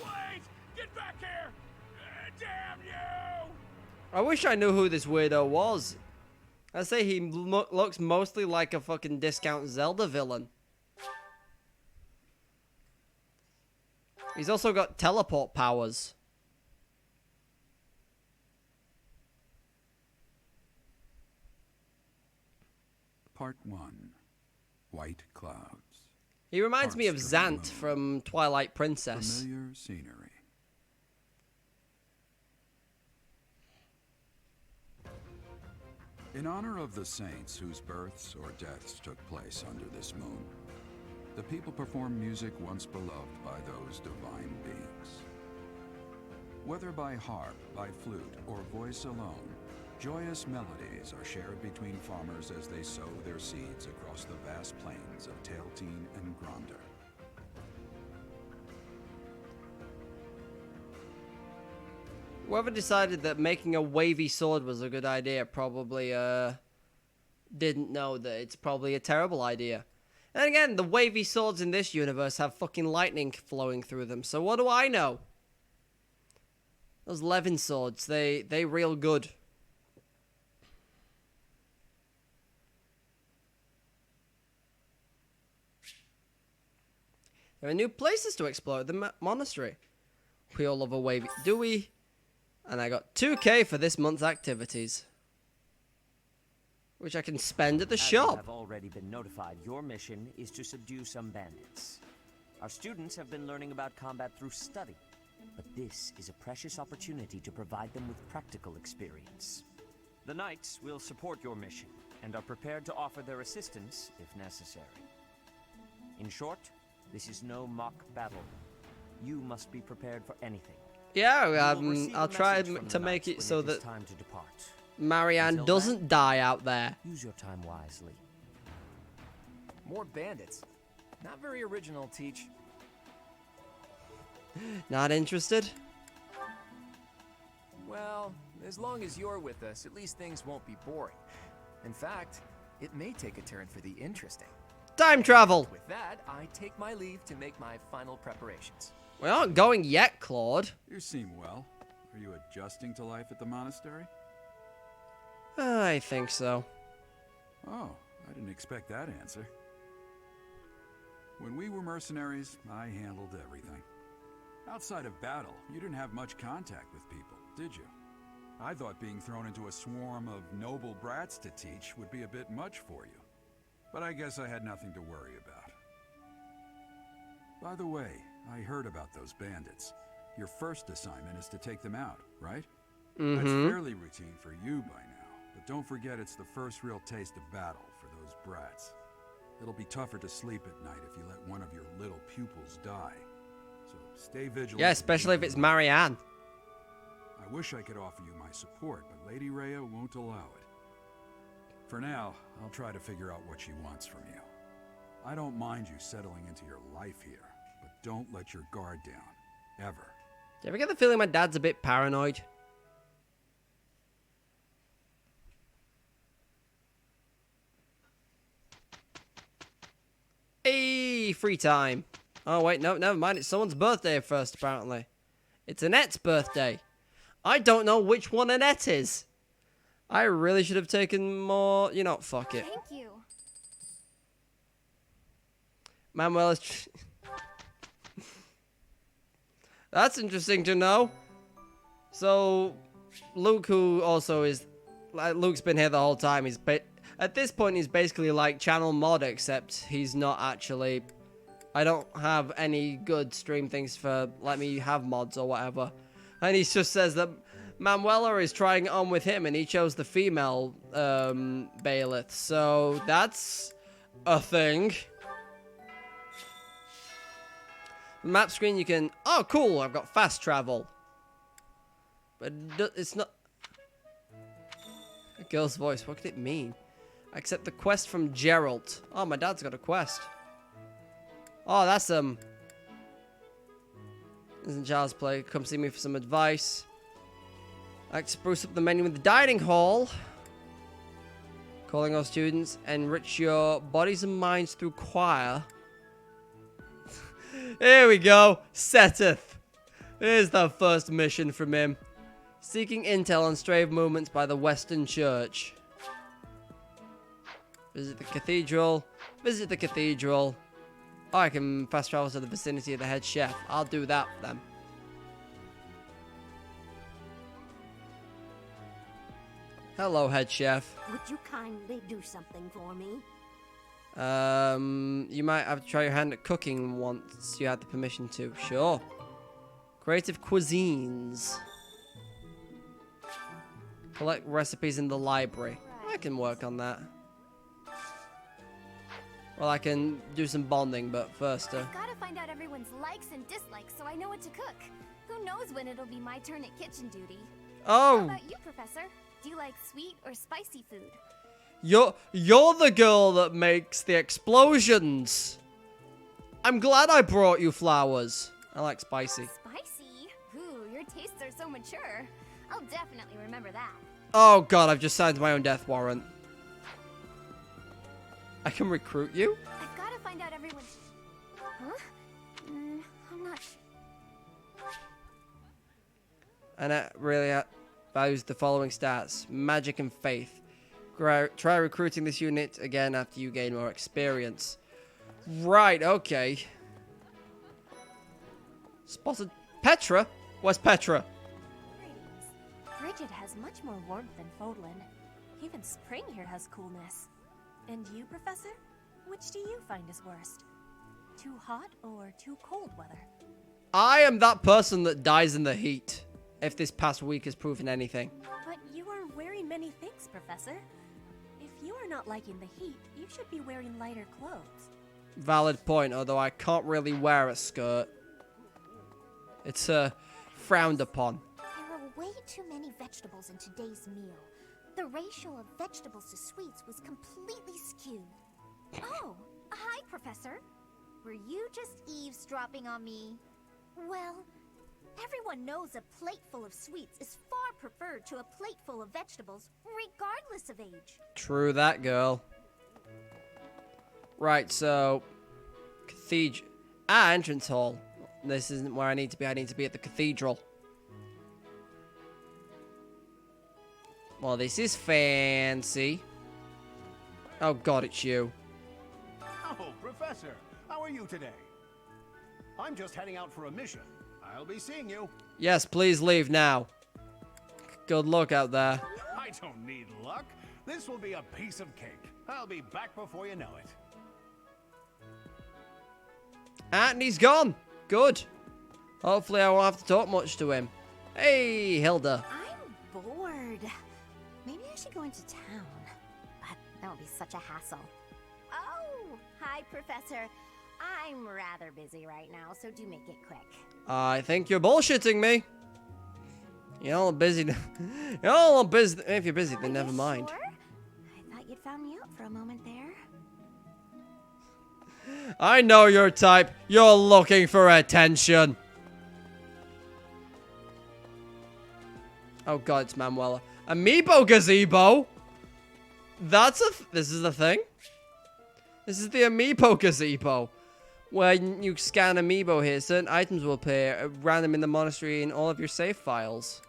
Wait! Get back here! Damn you! I wish I knew who this weirdo was. I say he looks mostly like a fucking discount Zelda villain. He's also got teleport powers. Part 1. White Clouds. He reminds me of Zant from Twilight Princess. Familiar scenery. In honor of the saints whose births or deaths took place under this moon, the people perform music once beloved by those divine beings. Whether by harp, by flute, or voice alone, joyous melodies are shared between farmers as they sow their seeds across the vast plains of Tailteen and Gronder. Whoever decided that making a wavy sword was a good idea probably didn't know that it's probably a terrible idea. And again, the wavy swords in this universe have fucking lightning flowing through them, so what do I know? Those Levin swords, they real good. There are new places to explore at the monastery. We all love a wavy... Do we? And I got 2k for this month's activities, which I can spend at the shop. You have already been notified, your mission is to subdue some bandits. Our students have been learning about combat through study, but this is a precious opportunity to provide them with practical experience. The knights will support your mission and are prepared to offer their assistance if necessary. In short, this is no mock battle. You must be prepared for anything. Yeah, I'll try to make it so that Marianne doesn't die out there. Use your time wisely. More bandits. Not very original, Teach. Not interested? Well, as long as you're with us, at least things won't be boring. In fact, it may take a turn for the interesting. Time travel! With that, I take my leave to make my final preparations. We aren't going yet, Claude. You seem well. Are you adjusting to life at the monastery? I think so. Oh, I didn't expect that answer. When we were mercenaries, I handled everything. Outside of battle, you didn't have much contact with people, did you? I thought being thrown into a swarm of noble brats to teach would be a bit much for you. But I guess I had nothing to worry about. By the way, I heard about those bandits. Your first assignment is to take them out, right? Mm-hmm. That's fairly routine for you by now, but don't forget it's the first real taste of battle for those brats. It'll be tougher to sleep at night if you let one of your little pupils die. So stay vigilant. Yeah, especially if it's Marianne. I wish I could offer you my support, but Lady Rhea won't allow it. For now, I'll try to figure out what she wants from you. I don't mind you settling into your life here, but don't let your guard down. Ever. Do you ever get the feeling my dad's a bit paranoid? Hey, free time. Oh, wait, no, never mind. It's someone's birthday first, apparently. It's Annette's birthday. I don't know which one Annette is. I really should have taken more... You know, fuck it. Thank you. Manuel is... That's interesting to know. So, Luke, who also is... Luke's been here the whole time. He's at this point, he's basically like Channel Mod, except he's not actually... I don't have any good stream things for let me have mods or whatever. And he just says that Manuela is trying it on with him, and he chose the female Baelith. So, that's a thing. The map screen, you can... Oh, cool, I've got fast travel. But it's not... A girl's voice, what could it mean? Accept the quest from Geralt. Oh, my dad's got a quest. Oh, that's, Isn't Charles Play? Come see me for some advice. I like to spruce up the menu in the dining hall. Calling all students. Enrich your bodies and minds through choir. Here we go. Seteth. Here's the first mission from him. Seeking intel on stray movements by the Western Church. Visit the cathedral. Visit the cathedral. Oh, I can fast travel to the vicinity of the head chef. I'll do that then. Hello, head chef. Would you kindly do something for me? You might have to try your hand at cooking once you had the permission to. Sure. Creative cuisines. Collect recipes in the library. I can work on that. Well, I can do some bonding, but first, I've got to find out everyone's likes and dislikes so I know what to cook. Who knows when it'll be my turn at kitchen duty? Oh. How about you, Professor? Do you like sweet or spicy food? You're the girl that makes the explosions. I'm glad I brought you flowers. I like spicy. Spicy? Ooh, your tastes are so mature. I'll definitely remember that. Oh god, I've just signed my own death warrant. I can recruit you? I've got to find out everyone's... Huh? I'm not... And it really values the following stats. Magic and faith. Try recruiting this unit again after you gain more experience. Right, okay. Spotted Petra? Where's Petra? Bridget has much more warmth than Fodlan. Even spring here has coolness. And you, Professor? Which do you find is worst? Too hot or too cold weather? I am that person that dies in the heat, if this past week has proven anything. But you are wearing many things, Professor. If you are not liking the heat, you should be wearing lighter clothes. Valid point, although I can't really wear a skirt. It's frowned upon. There are way too many vegetables in today's meal. The ratio of vegetables to sweets was completely skewed. Oh, hi, Professor. Were you just eavesdropping on me? Well, everyone knows a plate full of sweets is far preferred to a plate full of vegetables, regardless of age. True that, girl. Right, so... Cathedral. Entrance hall. This isn't where I need to be. I need to be at the cathedral. Well, this is fancy. Oh god, it's you. Oh, Professor, how are you today? I'm just heading out for a mission. I'll be seeing you. Yes, please leave now. Good luck out there. I don't need luck. This will be a piece of cake. I'll be back before you know it. And he's gone. Good. Hopefully I won't have to talk much to him. Hey, Hilda. I'm bored. Maybe I should go into town. But that would be such a hassle. Oh, hi, Professor. I'm rather busy right now, so do make it quick. I think you're bullshitting me. You're all busy. You're all busy. If you're busy, then never mind. Sure? I thought you'd found me out for a moment there. I know your type. You're looking for attention. Oh god, it's Manuela. Amiibo gazebo? That's this is the thing? This is the Amiibo gazebo. When you scan Amiibo here, certain items will appear at random in the monastery in all of your save files.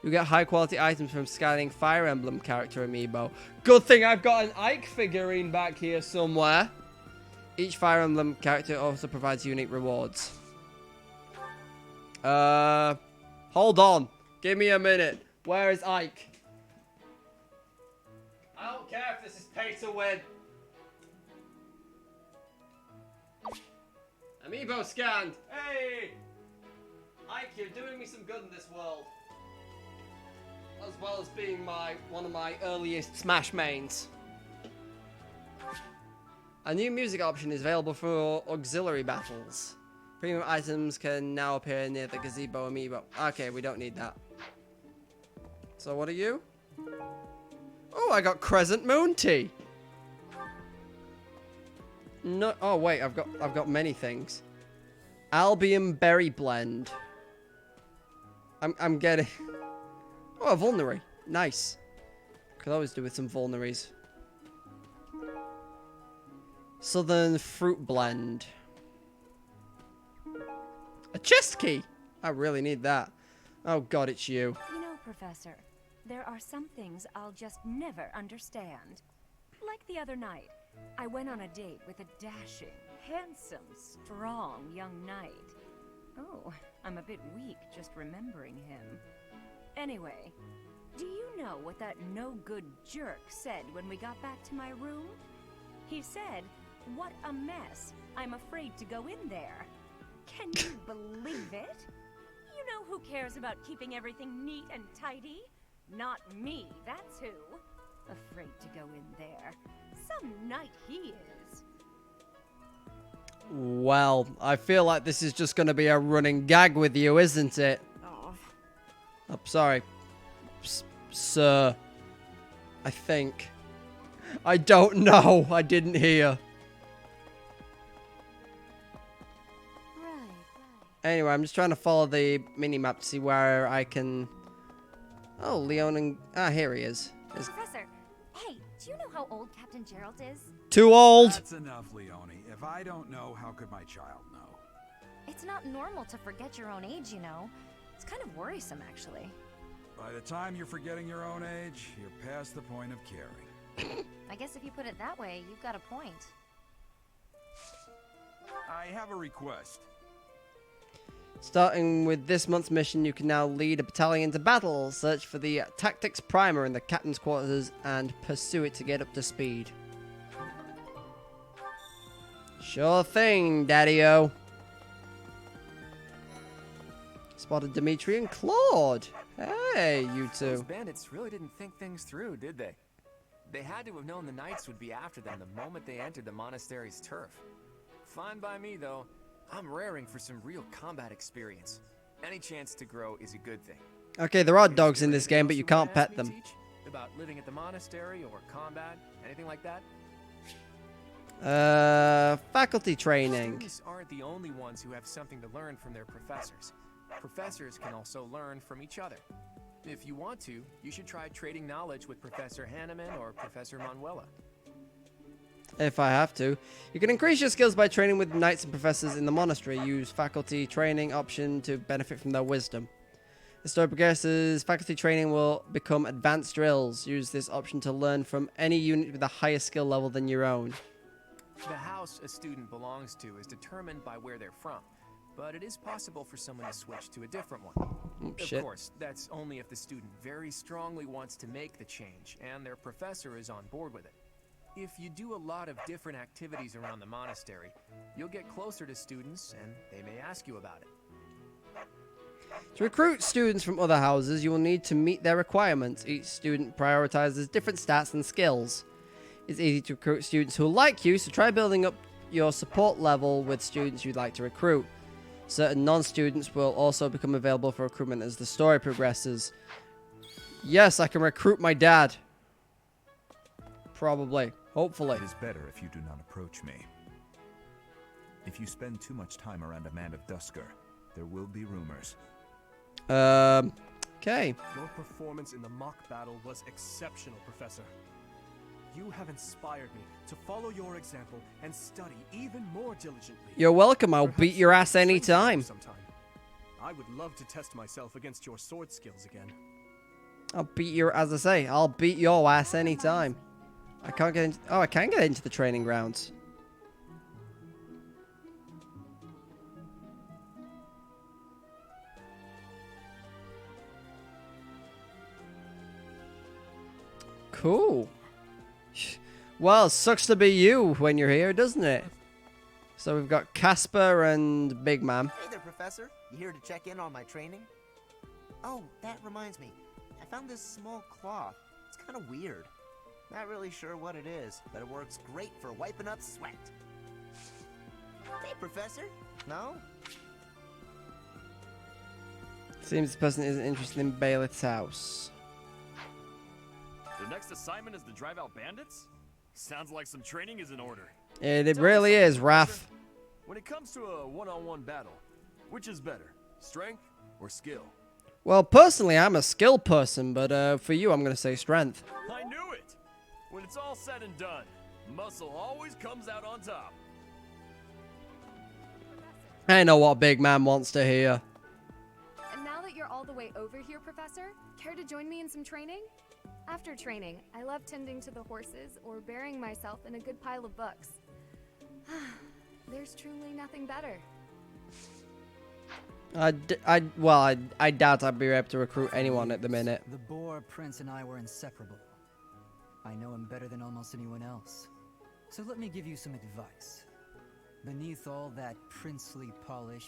You get high quality items from scanning Fire Emblem character Amiibo. Good thing I've got an Ike figurine back here somewhere. Each Fire Emblem character also provides unique rewards. Hold on. Give me a minute. Where is Ike? I don't care if this is pay to win. Amiibo scanned. Hey! Ike, you're doing me some good in this world. As well as being one of my earliest Smash mains. A new music option is available for auxiliary battles. Premium items can now appear near the gazebo amiibo. Okay, we don't need that. So what are you? Oh, I got Crescent Moon Tea. No, oh wait, I've got many things. Albion Berry Blend. I'm getting. Oh, a Vulnerary. Nice. Could always do with some Vulneraries. Southern Fruit Blend. A chest key. I really need that. Oh god, it's you. You know, Professor, there are some things I'll just never understand. Like the other night, I went on a date with a dashing, handsome, strong young knight. Oh, I'm a bit weak just remembering him. Anyway, do you know what that no-good jerk said when we got back to my room? He said, "What a mess. I'm afraid to go in there." Can you believe it? You know who cares about keeping everything neat and tidy? Not me, that's who. Afraid to go in there. Some knight he is. Well, I feel like this is just going to be a running gag with you, isn't it? Oh. I'm sorry. Sir. I think. I don't know. I didn't hear. Anyway, I'm just trying to follow the mini-map to see where I can... Oh, Leon and... Ah, here he is. Professor, hey, do you know how old Captain Gerald is? Too old! That's enough, Leonie. If I don't know, how could my child know? It's not normal to forget your own age, you know. It's kind of worrisome, actually. By the time you're forgetting your own age, you're past the point of caring. I guess if you put it that way, you've got a point. I have a request. Starting with this month's mission, you can now lead a battalion to battle, search for the tactics primer in the captain's quarters, and pursue it to get up to speed. Sure thing, Daddy-O. Spotted Dimitri and Claude. Hey, you Those two. bandits really didn't think things through, did they? They had to have known the knights would be after them the moment they entered the monastery's turf. Fine by me, though. I'm raring for some real combat experience. Any chance to grow is a good thing. Okay, there are dogs in this game, but you can't pet them. About living at the monastery or combat, anything like that? Faculty training. Students aren't the only ones who have something to learn from their professors. Professors can also learn from each other. If you want to, you should try trading knowledge with Professor Hanneman or Professor Manuela. If I have to. You can increase your skills by training with knights and professors in the monastery. Use faculty training option to benefit from their wisdom. As story progresses, faculty training will become advanced drills. Use this option to learn from any unit with a higher skill level than your own. The house a student belongs to is determined by where they're from, but it is possible for someone to switch to a different one. Oh, shit. Of course, that's only if the student very strongly wants to make the change and their professor is on board with it. If you do a lot of different activities around the monastery, you'll get closer to students and they may ask you about it. To recruit students from other houses, you will need to meet their requirements. Each student prioritizes different stats and skills. It's easy to recruit students who like you, so try building up your support level with students you'd like to recruit. Certain non-students will also become available for recruitment as the story progresses. Yes, I can recruit my dad. Probably. Hopefully. It is better if you do not approach me. If you spend too much time around a man of Dusker, there will be rumors. Okay. Your performance in the mock battle was exceptional, Professor. You have inspired me to follow your example and study even more diligently. You're welcome. I'll beat your ass anytime. Sometime. I would love to test myself against your sword skills again. I'll beat your, as I say, I'll beat your ass anytime. I can't get into, oh, I can get into the training grounds. Cool. Well, sucks to be you when you're here, doesn't it? So we've got Casper and Big Man. Hey there, Professor. You here to check in on my training? Oh, that reminds me. I found this small cloth. It's kind of weird. Not really sure what it is, but it works great for wiping up sweat. Hey, Professor. No? Seems this person isn't interested in Bailiff's house. The next assignment is to drive out bandits? Sounds like some training is in order. It really is, Raph. When it comes to a one-on-one battle, which is better, strength or skill? Well, personally, I'm a skill person, but for you, I'm going to say strength. I knew it! When it's all said and done, muscle always comes out on top. I know what Big Man wants to hear. And now that you're all the way over here, Professor, care to join me in some training? After training, I love tending to the horses or burying myself in a good pile of books. There's truly nothing better. I doubt I'd be able to recruit anyone at the minute. The Boar Prince and I were inseparable. I know him better than almost anyone else. So let me give you some advice. Beneath all that princely polish,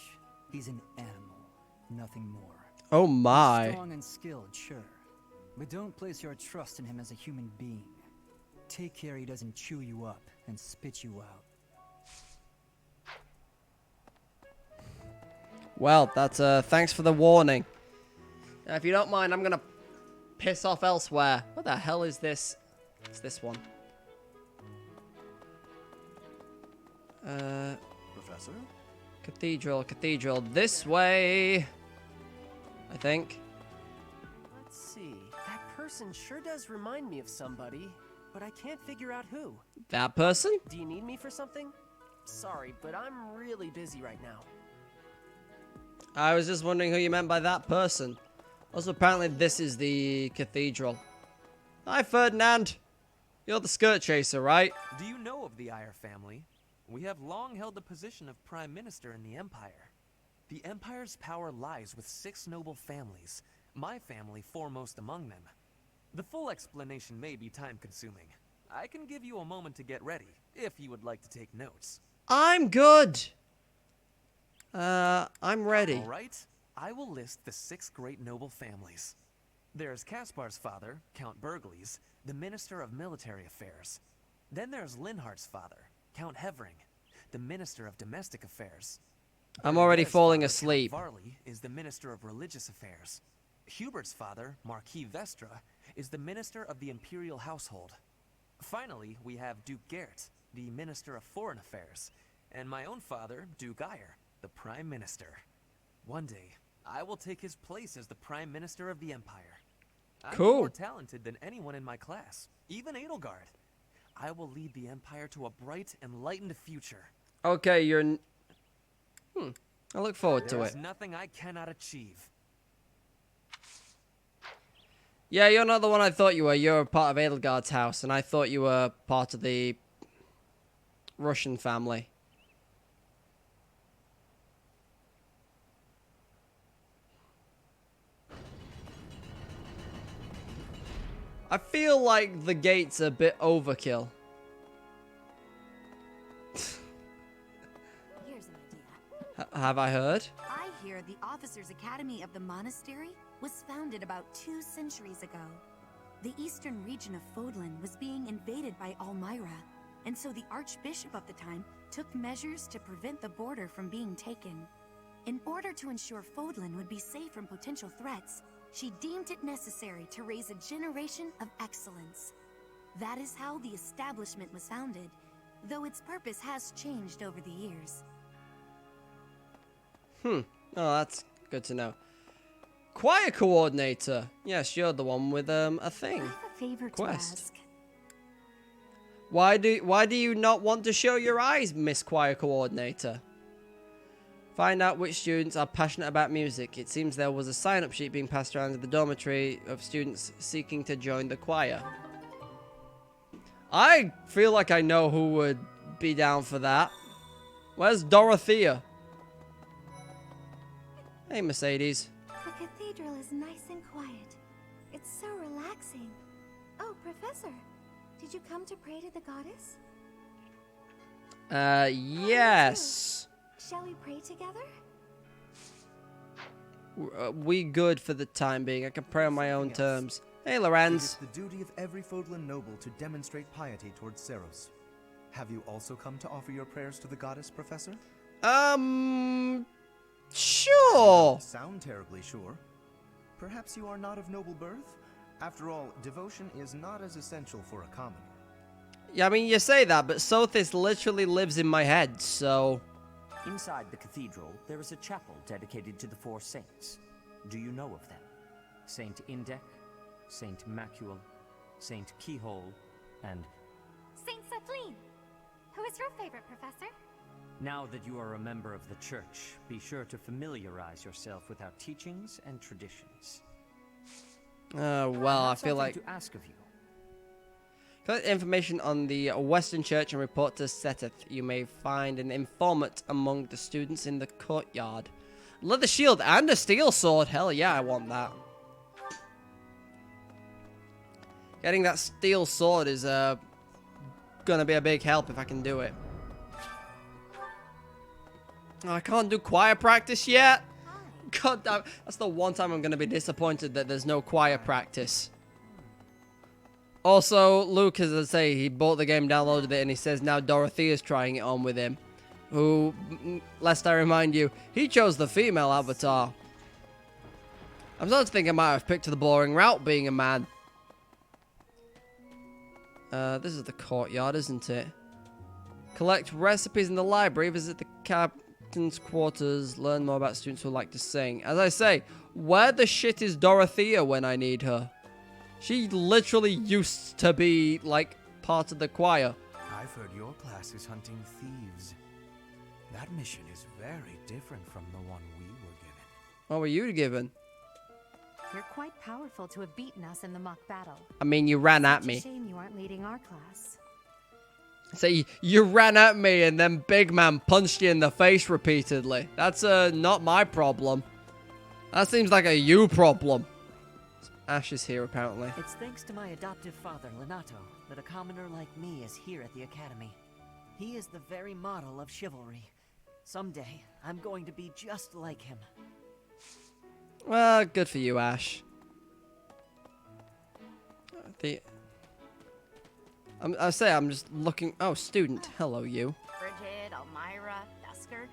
he's an animal, nothing more. Oh my. He's strong and skilled, sure. But don't place your trust in him as a human being. Take care he doesn't chew you up and spit you out. Well, that's thanks for the warning. If you don't mind, I'm gonna piss off elsewhere. What the hell is this? It's this one. Professor? Cathedral. This way. I think. Let's see. That person sure does remind me of somebody, but I can't figure out who. That person? Do you need me for something? Sorry, but I'm really busy right now. I was just wondering who you meant by that person. Also, apparently this is the cathedral. Hi, Ferdinand. You're the skirt chaser, right? Do you know of the Eyre family? We have long held the position of Prime Minister in the Empire. The Empire's power lies with 6 noble families, my family foremost among them. The full explanation may be time-consuming. I can give you a moment to get ready, if you would like to take notes. I'm good. I'm ready. All right. I will list the 6 great noble families. There's Caspar's father, Count Burgles, the Minister of Military Affairs. Then there's Linhardt's father, Count Hevering, the Minister of Domestic Affairs. I'm already falling father, asleep. Count Varley is the Minister of Religious Affairs. Hubert's father, Marquis Vestra, is the Minister of the Imperial Household. Finally, we have Duke Gert, the Minister of Foreign Affairs, and my own father, Duke Eyre, the Prime Minister. One day, I will take his place as the Prime Minister of the Empire. Cool. I'm more talented than anyone in my class, even Edelgard. I will lead the Empire to a bright, enlightened future. Okay, you're... I look forward to There's it. nothing I cannot achieve. Yeah, you're not the one I thought you were. You're a part of Edelgard's house, and I thought you were part of the Russian family. I feel like the gate's a bit overkill. Here's an idea. Have I heard? I hear the Officers' Academy of the monastery was founded about 2 centuries ago. The eastern region of Fodlan was being invaded by Almyra, and so the Archbishop of the time took measures to prevent the border from being taken. In order to ensure Fodlan would be safe from potential threats, she deemed it necessary to raise a generation of excellence. That is how the establishment was founded, though its purpose has changed over the years. Oh, that's good to know. Choir coordinator. Yes, you're the one with a thing. I have a favor to Quest. ask. Why do you not want to show your eyes, Miss Choir Coordinator? Find out which students are passionate about music. It seems there was a sign-up sheet being passed around in the dormitory of students seeking to join the choir. I feel like I know who would be down for that. Where's Dorothea? Hey, Mercedes. The cathedral is nice and quiet. It's so relaxing. Oh, Professor, did you come to pray to the goddess? Yes. Shall we pray together? We good for the time being. I can pray on my own terms. Hey, Lorenz. It is the duty of every Fodlan noble to demonstrate piety towards Seros. Have you also come to offer your prayers to the goddess, Professor? Sure. Sound terribly sure. Perhaps you are not of noble birth? After all, devotion is not as essential for a commoner. Yeah, I mean, you say that, but Sothis literally lives in my head, so... Inside the cathedral, there is a chapel dedicated to the 4 saints. Do you know of them? Saint Indech, Saint Macule, Saint Keyhole, and... Saint Celine! Who is your favorite, Professor? Now that you are a member of the church, be sure to familiarize yourself with our teachings and traditions. Well, I feel like... to ask of you. Collect information on the Western Church and report to Seteth. You may find an informant among the students in the courtyard. Leather shield and a steel sword. Hell yeah, I want that. Getting that steel sword is gonna be a big help if I can do it. Oh, I can't do choir practice yet. God damn, that's the one time I'm gonna be disappointed that there's no choir practice. Also, Luke, as I say, he bought the game, downloaded it, and he says now Dorothea's trying it on with him. Who, lest I remind you, he chose the female avatar. I'm starting to think I might have picked the boring route, being a man. This is the courtyard, isn't it? Collect recipes in the library, visit the captain's quarters, learn more about students who like to sing. As I say, where the shit is Dorothea when I need her? She literally used to be, like, part of the choir. I've heard your class is hunting thieves. That mission is very different from the one we were given. What were you given? You're quite powerful to have beaten us in the mock battle. I mean, you ran at Such a me. shame you aren't leading our class. So you ran at me and then Big Man punched you in the face repeatedly. That's not my problem. That seems like a you problem. Ash is here, apparently. It's thanks to my adoptive father, Lenato, that a commoner like me is here at the Academy. He is the very model of chivalry. Someday, I'm going to be just like him. Well, good for you, Ash. I'm just looking... Oh, student. Hello, you. Bridget, Elmira, Dusker,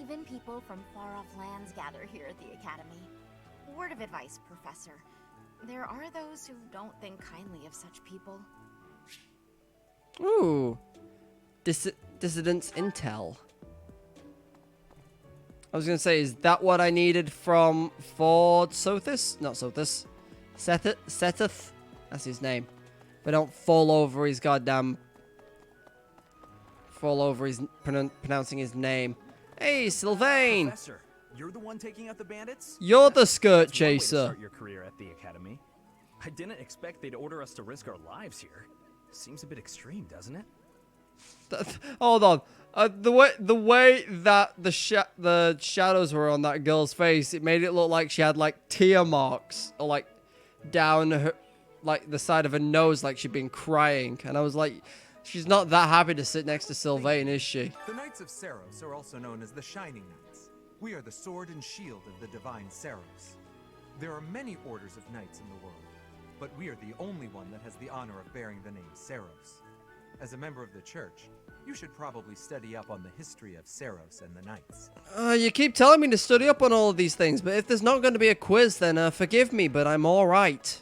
even people from far-off lands gather here at the Academy. Word of advice, Professor. There are those who don't think kindly of such people. Ooh. Dissidence intel. I was going to say, is that what I needed from Ford Sothis? Not Sothis. Sethith? That's his name. But don't fall over his goddamn... Fall over his... pronouncing his name. Hey, Sylvain! Professor, you're the one taking out the bandits? You're the skirt That's one way to chaser. start your career at the Academy. I didn't expect they'd order us to risk our lives here. Seems a bit extreme, doesn't it? Hold on. The way that the shadows were on that girl's face, it made it look like she had like tear marks or like down her, like the side of her nose, like she'd been crying. And I was like, she's not that happy to sit next to Sylvain, is she? The Knights of Saros are also known as the Shining Knights. We are the sword and shield of the divine Saros. There are many orders of knights in the world, but we are the only one that has the honor of bearing the name Saros. As a member of the church, you should probably study up on the history of Saros and the Knights. You keep telling me to study up on all of these things, but if there's not going to be a quiz, then forgive me, but I'm alright.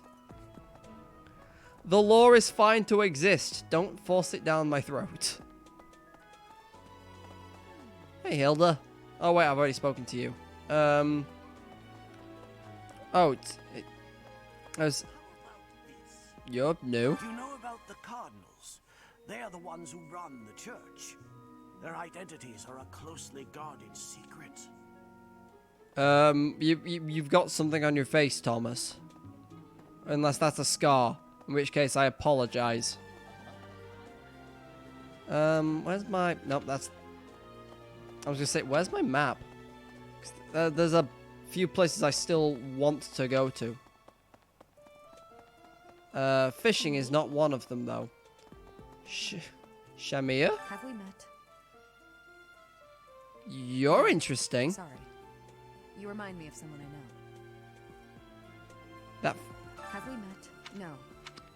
The law is fine to exist. Don't force it down my throat. Hey, Hilda. Oh, wait, I've already spoken to you. Oh, you're new. Do you know about the Cardinals? They are the ones who run the church. Their identities are a closely guarded secret. You've got something on your face, Thomas. Unless that's a scar. In which case, I apologize. Where's my... Nope, that's... I was gonna say, where's my map? There's a few places I still want to go to. Fishing is not one of them, though. Shamir? Have we met? You're interesting. Sorry. You remind me of someone I know. That... Have we met? No.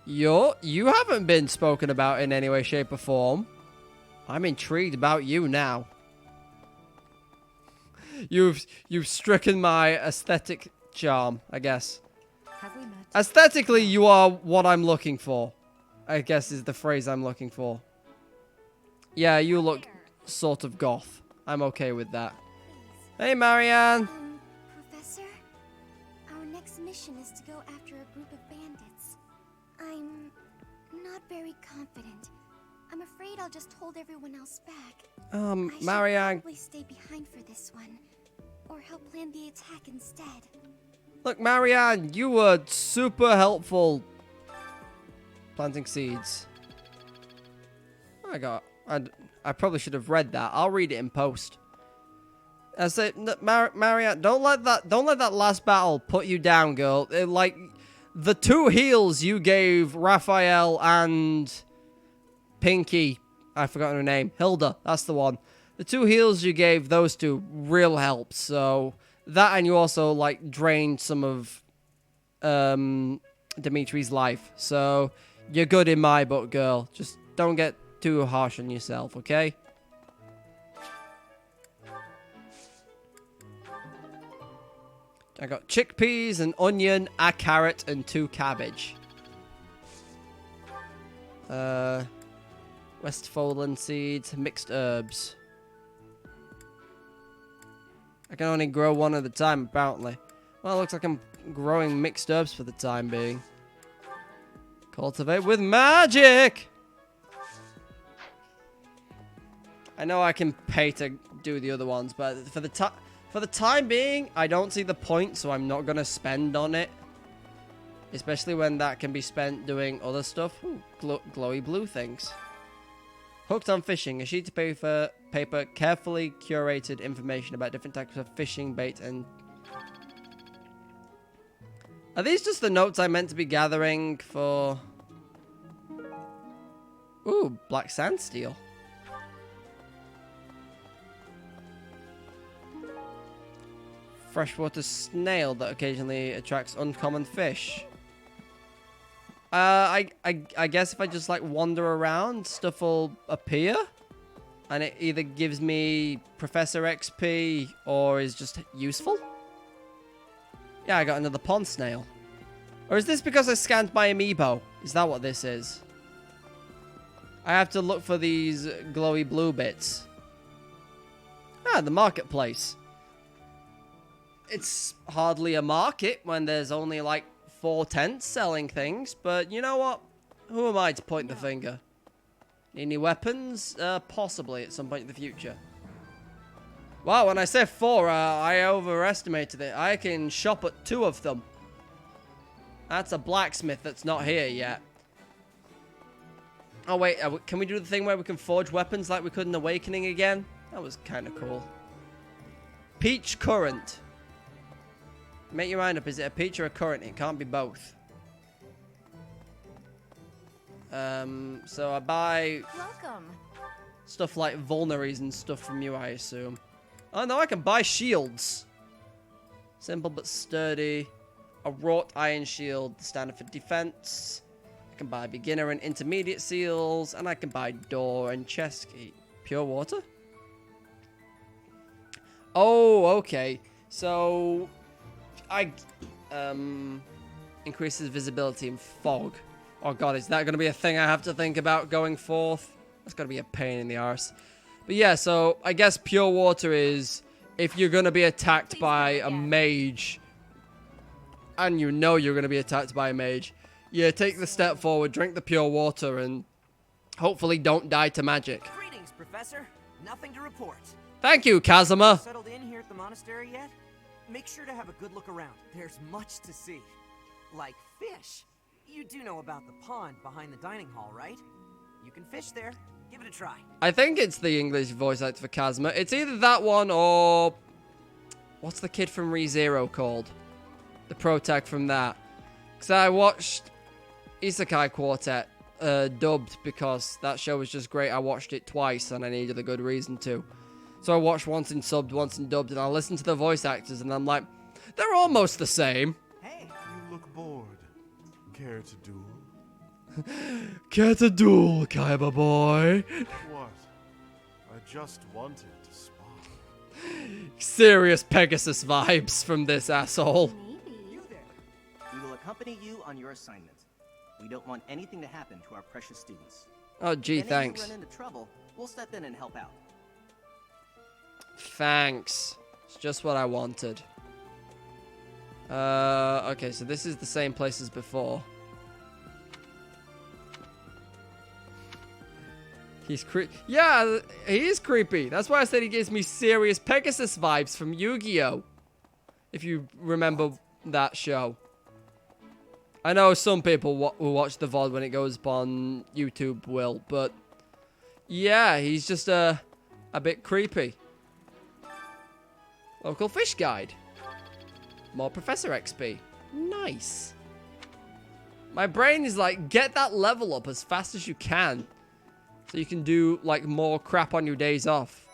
You haven't been spoken about in any way, shape, or form. I'm intrigued about you now. You've stricken my aesthetic charm, I guess. Have we met? Aesthetically, you are what I'm looking for. I guess is the phrase I'm looking for. Yeah, you look sort of goth. I'm okay with that. Hey, Marianne. Professor? Our next mission is to go after a group of bandits. I'm not very confident. I'm afraid I'll just hold everyone else back. Marianne. I should probably stay behind for this one. Or help plan the attack instead. Look, Marianne, you were super helpful planting seeds. I probably should have read that. I'll read it in post. I say, Marianne, don't let that last battle put you down, girl. Like the two heals you gave Raphael and Pinky, I've forgotten her name, Hilda, that's the one. The two heals you gave those two real help. So that, and you also like drained some of Dimitri's life. So You're good in my book, girl. Just don't get too harsh on yourself, okay? I got chickpeas, an onion, a carrot, and 2 cabbage. Westfoldland seeds, mixed herbs. I can only grow one at a time, apparently. Well, it looks like I'm growing mixed herbs for the time being. Cultivate with magic! I know I can pay to do the other ones, but for the time being, I don't see the point, so I'm not going to spend on it. Especially when that can be spent doing other stuff. Ooh, glowy blue things. Hooked on fishing. A sheet of paper, carefully curated information about different types of fishing bait and... Are these just the notes I meant to be gathering for... Ooh, black sandsteel. Freshwater snail that occasionally attracts uncommon fish. I guess if I just like wander around, stuff will appear. And it either gives me Professor XP or is just useful. Yeah, I got another pond snail. Or is this because I scanned my amiibo? Is that what this is? I have to look for these glowy blue bits. Ah, the marketplace. It's hardly a market when there's only like 4 tents selling things, but you know what? Who am I to point the finger? Need any weapons? Possibly at some point in the future. Wow, when I say 4, I overestimated it. I can shop at 2 of them. That's a blacksmith that's not here yet. Oh wait, can we do the thing where we can forge weapons like we could in Awakening again? That was kind of cool. Peach currant. Make your mind up, is it a peach or a currant? It can't be both. So I buy... Welcome. Stuff like vulneraries and stuff from you, I assume. Oh no, I can buy shields. Simple but sturdy. A wrought iron shield, standard for defense. I can buy beginner and intermediate seals. And I can buy door and chest key. Pure water? Oh, okay. So... increases visibility in fog. Oh god, is that going to be a thing I have to think about going forth? That's going to be a pain in the arse. But yeah, so I guess pure water is if you're going to be attacked by a mage, and you know you're going to be attacked by a mage, you take the step forward, drink the pure water, and hopefully don't die to magic. Greetings, Professor. Nothing to report. Thank you, Kazuma. Settled in here at the monastery yet? Make sure to have a good look around. There's much to see. Like fish. You do know about the pond behind the dining hall, right? You can fish there. Give it a try. I think it's the English voice actor for Kazuma. It's either that one or... What's the kid from ReZero called? The pro tag from that. Because I watched Isekai Quartet dubbed because that show was just great. I watched it twice and I needed a good reason to. So I watched once in subbed, once in dubbed, and I listened to the voice actors and I'm like, they're almost the same. Hey, you look bored. Care to duel? Care to duel, Kaiba boy? What? I just wanted to spar. Serious Pegasus vibes from this asshole. You there. We will accompany you on your assignment. We don't want anything to happen to our precious students. Oh, gee, if thanks. If you run into trouble, we'll step in and help out. Thanks. It's just what I wanted. Okay, so this is the same place as before. He's yeah, he is creepy. That's why I said he gives me serious Pegasus vibes from Yu-Gi-Oh! If you remember that show. I know some people who watch the VOD when it goes up on YouTube will, but yeah, he's just a bit creepy. Local fish guide. More Professor XP. Nice. My brain is like, get that level up as fast as you can. So you can do, like, more crap on your days off.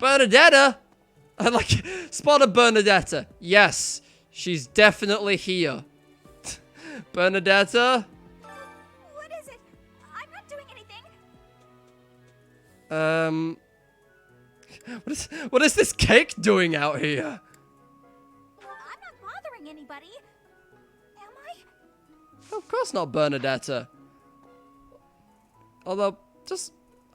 Bernadetta! I like, spot a Bernadetta. Yes, she's definitely here. Bernadetta? What What is this cake doing out here? I'm not bothering anybody. Am I? Of course not, Bernadetta. Although,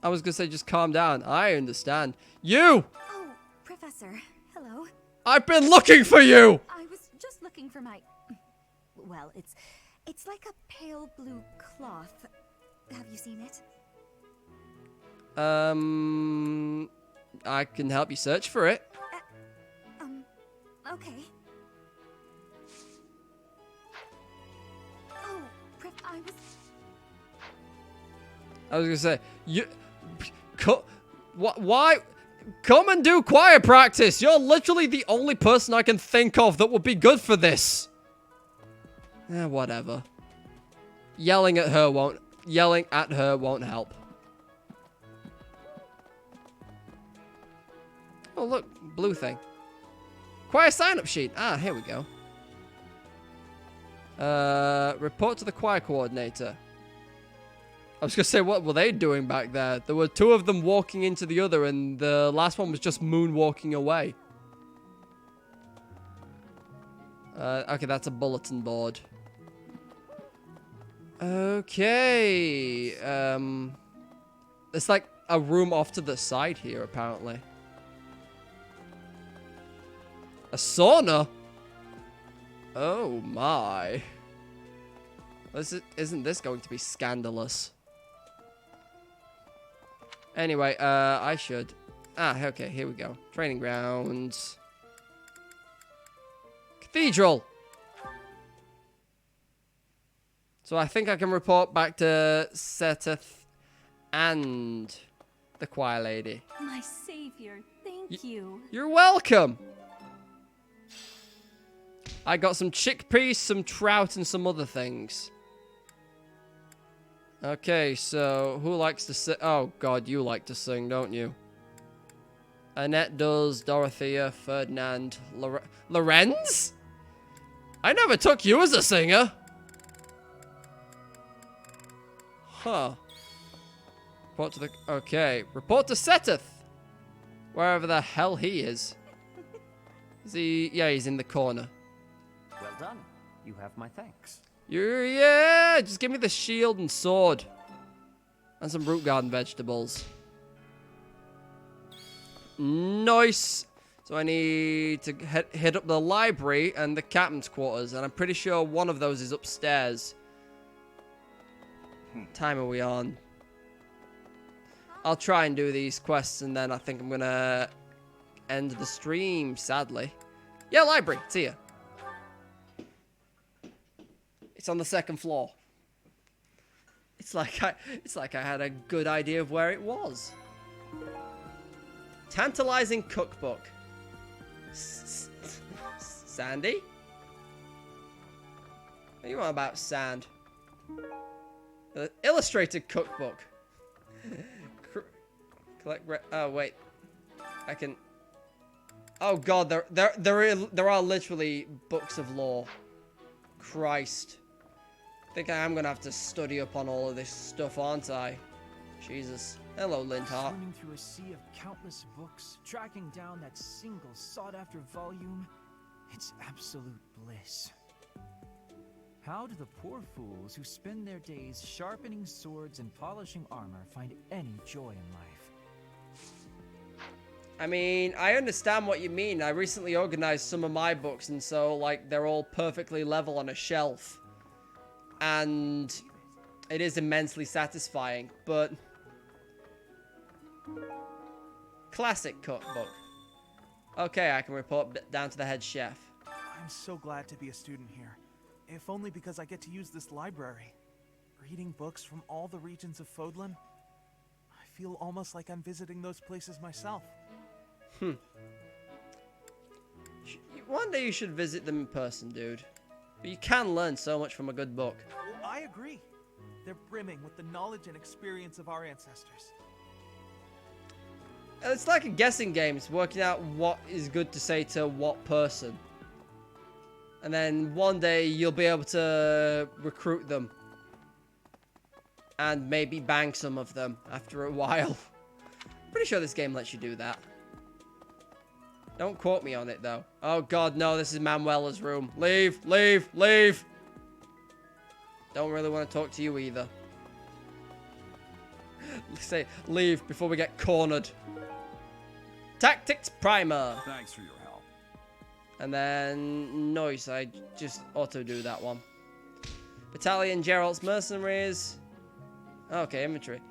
I was gonna say just calm down. I understand. You! Oh, Professor. Hello. I've been looking for you! I was just looking for my... Well, it's like a pale blue cloth. Have you seen it? I can help you search for it. Okay. Oh, I was gonna say, why? Come and do choir practice. You're literally the only person I can think of that would be good for this. Whatever. Yelling at her won't help. Oh, look, blue thing. Choir sign-up sheet. Ah, here we go. Report to the choir coordinator. I was gonna say, what were they doing back there? There were two of them walking into the other, and the last one was just moonwalking away. Okay, that's a bulletin board. Okay. It's like a room off to the side here, apparently. A sauna? Oh my. Isn't this going to be scandalous? Anyway, I should... okay, here we go. Training grounds. Cathedral! So I think I can report back to Seteth and the choir lady. My savior, thank you. You're welcome! I got some chickpeas, some trout, and some other things. Okay, so who likes to sing? Oh god, you like to sing, don't you? Annette does, Dorothea, Ferdinand, Lorenz? I never took you as a singer. Huh. Report to the... Okay, report to Seteth. Wherever the hell he is. Is he... Yeah, he's in the corner. Well done. You have my thanks. Yeah, just give me the shield and sword. And some root garden vegetables. Nice. So I need to hit up the library and the captain's quarters. And I'm pretty sure one of those is upstairs. Time are we on? I'll try and do these quests and then I think I'm gonna end the stream, sadly. Yeah, library, it's here. It's on the second floor. It's like I had a good idea of where it was. Tantalizing cookbook. Sandy? What are you on about, Sand? Illustrated cookbook. Oh wait, I can. Oh god, there are literally books of lore. Christ. I think I am gonna have to study up on all of this stuff, aren't I? Jesus. Hello, Lindhart. Swimming through a sea of countless books, tracking down that single sought-after volume. It's absolute bliss. How do the poor fools who spend their days sharpening swords and polishing armor find any joy in life? I mean, I understand what you mean. I recently organized some of my books, and so, like, they're all perfectly level on a shelf. And it is immensely satisfying, but... Classic cookbook. Okay, I can report down to the head chef. I'm so glad to be a student here. If only because I get to use this library. Reading books from all the regions of Fodlan, I feel almost like I'm visiting those places myself. One day you should visit them in person, dude. But you can learn so much from a good book. Well, I agree. They're brimming with the knowledge and experience of our ancestors. It's like a guessing game. It's working out what is good to say to what person. And then one day you'll be able to recruit them. And maybe bang some of them after a while. Pretty sure this game lets you do that. Don't quote me on it, though. Oh, God, no. This is Manuela's room. Leave, leave, leave. Don't really want to talk to you either. Say, leave before we get cornered. Tactics Primer. Thanks for your help. And then noise. I just auto do that one. Battalion Gerald's Mercenaries. Okay, inventory.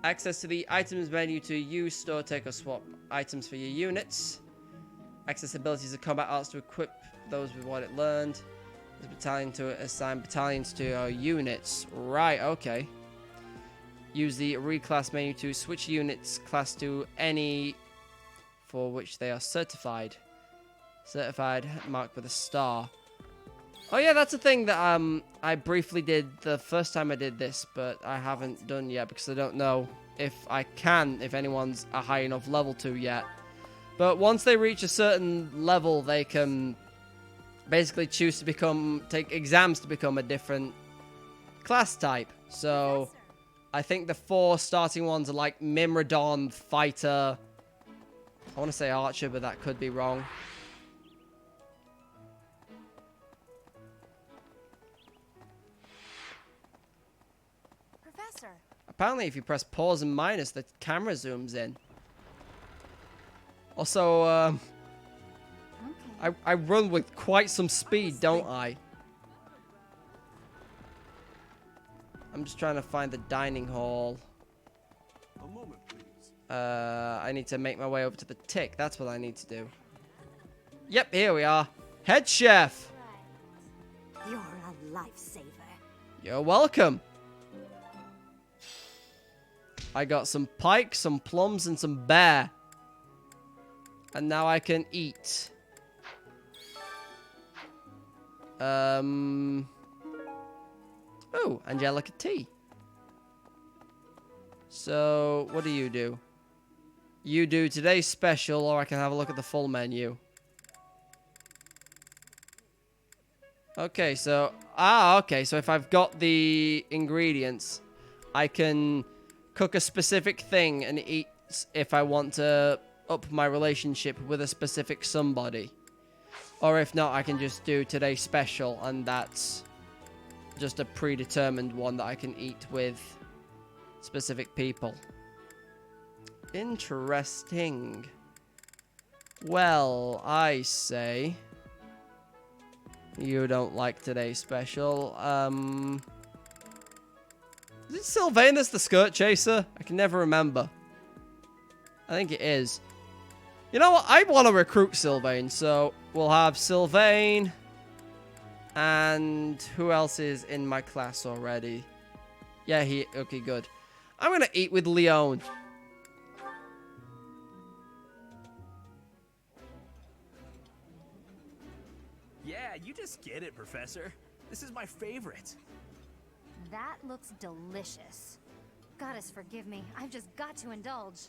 Access to the items menu to use, store, take, or swap items for your units. Access abilities of combat arts to equip those with what it learned. There's battalion to assign battalions to our units. Right, okay. Use the reclass menu to switch units class to any for which they are certified. Certified, marked with a star. Oh yeah, that's a thing that I briefly did the first time I did this, but I haven't done yet because I don't know if I can, if anyone's a high enough level to yet. But once they reach a certain level, they can basically choose to take exams to become a different class type. So I think the 4 starting ones are like Mimrodon, Fighter. I want to say Archer, but that could be wrong. Professor. Apparently, if you press pause and minus, the camera zooms in. Also, I run with quite some speed, don't I? I'm just trying to find the dining hall. A moment, please. I need to make my way over to the tick. That's what I need to do. Yep, here we are. Head chef. You're a lifesaver. You're welcome. I got some pike, some plums, and some bear. And now I can eat. Oh, Angelica tea. So, what do? You do today's special, or I can have a look at the full menu. Okay, so... okay, so if I've got the ingredients, I can cook a specific thing and eat if I want to up my relationship with a specific somebody. Or if not, I can just do today's special, and that's just a predetermined one that I can eat with specific people. Interesting. Well, I say you don't like today's special. Is it Sylvain that's the skirt chaser? I can never remember. I think it is. You know what? I want to recruit Sylvain, so we'll have Sylvain. And who else is in my class already? Yeah, okay, good. I'm going to eat with Leon. Yeah, you just get it, Professor. This is my favorite. That looks delicious. Goddess, forgive me. I've just got to indulge.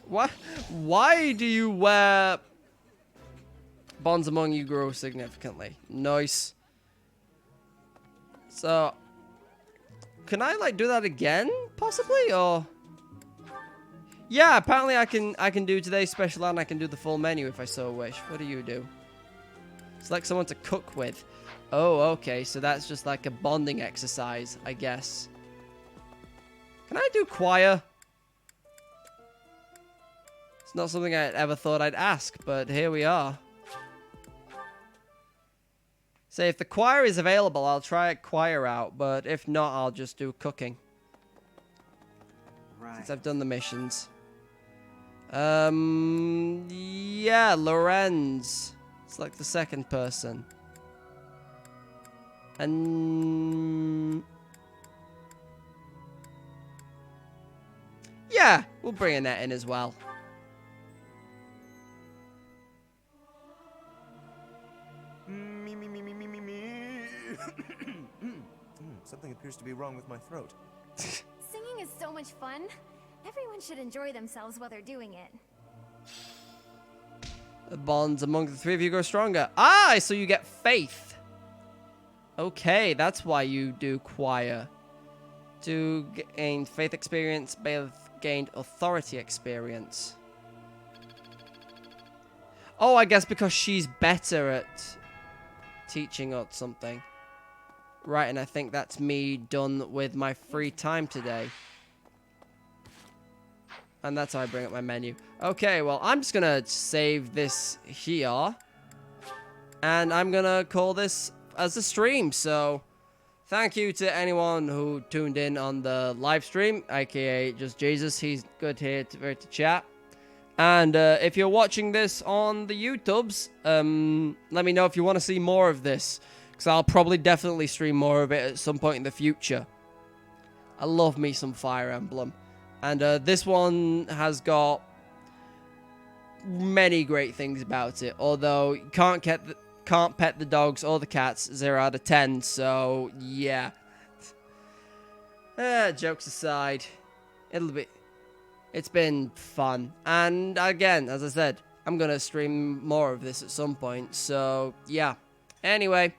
What? Why do you wear... Bonds among you grow significantly. Nice. So... Can I, like, do that again? Possibly? Or... Yeah, apparently I can do today's special and I can do the full menu if I so wish. What do you do? Select someone to cook with. Oh, okay. So that's just like a bonding exercise, I guess. Can I do choir? It's not something I ever thought I'd ask, but here we are. So if the choir is available, I'll try a choir out, but if not, I'll just do cooking. Right. Since I've done the missions. Yeah, Lorenz. Select the second person. And... yeah, we'll bring Annette in as well. Something appears to be wrong with my throat. Singing is so much fun. Everyone should enjoy themselves while they're doing it. The bonds among the three of you grow stronger. Ah, so you get faith. Okay, that's why you do choir. To gain faith experience, Bailiff gained authority experience. Oh, I guess because she's better at teaching or something. Right, and I think that's me done with my free time today. And that's how I bring up my menu. Okay, well, I'm just gonna save this here. And I'm gonna call this as a stream, so... Thank you to anyone who tuned in on the live stream, aka just Jesus. He's good here to chat. And if you're watching this on the YouTubes, let me know if you want to see more of this, because I'll probably definitely stream more of it at some point in the future. I love me some Fire Emblem. And this one has got many great things about it, although you can't pet the dogs or the cats, 0 out of 10, so yeah. Jokes aside, it's been fun. And again, as I said, I'm gonna stream more of this at some point, so yeah. Anyway,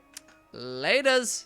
laters!